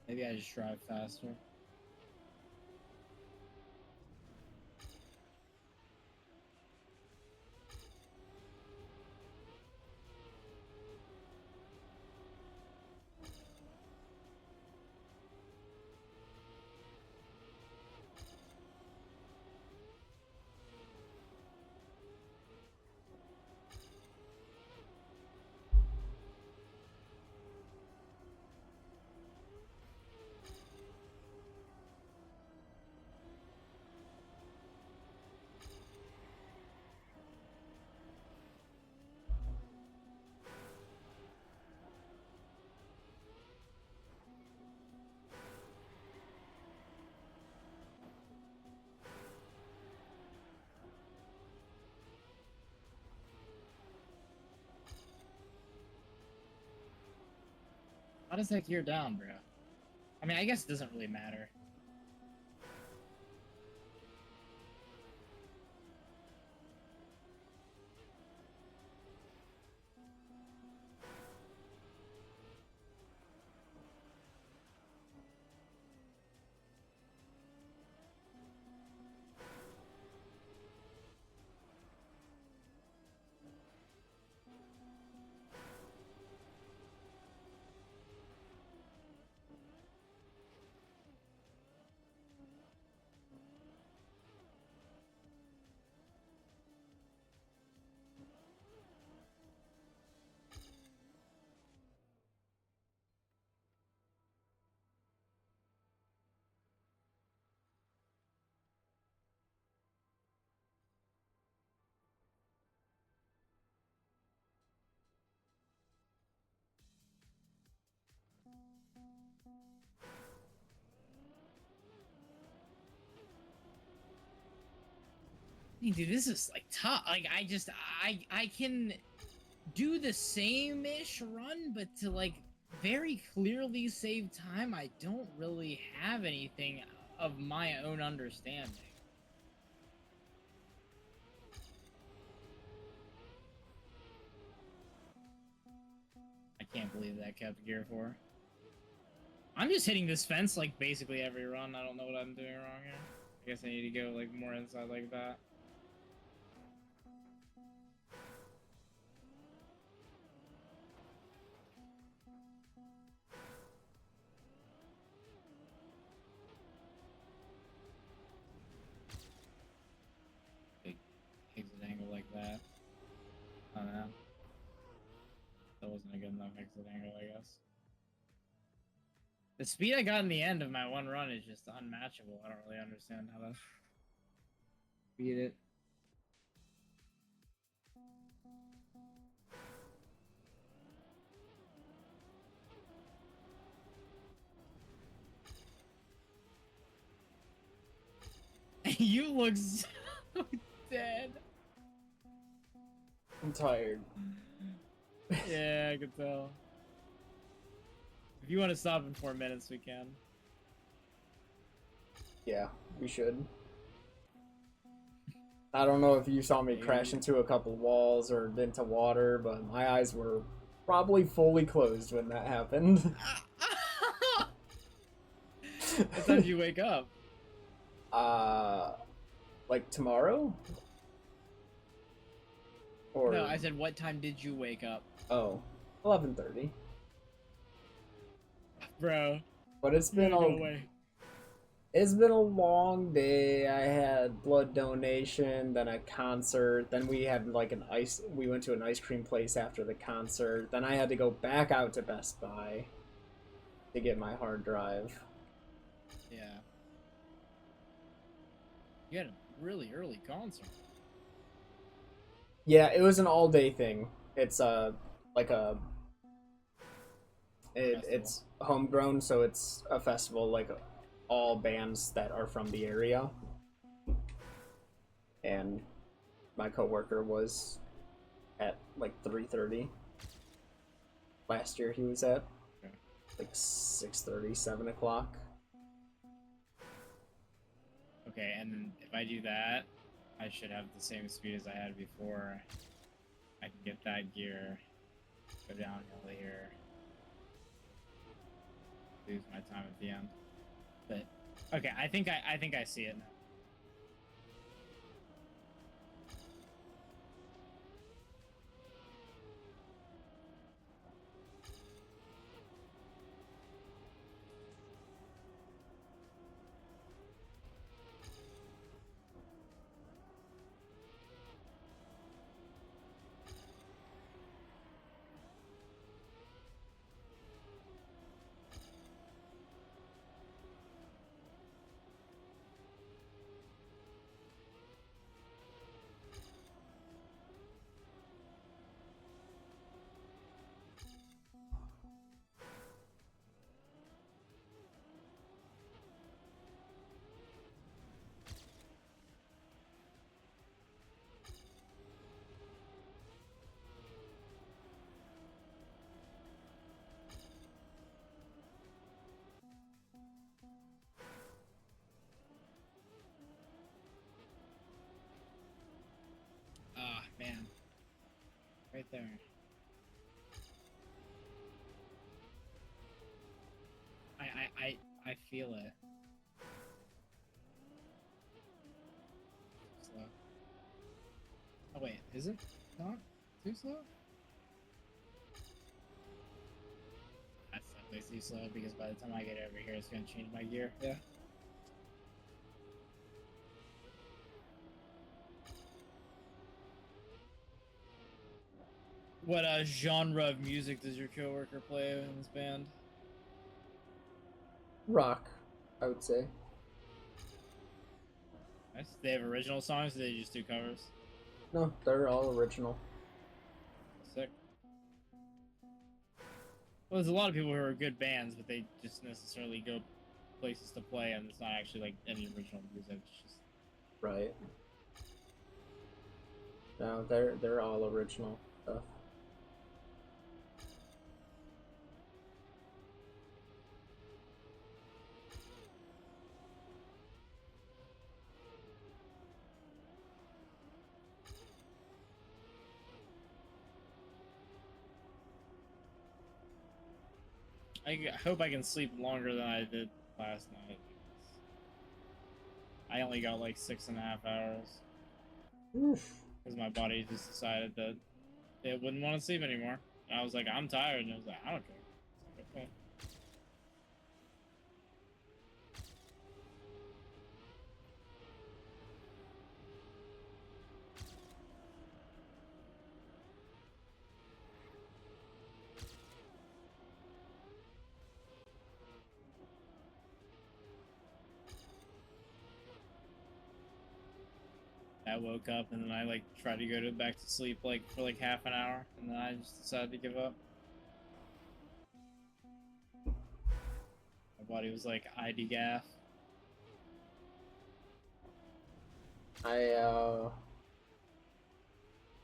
Maybe I just drive faster. How does that gear down, bro? I mean, I guess it doesn't really matter. Dude, this is like tough. Like I can do the same-ish run, but to like very clearly save time, I don't really have anything of my own understanding. I can't believe that kept gear 4. I'm just hitting this fence like basically every run. I don't know what I'm doing wrong here. I guess I need to go like more inside like that. Big exit angle like that. I don't know. That wasn't a good enough exit angle, I guess. The speed I got in the end of my one run is just unmatchable. I don't really understand how to beat it. You look so dead. I'm tired. Yeah, I can tell. If you want to stop in 4 minutes, we can. Yeah, we should. I don't know if you saw me crash into a couple walls or into water, but my eyes were probably fully closed when that happened. What time did you wake up? Like tomorrow? Or No, I said, what time did you wake up? oh, 11:30. Bro. But it's been No way. It's been a long day. I had blood donation, then a concert, then we had like we went to an ice cream place after the concert. Then I had to go back out to Best Buy to get my hard drive. Yeah. You had a really early concert. Yeah, it was an all-day thing. It's like a it's homegrown, so it's a festival like all bands that are from the area. And my coworker was at like 3:30. Last year he was at like 6:30, 7 o'clock. Okay, and if I do that, I should have the same speed as I had before. I can get that gear, go downhill here, lose my time at the end. But okay, I think I see it now. Ah, man. Right there. I feel it. Slow. Oh wait, is it not too slow? That's definitely too slow because by the time I get over here, it's gonna change my gear. Yeah. What genre of music does your coworker play in this band? Rock, I would say. Nice. They have original songs, or they just do covers? No, they're all original. Sick. Well, there's a lot of people who are good bands, but they just necessarily go places to play, and it's not actually like any original music. It's just Right. No, they're all original stuff. I hope I can sleep longer than I did last night. I only got like 6.5 hours. Oof. Because my body just decided that it wouldn't want to sleep anymore. And I was like, I'm tired. And it was like, I don't care. It's like, okay. I woke up and then I like tried to go back to sleep like for like half an hour and then I just decided to give up. My body was like ID gaff. I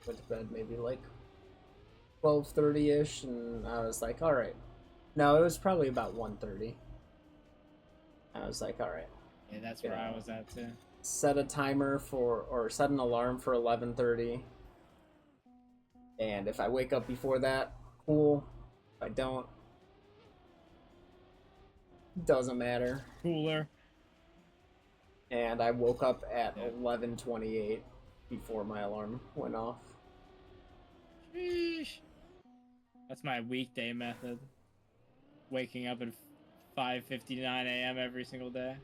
went to bed maybe like 12:30ish, and I was like, all right. No, it was probably about 1:30. I was like, all right. Yeah, that's where I was at too. Set a timer or set an alarm for 11:30. And if I wake up before that, cool. If I don't, doesn't matter. Cooler. And I woke up at 11:28 before my alarm went off. Sheesh. That's my weekday method. Waking up at 5:59 a.m. every single day.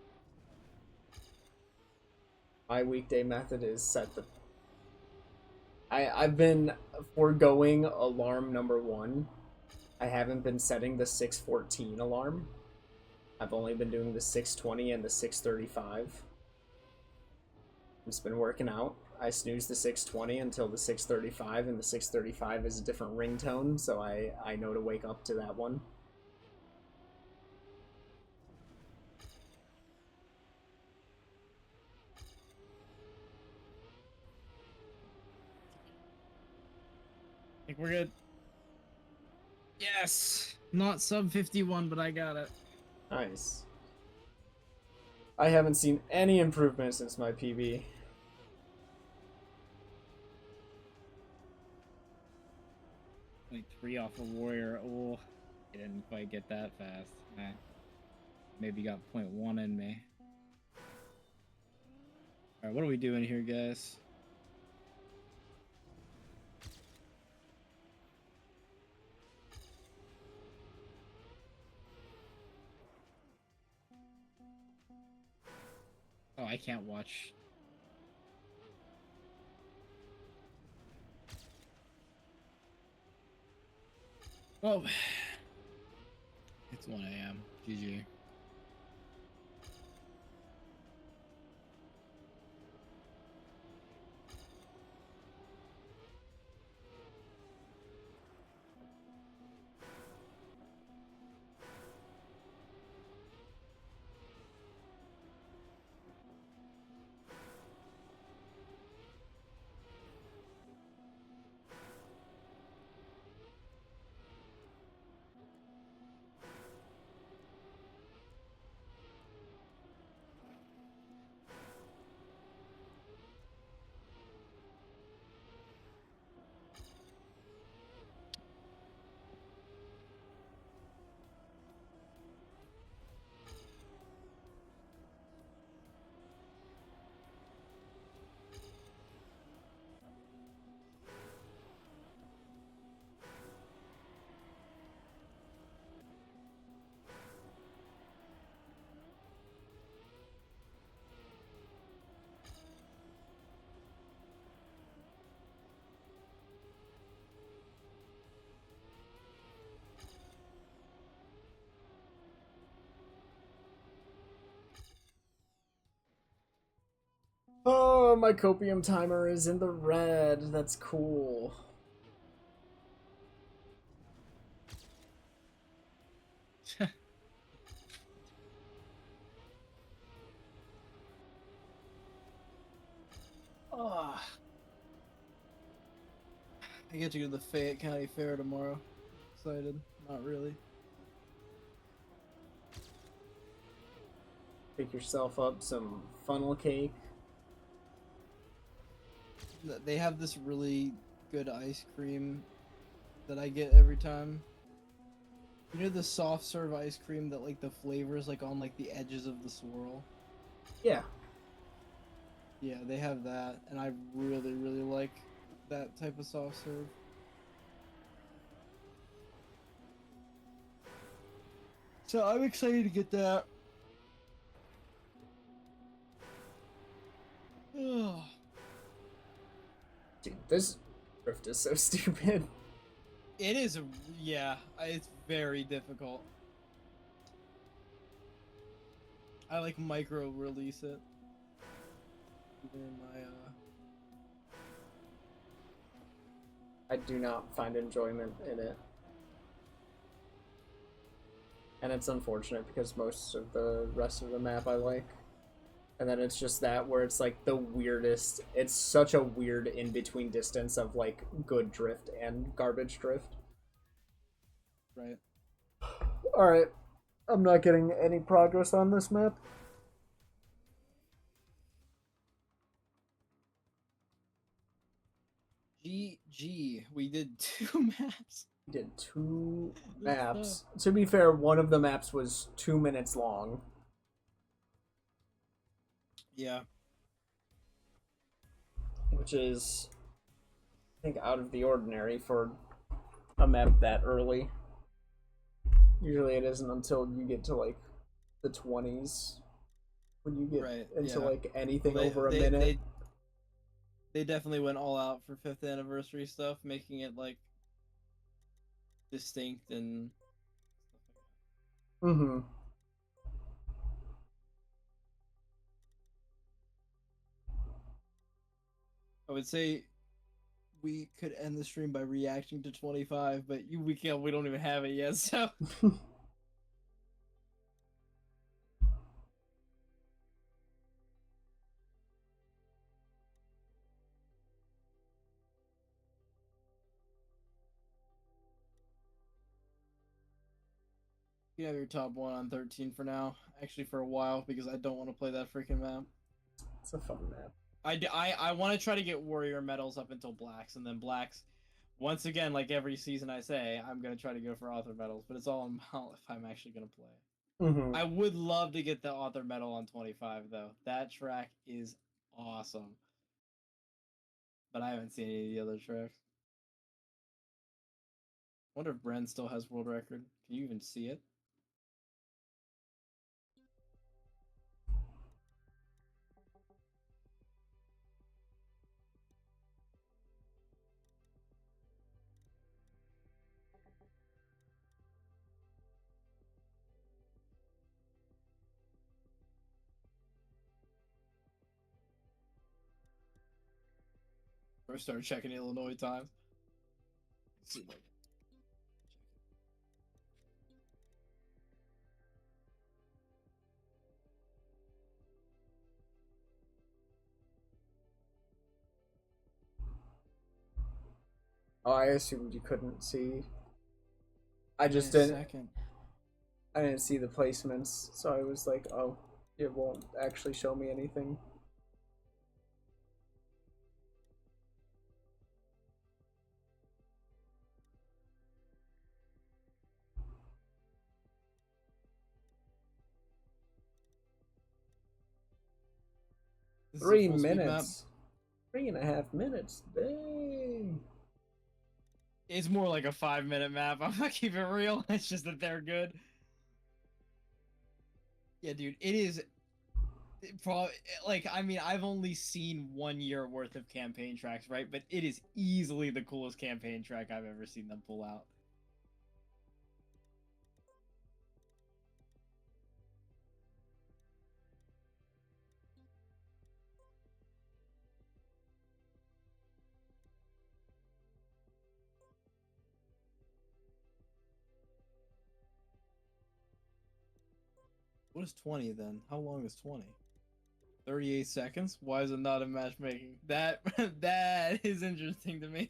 My weekday method is set the. I've been foregoing alarm number 1. I haven't been setting the 6:14 alarm. I've only been doing the 6:20 and the 6:35. I've just been working out. I snooze the 6:20 until the 6:35, and the 6:35 is a different ringtone, so I know to wake up to that one. I think we're good. Yes! Not sub 51, but I got it. Nice. I haven't seen any improvement since my PB. Like 3 off a warrior. Oh, I didn't quite get that fast. Maybe got 0.1 in me. Alright, what are we doing here, guys? Oh, I can't watch. Oh, it's 1 a.m. GG. Oh, my copium timer is in the red. That's cool. Oh. I get to go to the Fayette County Fair tomorrow. Excited. Not really. Pick yourself up some funnel cake. They have this really good ice cream that I get every time. You know the soft serve ice cream that like the flavors like on like the edges of the swirl? Yeah. Yeah, they have that, and I really, really like that type of soft serve. So I'm excited to get that. Ugh. Dude, this drift is so stupid. It is, yeah, it's very difficult. I like micro release it. Even in my, I do not find enjoyment in it. And it's unfortunate because most of the rest of the map I like. And then it's just that where it's like the weirdest, it's such a weird in-between distance of like good drift and garbage drift. right. Alright, I'm not getting any progress on this map. GG, we did 2 maps. We did 2 maps. To be fair, one of the maps was 2 minutes long. Yeah. Which is think, out of the ordinary for a map that early. Usually it isn't until you get to like the 20s when you get into like anything over a minute. They definitely went all out for 5th anniversary stuff, making it like distinct and Mm-hmm. I would say we could end the stream by reacting to 25, but we can't. We don't even have it yet, so. You have your top 1 on 13 for now. Actually, for a while, because I don't want to play that freaking map. It's a fun map. I want to try to get warrior medals up until blacks, and then blacks. Once again, like every season I say, I'm gonna try to go for author medals, but it's all about if I'm actually gonna play. Mm-hmm. I would love to get the author medal on 25 though. That track is awesome. But I haven't seen any of the other tracks. Wonder if Bren still has world record. Can you even see it? I started checking Illinois times. Let's see. Oh, I assumed you couldn't see. I just didn't. I didn't see the placements, so I was like, oh, it won't actually show me anything. This 3 minutes. 3.5 minutes. Dang. It's more like a 5-minute map. I'm not keeping it real. It's just that they're good. Yeah, dude, it is. Probably, like, I mean, I've only seen 1 year worth of campaign tracks, right? But it is easily the coolest campaign track I've ever seen them pull out. What is 20 then? How long is 20? 38 seconds? Why is it not in matchmaking? That is interesting to me.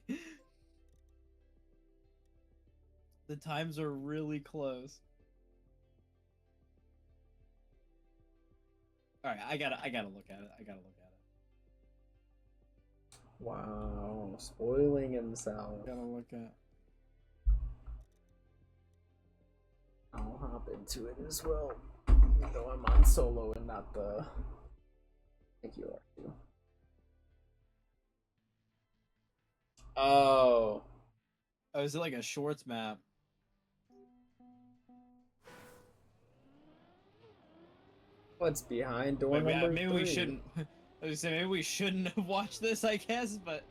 The times are really close. All right, I gotta look at it. I gotta look at it. Wow, spoiling himself. Gotta look at. I'll hop into it as well, even though I'm on solo and not the. I think you are too. Oh. Oh, is it like a shorts map? What's behind door number maybe 3? we shouldn't. I was saying maybe we shouldn't have watched this. I guess, but.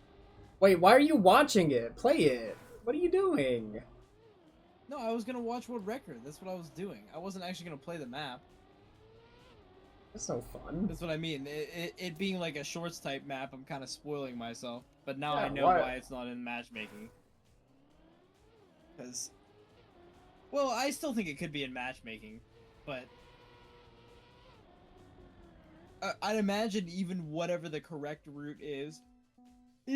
Wait, why are you watching it? Play it. What are you doing? No, I was gonna watch world record. That's what I was doing. I wasn't actually gonna play the map. That's no fun. That's what I mean. It being like a shorts type map, I'm kind of spoiling myself. But now Yeah, I know why it's not in matchmaking. Because, well, I still think it could be in matchmaking, but I'd imagine even whatever the correct route is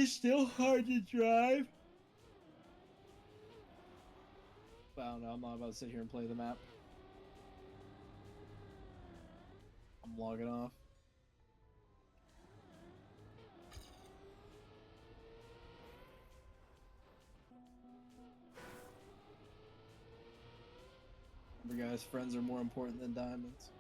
still hard to drive. But I don't know. I'm not about to sit here and play the map. I'm logging off. Remember, guys, friends are more important than diamonds.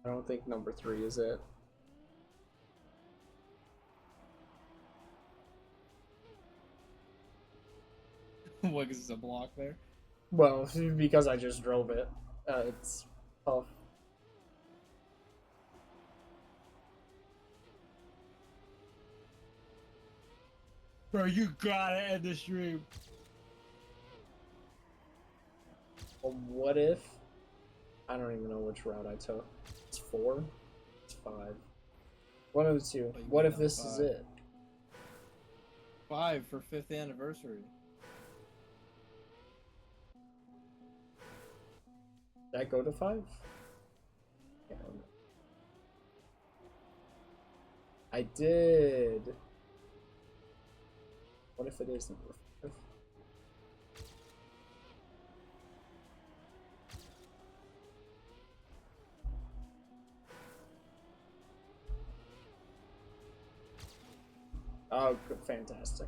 I don't think number 3 is it. What is a block there? Well, because I just drove it. It's tough. Bro, you gotta end the stream. Well, what if... I don't even know which route I took. It's 4? It's 5. One of the two. Oh, What if this is 5. it? 5 for 5th anniversary. Did I go to 5? Yeah, I did. What if it is number 5? Oh, good, fantastic.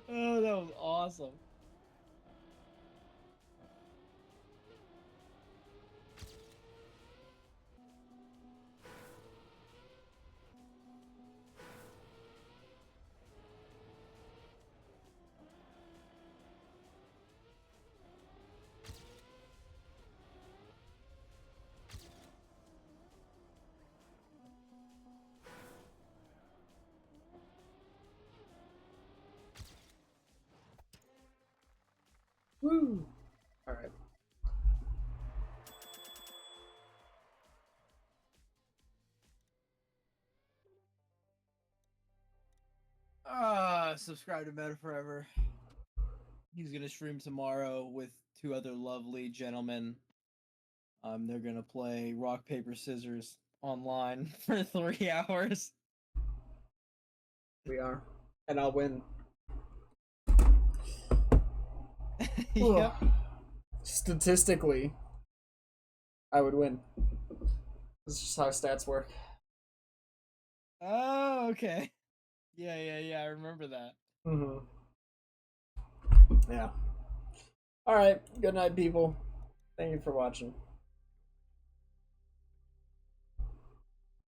Oh, that was awesome. Woo! Alright. Subscribe to Meta Forever. He's gonna stream tomorrow with 2 other lovely gentlemen. They're gonna play rock, paper, scissors online for 3 hours. We are. And I'll win. Yep. Statistically, I would win. This is just how stats work. Oh, okay. Yeah, I remember that. Mm-hmm. Yeah. Alright, good night, people. Thank you for watching.